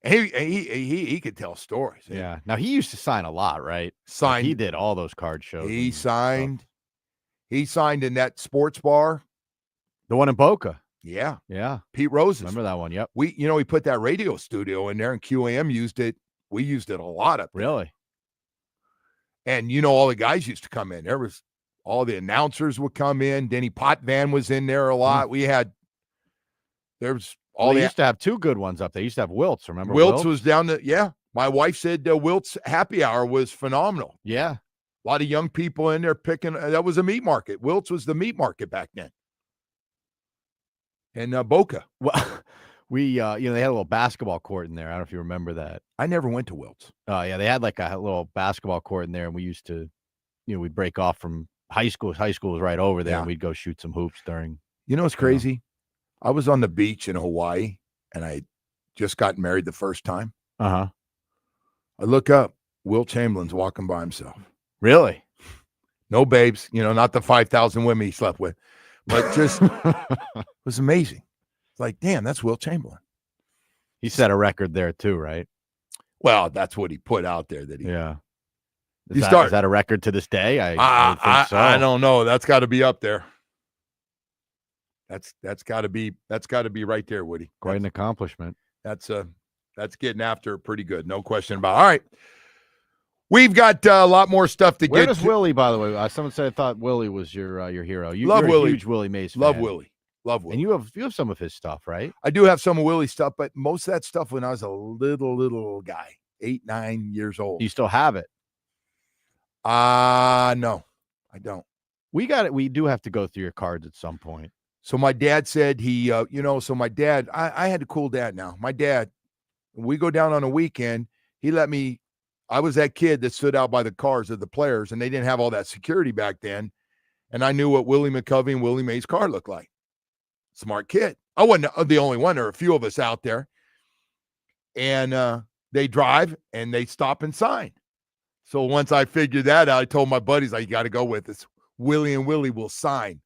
He could tell stories. Yeah. Now, he used to sign a lot, right? He did all those card shows. He signed in that sports bar. The one in Boca. Yeah. Yeah. Pete Rose's. Remember that one? Yep. We put that radio studio in there, and QAM used it. We used it a lot up there. Really? And, all the guys used to come in. There was all the announcers would come in. Denny Potvin was in there a lot. They used to have two good ones up there. They used to have Wiltz. Remember Wiltz was down there. Yeah. My wife said Wiltz happy hour was phenomenal. Yeah. A lot of young people in there picking. That was a meat market. Wiltz was the meat market back then. And Boca. Well, they had a little basketball court in there. I don't know if you remember that. I never went to Wiltz. Oh, yeah. They had like a little basketball court in there, and we used to, we'd break off from high school. High school was right over there, and we'd go shoot some hoops during. It's crazy. I was on the beach in Hawaii, and I just got married the first time. Uh-huh. I look up. Will Chamberlain's walking by himself. Really? No babes. Not the 5,000 women he slept with. But just it was amazing. It's like, damn, that's Will Chamberlain. He set a record there too, right? Well, that's what he put out there. Is that a record to this day? I think so. I don't know. That's got to be up there. That's got to be right there, Woody. Quite an accomplishment. That's getting after it pretty good. No question about it. All right. We've got a lot more stuff to Where get does to. Willie, by the way? Someone said I thought Willie was your hero. Love you're Willie. A huge Willie Mays fan. Love Willie. And you have some of his stuff, right? I do have some of Willie's stuff, but most of that stuff when I was a little guy, 8, 9 years old. You still have it? No, I don't. We got it. We do have to go through your cards at some point. So my dad said my dad, I had a cool dad now. My dad, when we go down on a weekend, he let me, I was that kid that stood out by the cars of the players, and they didn't have all that security back then. And I knew what Willie McCovey and Willie Mays' car looked like. Smart kid. I wasn't the only one. There were a few of us out there. And they drive, and they stop and sign. So once I figured that out, I told my buddies, you got to go with this. Willie and Willie will sign.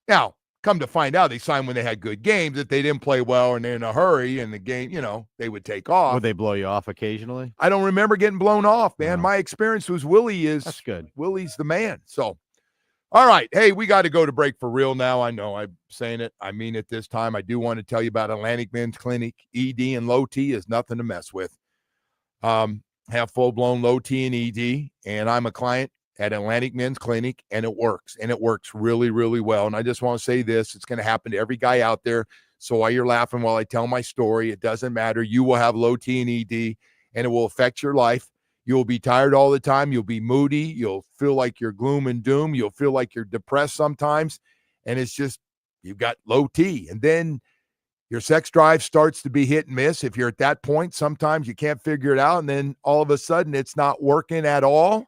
Now, come to find out, they signed when they had good games. If they didn't play well and they're in a hurry and the game, they would take off. Would they blow you off occasionally? I don't remember getting blown off, man. No. My experience was that's good. Willie's the man. So All right. Hey, we got to go to break for real now. I know I'm saying it. I mean it this time. I do want to tell you about Atlantic Men's Clinic. ED and low T is nothing to mess with. Have full-blown low T and ED, and I'm a client at Atlantic Men's Clinic, and it works, and it works really, really well. And I just want to say this. It's going to happen to every guy out there. So while you're laughing while I tell my story, it doesn't matter. You will have low T and ED, and it will affect your life. You'll be tired all the time. You'll be moody. You'll feel like you're gloom and doom. You'll feel like you're depressed sometimes. And it's just, you've got low T. And then your sex drive starts to be hit and miss. If you're at that point, sometimes you can't figure it out. And then all of a sudden it's not working at all.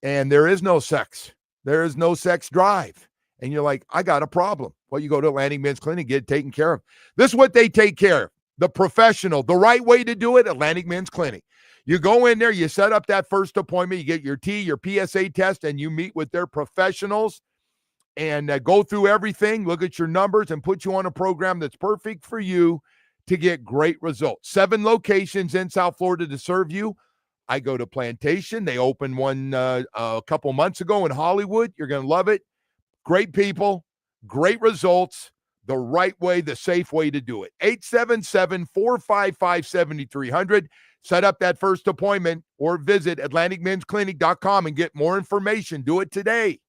And there is no sex. There is no sex drive. And you're like, I got a problem. Well, you go to Atlantic Men's Clinic, get it taken care of. This is what they take care of. The professional, the right way to do it, Atlantic Men's Clinic. You go in there, you set up that first appointment, you get your T, your PSA test, and you meet with their professionals and go through everything, look at your numbers, and put you on a program that's perfect for you to get great results. 7 locations in South Florida to serve you. I go to Plantation. They opened one a couple months ago in Hollywood. You're going to love it. Great people, great results, the right way, the safe way to do it. 877-455-7300. Set up that first appointment or visit AtlanticMen'sClinic.com and get more information. Do it today.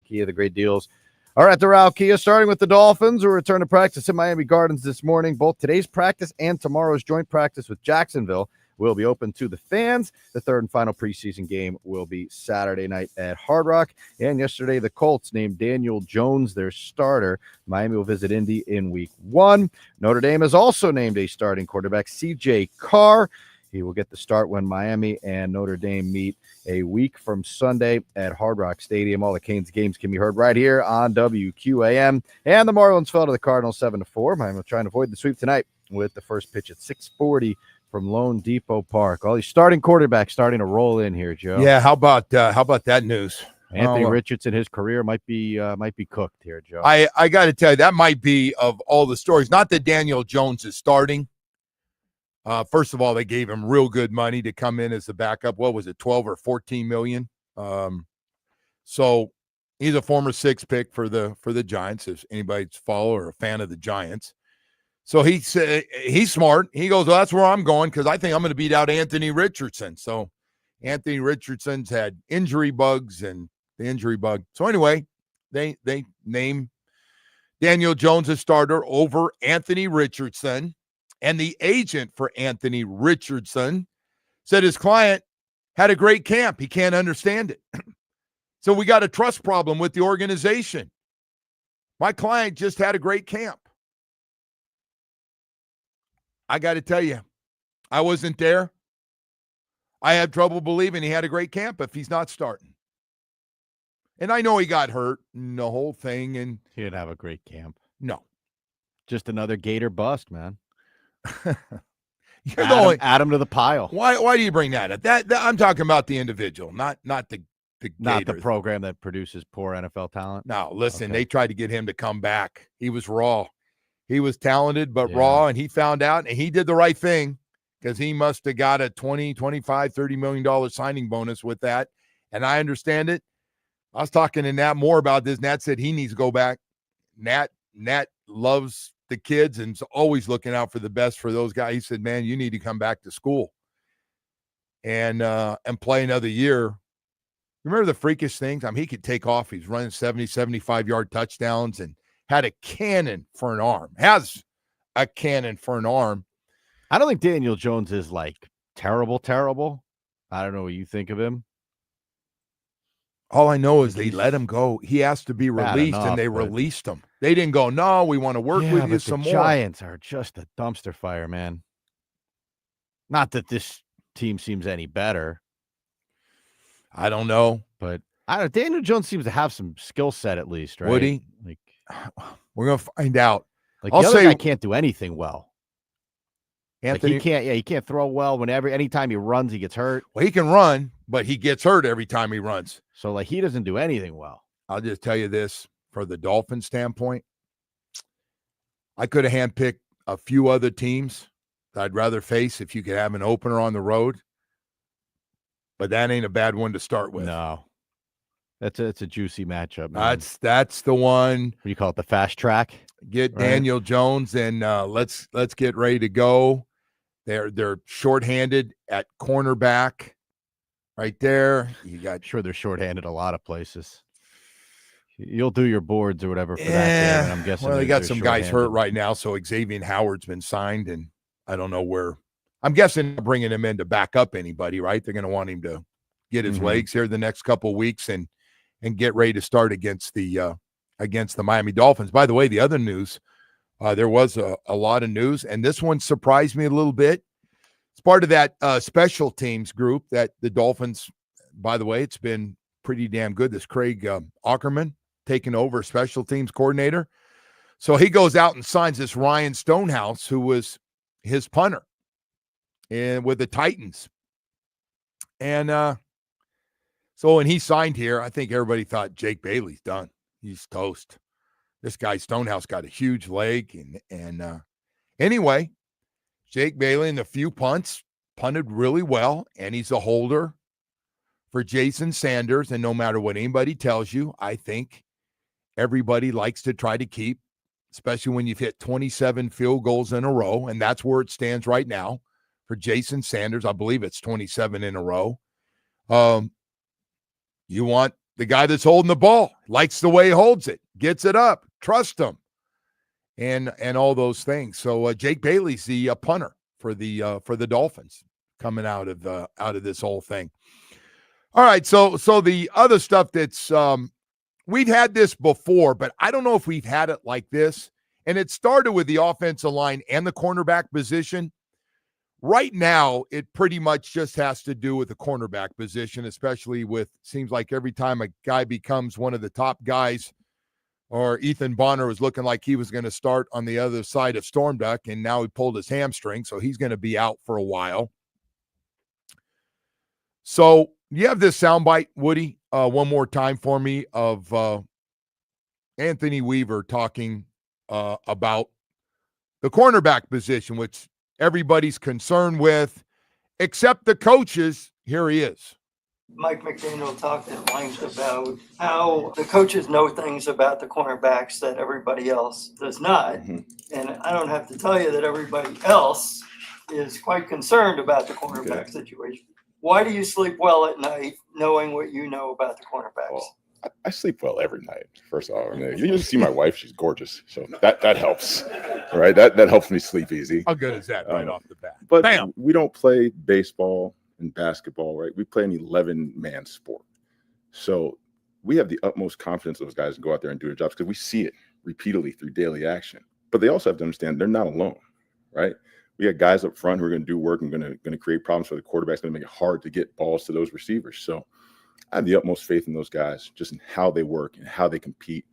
Kia, the great deals are at the Dal Kia. Starting with the Dolphins, who return to practice in Miami Gardens this morning. Both today's practice and tomorrow's joint practice with Jacksonville will be open to the fans. The third and final preseason game will be Saturday night at Hard Rock. And yesterday, the Colts named Daniel Jones their starter. Miami will visit Indy in week 1. Notre Dame has also named a starting quarterback, C.J. Carr. He will get the start when Miami and Notre Dame meet a week from Sunday at Hard Rock Stadium. All the Canes games can be heard right here on WQAM. And the Marlins fell to the Cardinals 7-4. Miami will try and avoid the sweep tonight with the first pitch at 6:40 from Lone Depot Park. All these starting quarterbacks starting to roll in here, Joe. Yeah, how about that news? Anthony Richardson, his career might be cooked here, Joe. I got to tell you, that might be of all the stories. Not that Daniel Jones is starting. First of all, they gave him real good money to come in as the backup. What was it, 12 or 14 million? So he's a former 6th pick for the Giants. If anybody's a follower or a fan of the Giants. So he said he's smart. He goes, well, that's where I'm going because I think I'm going to beat out Anthony Richardson. So Anthony Richardson's had injury bugs and the injury bug. So anyway, they name Daniel Jones as starter over Anthony Richardson. And the agent for Anthony Richardson said his client had a great camp. He can't understand it. So we got a trust problem with the organization. My client just had a great camp. I got to tell you, I wasn't there. I had trouble believing he had a great camp if he's not starting. And I know he got hurt and the whole thing. And he didn't have a great camp. No. Just another Gator bust, man. Add him to the pile. Why do you bring that up? That I'm talking about the individual, not the not the program that produces poor NFL talent. No, listen, They tried to get him to come back. He was raw. He was talented, but raw, and he found out, and he did the right thing because he must have got a $20, $25, $30 million signing bonus with that, and I understand it. I was talking to Nat more about this. Nat said he needs to go back. Nat loves the kids and is always looking out for the best for those guys. He said, man, you need to come back to school and play another year. Remember the freakish things? I mean, he could take off. He's running 70, 75-yard touchdowns and had a cannon for an arm. Has a cannon for an arm. I don't think Daniel Jones is like terrible. I don't know what you think of him. All I know is they let him go. He has to be released, and they released him. They didn't go, no, we want to work with you some more. The Giants are just a dumpster fire, man. Not that this team seems any better. I don't know. But Daniel Jones seems to have some skill set at least, right? Would he? Like, we're going to find out. Like the other guy can't do anything well. Anthony, like he can't throw well. Anytime he runs, he gets hurt. Well, he can run, but he gets hurt every time he runs. So like he doesn't do anything well. I'll just tell you this, for the Dolphins standpoint, I could have handpicked a few other teams that I'd rather face if you could have an opener on the road. But that ain't a bad one to start with. No. It's a juicy matchup, man. That's the one. What do you call it? The fast track? Get Daniel Jones and let's get ready to go. They're shorthanded at cornerback right there. You got they're shorthanded a lot of places. You'll do your boards or whatever for that game, I'm guessing. Well, they got some guys hurt right now, so Xavier Howard's been signed, and I don't know where. I'm guessing they're bringing him in to back up anybody, right? They're going to want him to get his legs here the next couple of weeks and get ready to start against the Miami Dolphins. By the way, the other news, there was a lot of news, and this one surprised me a little bit. It's part of that special teams group that the Dolphins, by the way, it's been pretty damn good. This Craig Ackerman taking over special teams coordinator. So he goes out and signs this Ryan Stonehouse, who was his punter and with the Titans. And so when he signed here, I think everybody thought Jake Bailey's done. He's toast. This guy Stonehouse got a huge leg. And anyway, Jake Bailey in the few punts punted really well, and he's a holder for Jason Sanders. And no matter what anybody tells you, I think everybody likes to try to keep, especially when you've hit 27 field goals in a row, and that's where it stands right now for Jason Sanders. I believe it's 27 in a row. You want the guy that's holding the ball, likes the way he holds it, gets it up, trust him, and all those things. So Jake Bailey's the punter for the Dolphins coming out of this whole thing. All right, so the other stuff that's we've had this before, but I don't know if we've had it like this. And it started with the offensive line and the cornerback position. Right now, it pretty much just has to do with the cornerback position, especially with, seems like every time a guy becomes one of the top guys, or Ethan Bonner was looking like he was going to start on the other side of Storm Duck, and now he pulled his hamstring, so he's going to be out for a while. So you have this soundbite, Woody, one more time for me, of Anthony Weaver talking about the cornerback position, which everybody's concerned with, except the coaches. Here he is. Mike McDaniel talked at length about how the coaches know things about the cornerbacks that everybody else does not. And I don't have to tell you that everybody else is quite concerned about the cornerback situation. Why do you sleep well at night knowing what you know about the cornerbacks? Well, I sleep well every night. First of all, you just see my wife; she's gorgeous, so that helps, right? That helps me sleep easy. How good is that right off the bat? But bam, we don't play baseball and basketball, right? We play an 11-man sport, so we have the utmost confidence those guys can go out there and do their jobs because we see it repeatedly through daily action. But they also have to understand they're not alone, right? We got guys up front who are going to do work and going to create problems for the quarterbacks, going to make it hard to get balls to those receivers. So I have the utmost faith in those guys, just in how they work and how they compete.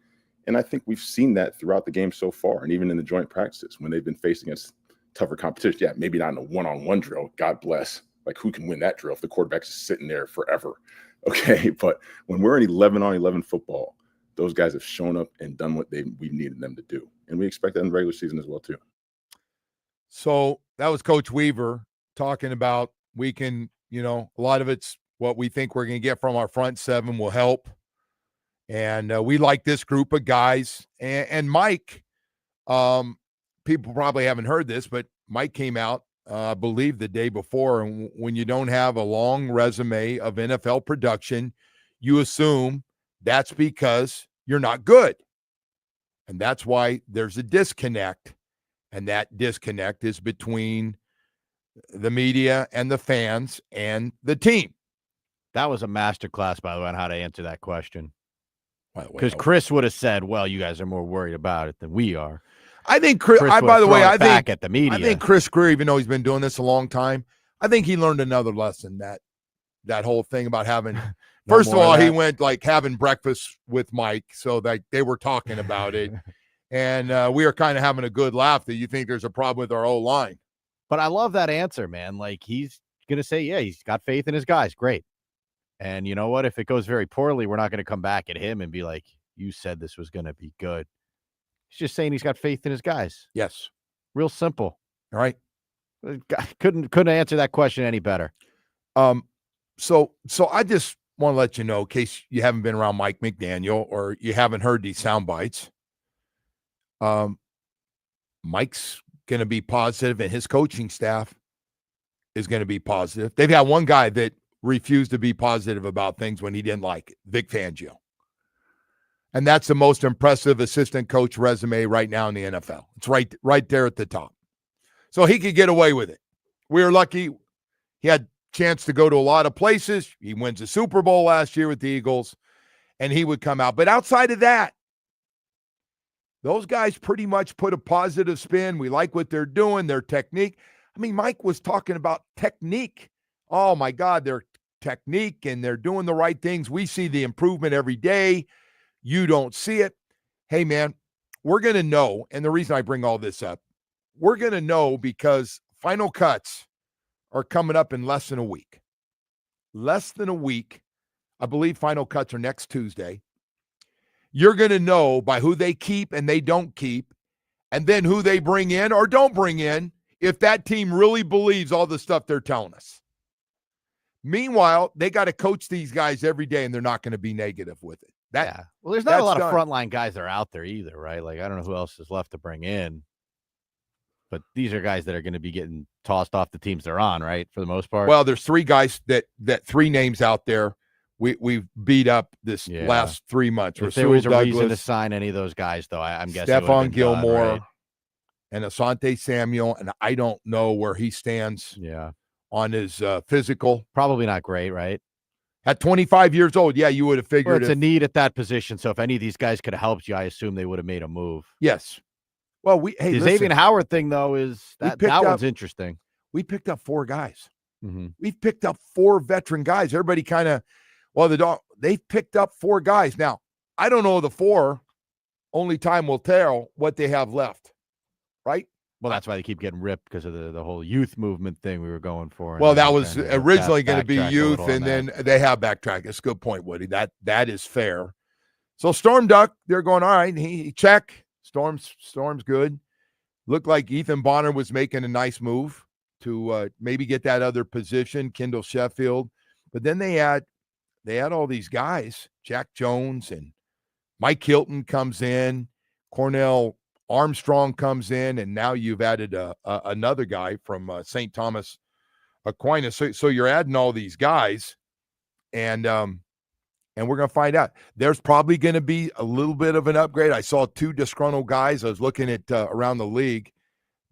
And I think we've seen that throughout the game so far, and even in the joint practices when they've been facing against tougher competition. Yeah, maybe not in a one-on-one drill, God bless. Like, who can win that drill if the quarterback's sitting there forever? Okay, but when we're in 11-on-11 football, those guys have shown up and done what we needed them to do. And we expect that in the regular season as well, too. So that was Coach Weaver talking about we can, a lot of it's what we think we're going to get from our front seven will help. And we like this group of guys. And Mike, people probably haven't heard this, but Mike came out, I believe, the day before. And when you don't have a long resume of NFL production, you assume that's because you're not good. And that's why there's a disconnect. And that disconnect is between the media and the fans and the team. That was a masterclass, by the way, on how to answer that question. Because Chris would have said, well, you guys are more worried about it than we are. I think Chris by the way, I think at the media. I think Chris Greer, even though he's been doing this a long time, I think he learned another lesson, that whole thing about having first of all, he went like having breakfast with Mike, so that they were talking about it. And we are kind of having a good laugh that you think there's a problem with our O-line. But I love that answer, man. Like, he's going to say, yeah, he's got faith in his guys. Great. And you know what? If it goes very poorly, we're not going to come back at him and be like, you said this was going to be good. He's just saying he's got faith in his guys. Yes. Real simple. All right. Couldn't answer that question any better. So I just want to let you know, in case you haven't been around Mike McDaniel or you haven't heard these sound bites, Mike's going to be positive and his coaching staff is going to be positive. They've had one guy that refused to be positive about things when he didn't like it, Vic Fangio. And that's the most impressive assistant coach resume right now in the NFL. It's right there at the top. So he could get away with it. We were lucky. He had a chance to go to a lot of places. He wins the Super Bowl last year with the Eagles, and he would come out. But outside of that, those guys pretty much put a positive spin. We like what they're doing, their technique. I mean, Mike was talking about technique. Oh, my God, their technique, and they're doing the right things. We see the improvement every day. You don't see it. Hey, man, we're going to know, and the reason I bring all this up, we're going to know because final cuts are coming up in less than a week. Less than a week. I believe final cuts are next Tuesday. You're going to know by who they keep and they don't keep, and then who they bring in or don't bring in, if that team really believes all the stuff they're telling us. Meanwhile, they got to coach these guys every day, and they're not going to be negative with it. Well, there's not a lot of frontline guys that are out there either, right? Like, I don't know who else is left to bring in. But these are guys that are going to be getting tossed off the teams they're on, right? For the most part. Well, there's three guys three names out there. we've beat up this last 3 months. If there was a reason to sign any of those guys, though, I'm guessing Stephon Gilmore, done, right? and Asante Samuel, and I don't know where he stands on his physical. Probably not great, right? At 25 years old, you would have figured it's a need at that position. So if any of these guys could have helped you, I assume they would have made a move. Yes. Well, the Xavier Howard thing, though, is that one's interesting. We picked up 4 guys. Mm-hmm. We've picked up 4 veteran guys. Everybody kind of, they've picked up 4 guys. Now, I don't know the 4. Only time will tell what they have left, right? Well, that's why they keep getting ripped because of the whole youth movement thing we were going for. Well, that was originally going to be youth, and then they have backtracked. That's a good point, Woody. That is fair. So Storm Duck, they're going, all right, he check. Storm's good. Looked like Ethan Bonner was making a nice move to maybe get that other position, Kendall Sheffield. But then they had all these guys, Jack Jones and Mike Hilton comes in, Cornell Armstrong comes in, and now you've added another guy from St. Thomas Aquinas. So you're adding all these guys, and we're going to find out. There's probably going to be a little bit of an upgrade. I saw 2 disgruntled guys. I was looking at around the league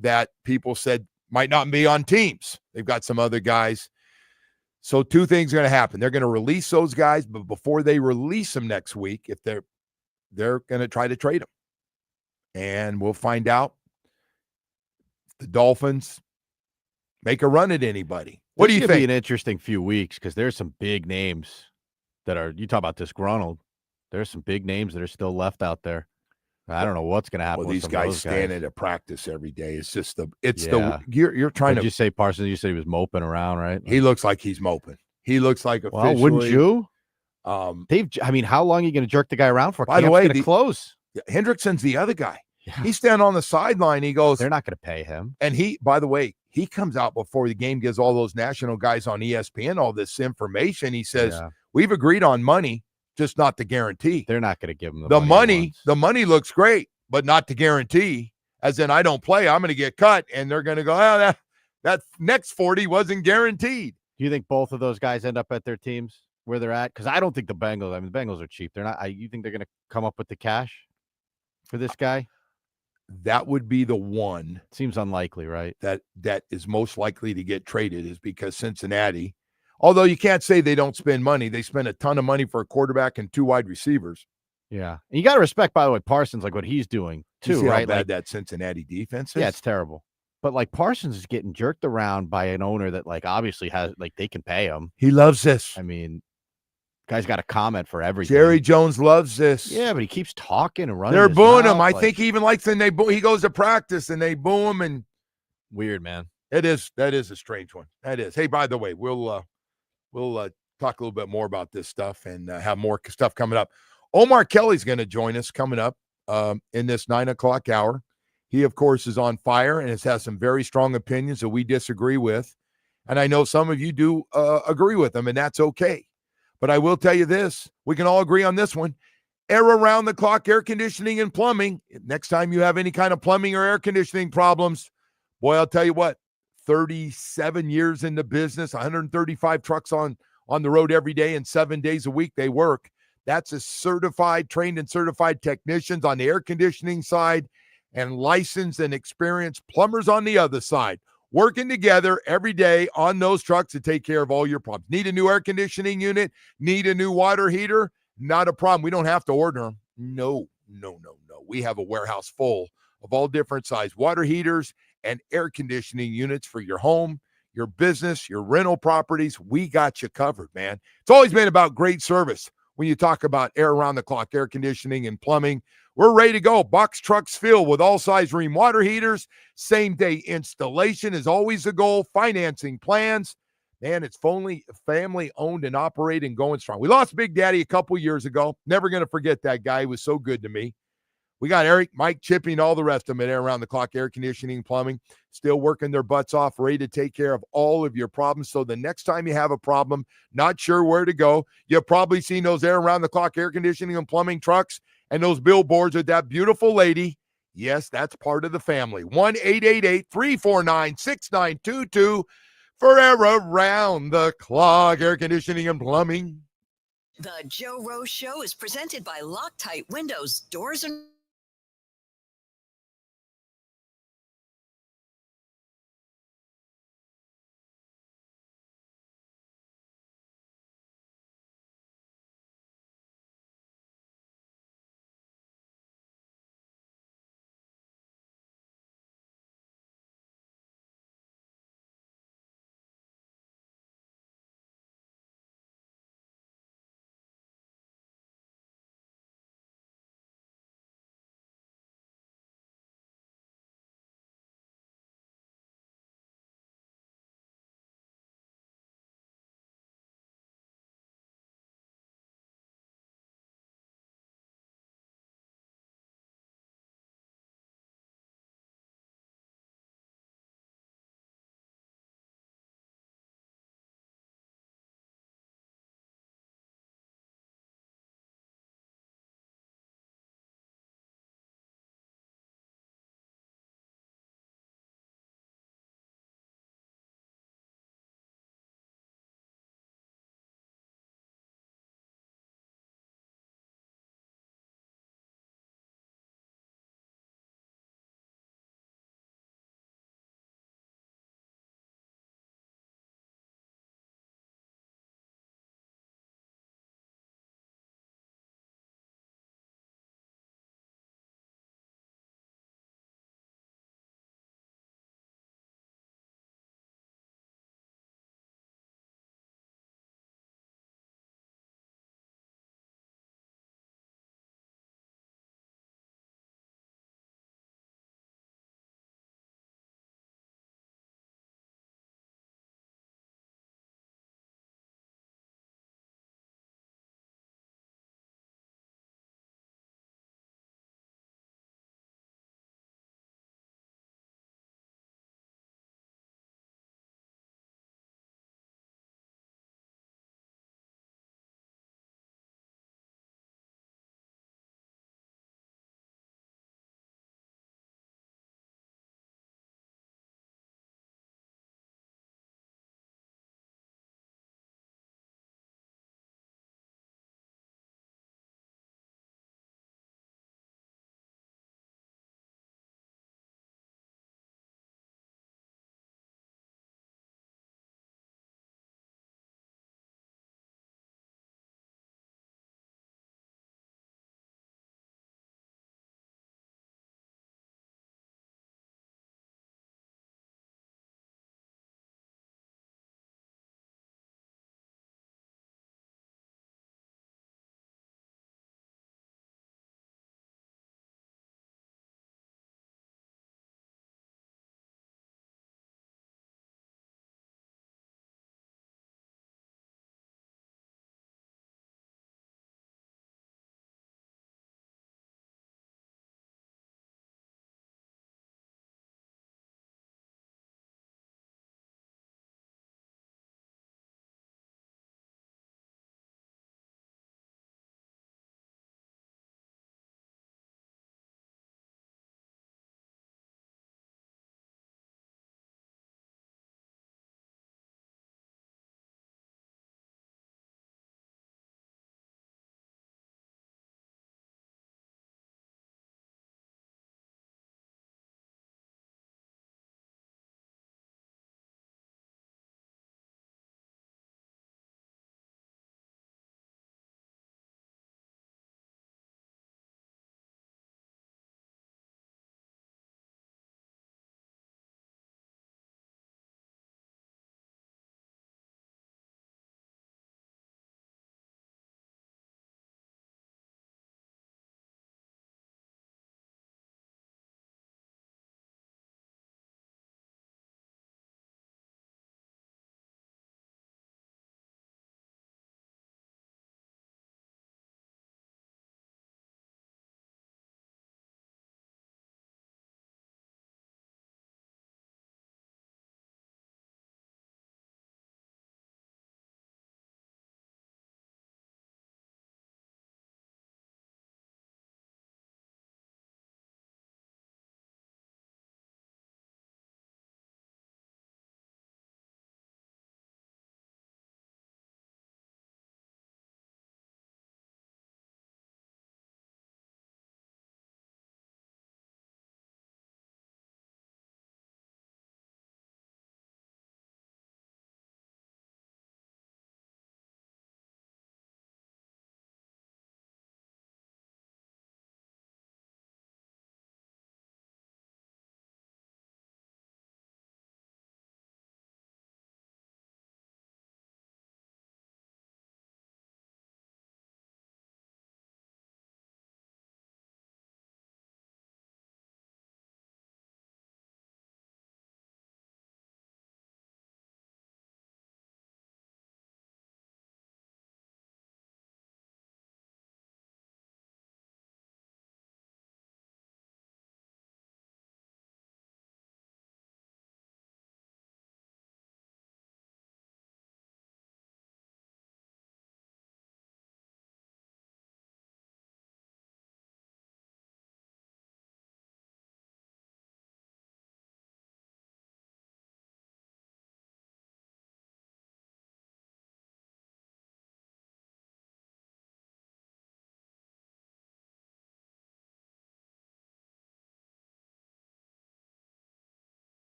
that people said might not be on teams. They've got some other guys. So 2 things are going to happen. They're going to release those guys, but before they release them next week, if they're going to try to trade them. And we'll find out if the Dolphins make a run at anybody. What do you think? It's going to be an interesting few weeks because there's some big names that are, you talk about disgruntled, there's some big names that are still left out there. I don't know what's going to happen. Well, these guys standing at practice every day. It's just you're trying to. Did you say Parsons? You said he was moping around, right? He looks like he's moping. He looks like officially. Well, wouldn't you? How long are you going to jerk the guy around for? By the way, close. Hendrickson's the other guy. Yeah. He's standing on the sideline. He goes, they're not going to pay him. And by the way, he comes out before the game, gives all those national guys on ESPN all this information. He says, we've agreed on money, just not the guarantee. They're not going to give him the money. The money looks great, but not the guarantee. As in, I don't play, I'm going to get cut. And they're going to go, that next 40 wasn't guaranteed. Do you think both of those guys end up at their teams where they're at? Because I don't think the Bengals are cheap. They're not. You think they're going to come up with the cash for this guy? That would be the one. Seems unlikely, right? That is most likely to get traded is because Cincinnati, although you can't say they don't spend money, they spend a ton of money for a quarterback and 2 wide receivers. Yeah. And you got to respect, by the way, Parsons, like what he's doing too, you see right? How bad that Cincinnati defense is? Yeah, it's terrible. But like Parsons is getting jerked around by an owner that like obviously has like they can pay him. He loves this. I mean, guy's got a comment for everything. Jerry Jones loves this. Yeah, but he keeps talking and running. They're booing him. I think he even likes when he goes to practice and they boo him. And weird, man. That is a strange one. That is. Hey, by the way, we'll talk a little bit more about this stuff and have more stuff coming up. Omar Kelly's going to join us coming up in this 9 o'clock hour. He, of course, is on fire and has some very strong opinions that we disagree with. And I know some of you do agree with them, and that's okay. But I will tell you this. We can all agree on this one. Around-the-clock air conditioning and plumbing. Next time you have any kind of plumbing or air conditioning problems, boy, I'll tell you what, 37 years in the business, 135 trucks on the road every day and 7 days a week they work. That's a trained and certified technicians on the air conditioning side and licensed and experienced plumbers on the other side, working together every day on those trucks to take care of all your problems. Need a new air conditioning unit? Need a new water heater? Not a problem. We don't have to order them. No. We have a warehouse full of all different size water heaters and air conditioning units for your home, your business, your rental properties. We got you covered, man. It's always been about great service. When you talk about around-the-clock air conditioning and plumbing, we're ready to go. Box trucks filled with all-size Rheem water heaters. Same-day installation is always the goal. Financing plans. Man, it's family-owned and operated and going strong. We lost Big Daddy a couple years ago. Never going to forget that guy. He was so good to me. We got Eric, Mike, Chippy, and all the rest of them at around-the-clock air conditioning and plumbing. Still working their butts off, ready to take care of all of your problems. So the next time you have a problem, not sure where to go, you've probably seen those around-the-clock air conditioning and plumbing trucks and those billboards with that beautiful lady. Yes, that's part of the family. 1-888-349-6922 for around-the-clock air conditioning and plumbing. The Joe Rose Show is presented by Loctite Windows, Doors, and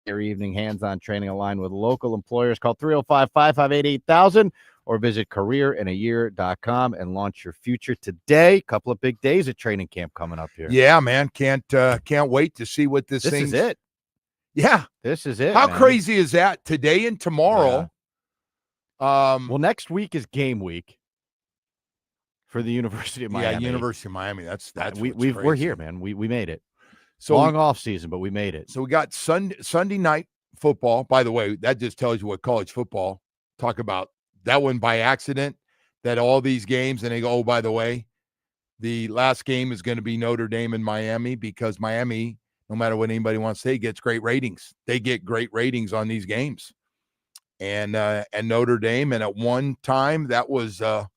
your evening hands-on training aligned with local employers. Call 305-558-8000 or visit careerinayear.com and launch your future today. Couple of big days at training camp coming up here. Yeah, man. Can't wait to see what this is it. Yeah. This is it. How man. crazy is that? Today and tomorrow. Yeah. Well, next week is game week for the University of Miami. Yeah, University of Miami. That's we're here, man. We made it. So long off season, but we made it. So we got Sunday night football. By the way, that just tells you what college football talk about. That one by accident, that all these games, and they go, oh, by the way, the last game is going to be Notre Dame and Miami, because Miami, no matter what anybody wants to say, gets great ratings. They get great ratings on these games. And Notre Dame, and at one time that was a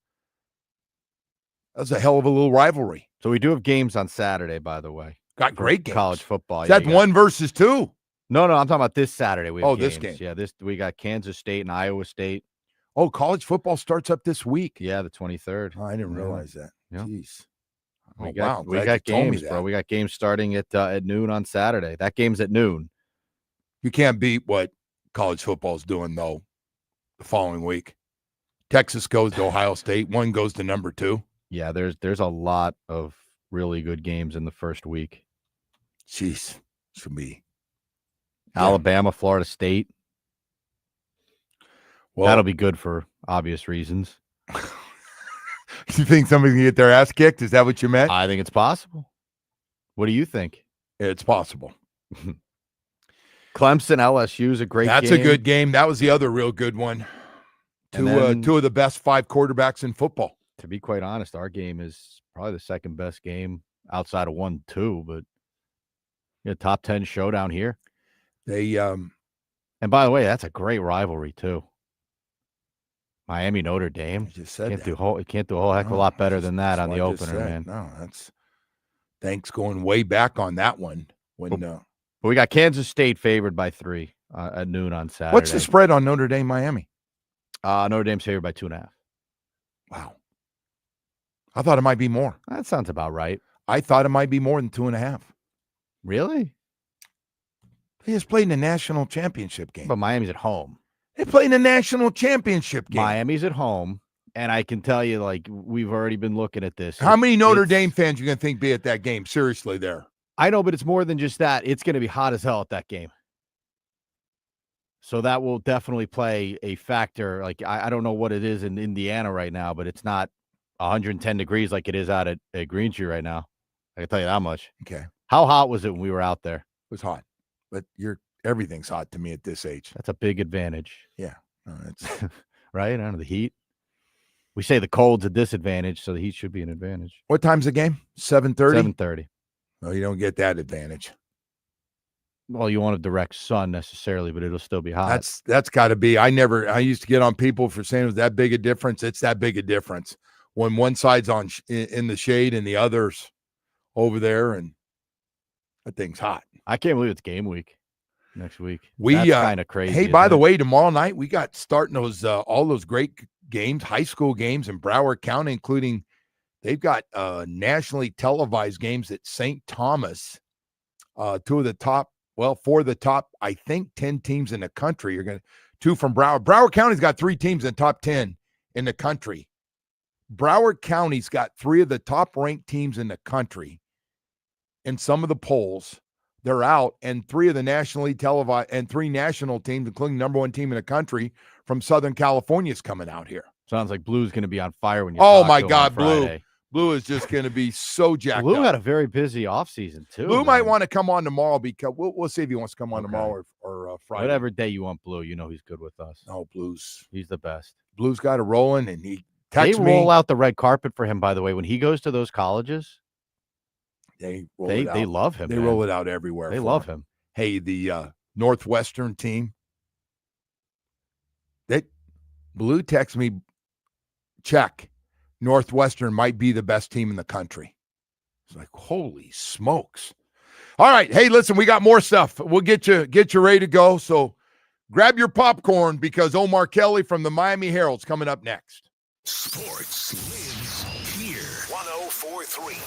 hell of a little rivalry. So we do have games on Saturday, by the way. Got great games. College football. That's 1 versus 2. No, I'm talking about this Saturday. We have this games. game. Yeah, we got Kansas State and Iowa State. Oh, college football starts up this week. Yeah, the 23rd. Oh, I didn't realize that. Yeah. Jeez. We got games, bro. We got games starting at noon on Saturday. That game's at noon. You can't beat what college football is doing, though, the following week. Texas goes to Ohio State. One goes to number 2. Yeah, there's a lot of really good games in the first week. Jeez. Should be. Alabama, Florida State. Well, that'll be good for obvious reasons. You think somebody can get their ass kicked? Is that what you meant? I think it's possible. What do you think? It's possible. Clemson, LSU is a great game. That's a good game. That was the other real good one. Two of the best 5 quarterbacks in football. To be quite honest, our game is probably the second best game outside of 1-2, but top 10 showdown here. They and by the way, that's a great rivalry too. Miami Notre Dame. I just said can't do a whole heck of a lot better than that on the opener, man. No, thanks going way back on that one. But we got Kansas State favored by 3 at noon on Saturday. What's the spread on Notre Dame Miami? Notre Dame's favored by 2.5. Wow. I thought it might be more. That sounds about right. I thought it might be more than 2.5. Really? They just played in a national championship game. But Miami's at home. They played in a national championship game. Miami's at home, and I can tell you, like, we've already been looking at this. How many Notre Dame fans you going to think be at that game? Seriously, there. I know, but it's more than just that. It's going to be hot as hell at that game. So that will definitely play a factor. Like, I don't know what it is in Indiana right now, but it's not 110 degrees like it is out at Green Tree right now. I can tell you that much. Okay. How hot was it when we were out there? It was hot. But everything's hot to me at this age. That's a big advantage. Yeah. No, that's right under the heat. We say the cold's a disadvantage, so the heat should be an advantage. What time's the game? 7:30? 7:30. No, you don't get that advantage. Well, you want a direct sun necessarily, but it'll still be hot. That's got to be. I used to get on people for saying it was that big a difference. It's that big a difference when one side's in the shade and the other's over there, and that thing's hot. I can't believe it's game week next week. That's kind of crazy. Hey, by the way, tomorrow night we got starting those all those great games, high school games in Broward County, including they've got nationally televised games at St. Thomas. 4 of the top, I think 10 teams in the country are going to 2 from Broward. Broward County's got 3 teams in the top 10 in the country. Broward County's got 3 of the top ranked teams in the country. In some of the polls, they're out, and 3 of the nationally televised and 3 national teams, including number 1 team in the country from Southern California, is coming out here. Sounds like Blue's going to be on fire when you. Oh my God, Blue is just going to be so jacked Blue up. had a very busy offseason too. Blue might want to come on tomorrow because we'll see if he wants to come on tomorrow or Friday. Whatever day you want Blue, you know he's good with us. No, He's the best. Blue's got it rolling, and he texts me. They roll out the red carpet for him, by the way. When he goes to those colleges, they love him. They roll it out everywhere. They love him. Hey, the Northwestern team, Blue texts me, check. Northwestern might be the best team in the country. It's like, holy smokes. All right. Hey, listen, we got more stuff. We'll get you ready to go. So grab your popcorn because Omar Kelly from the Miami Herald's coming up next. Sports lives here. 104.3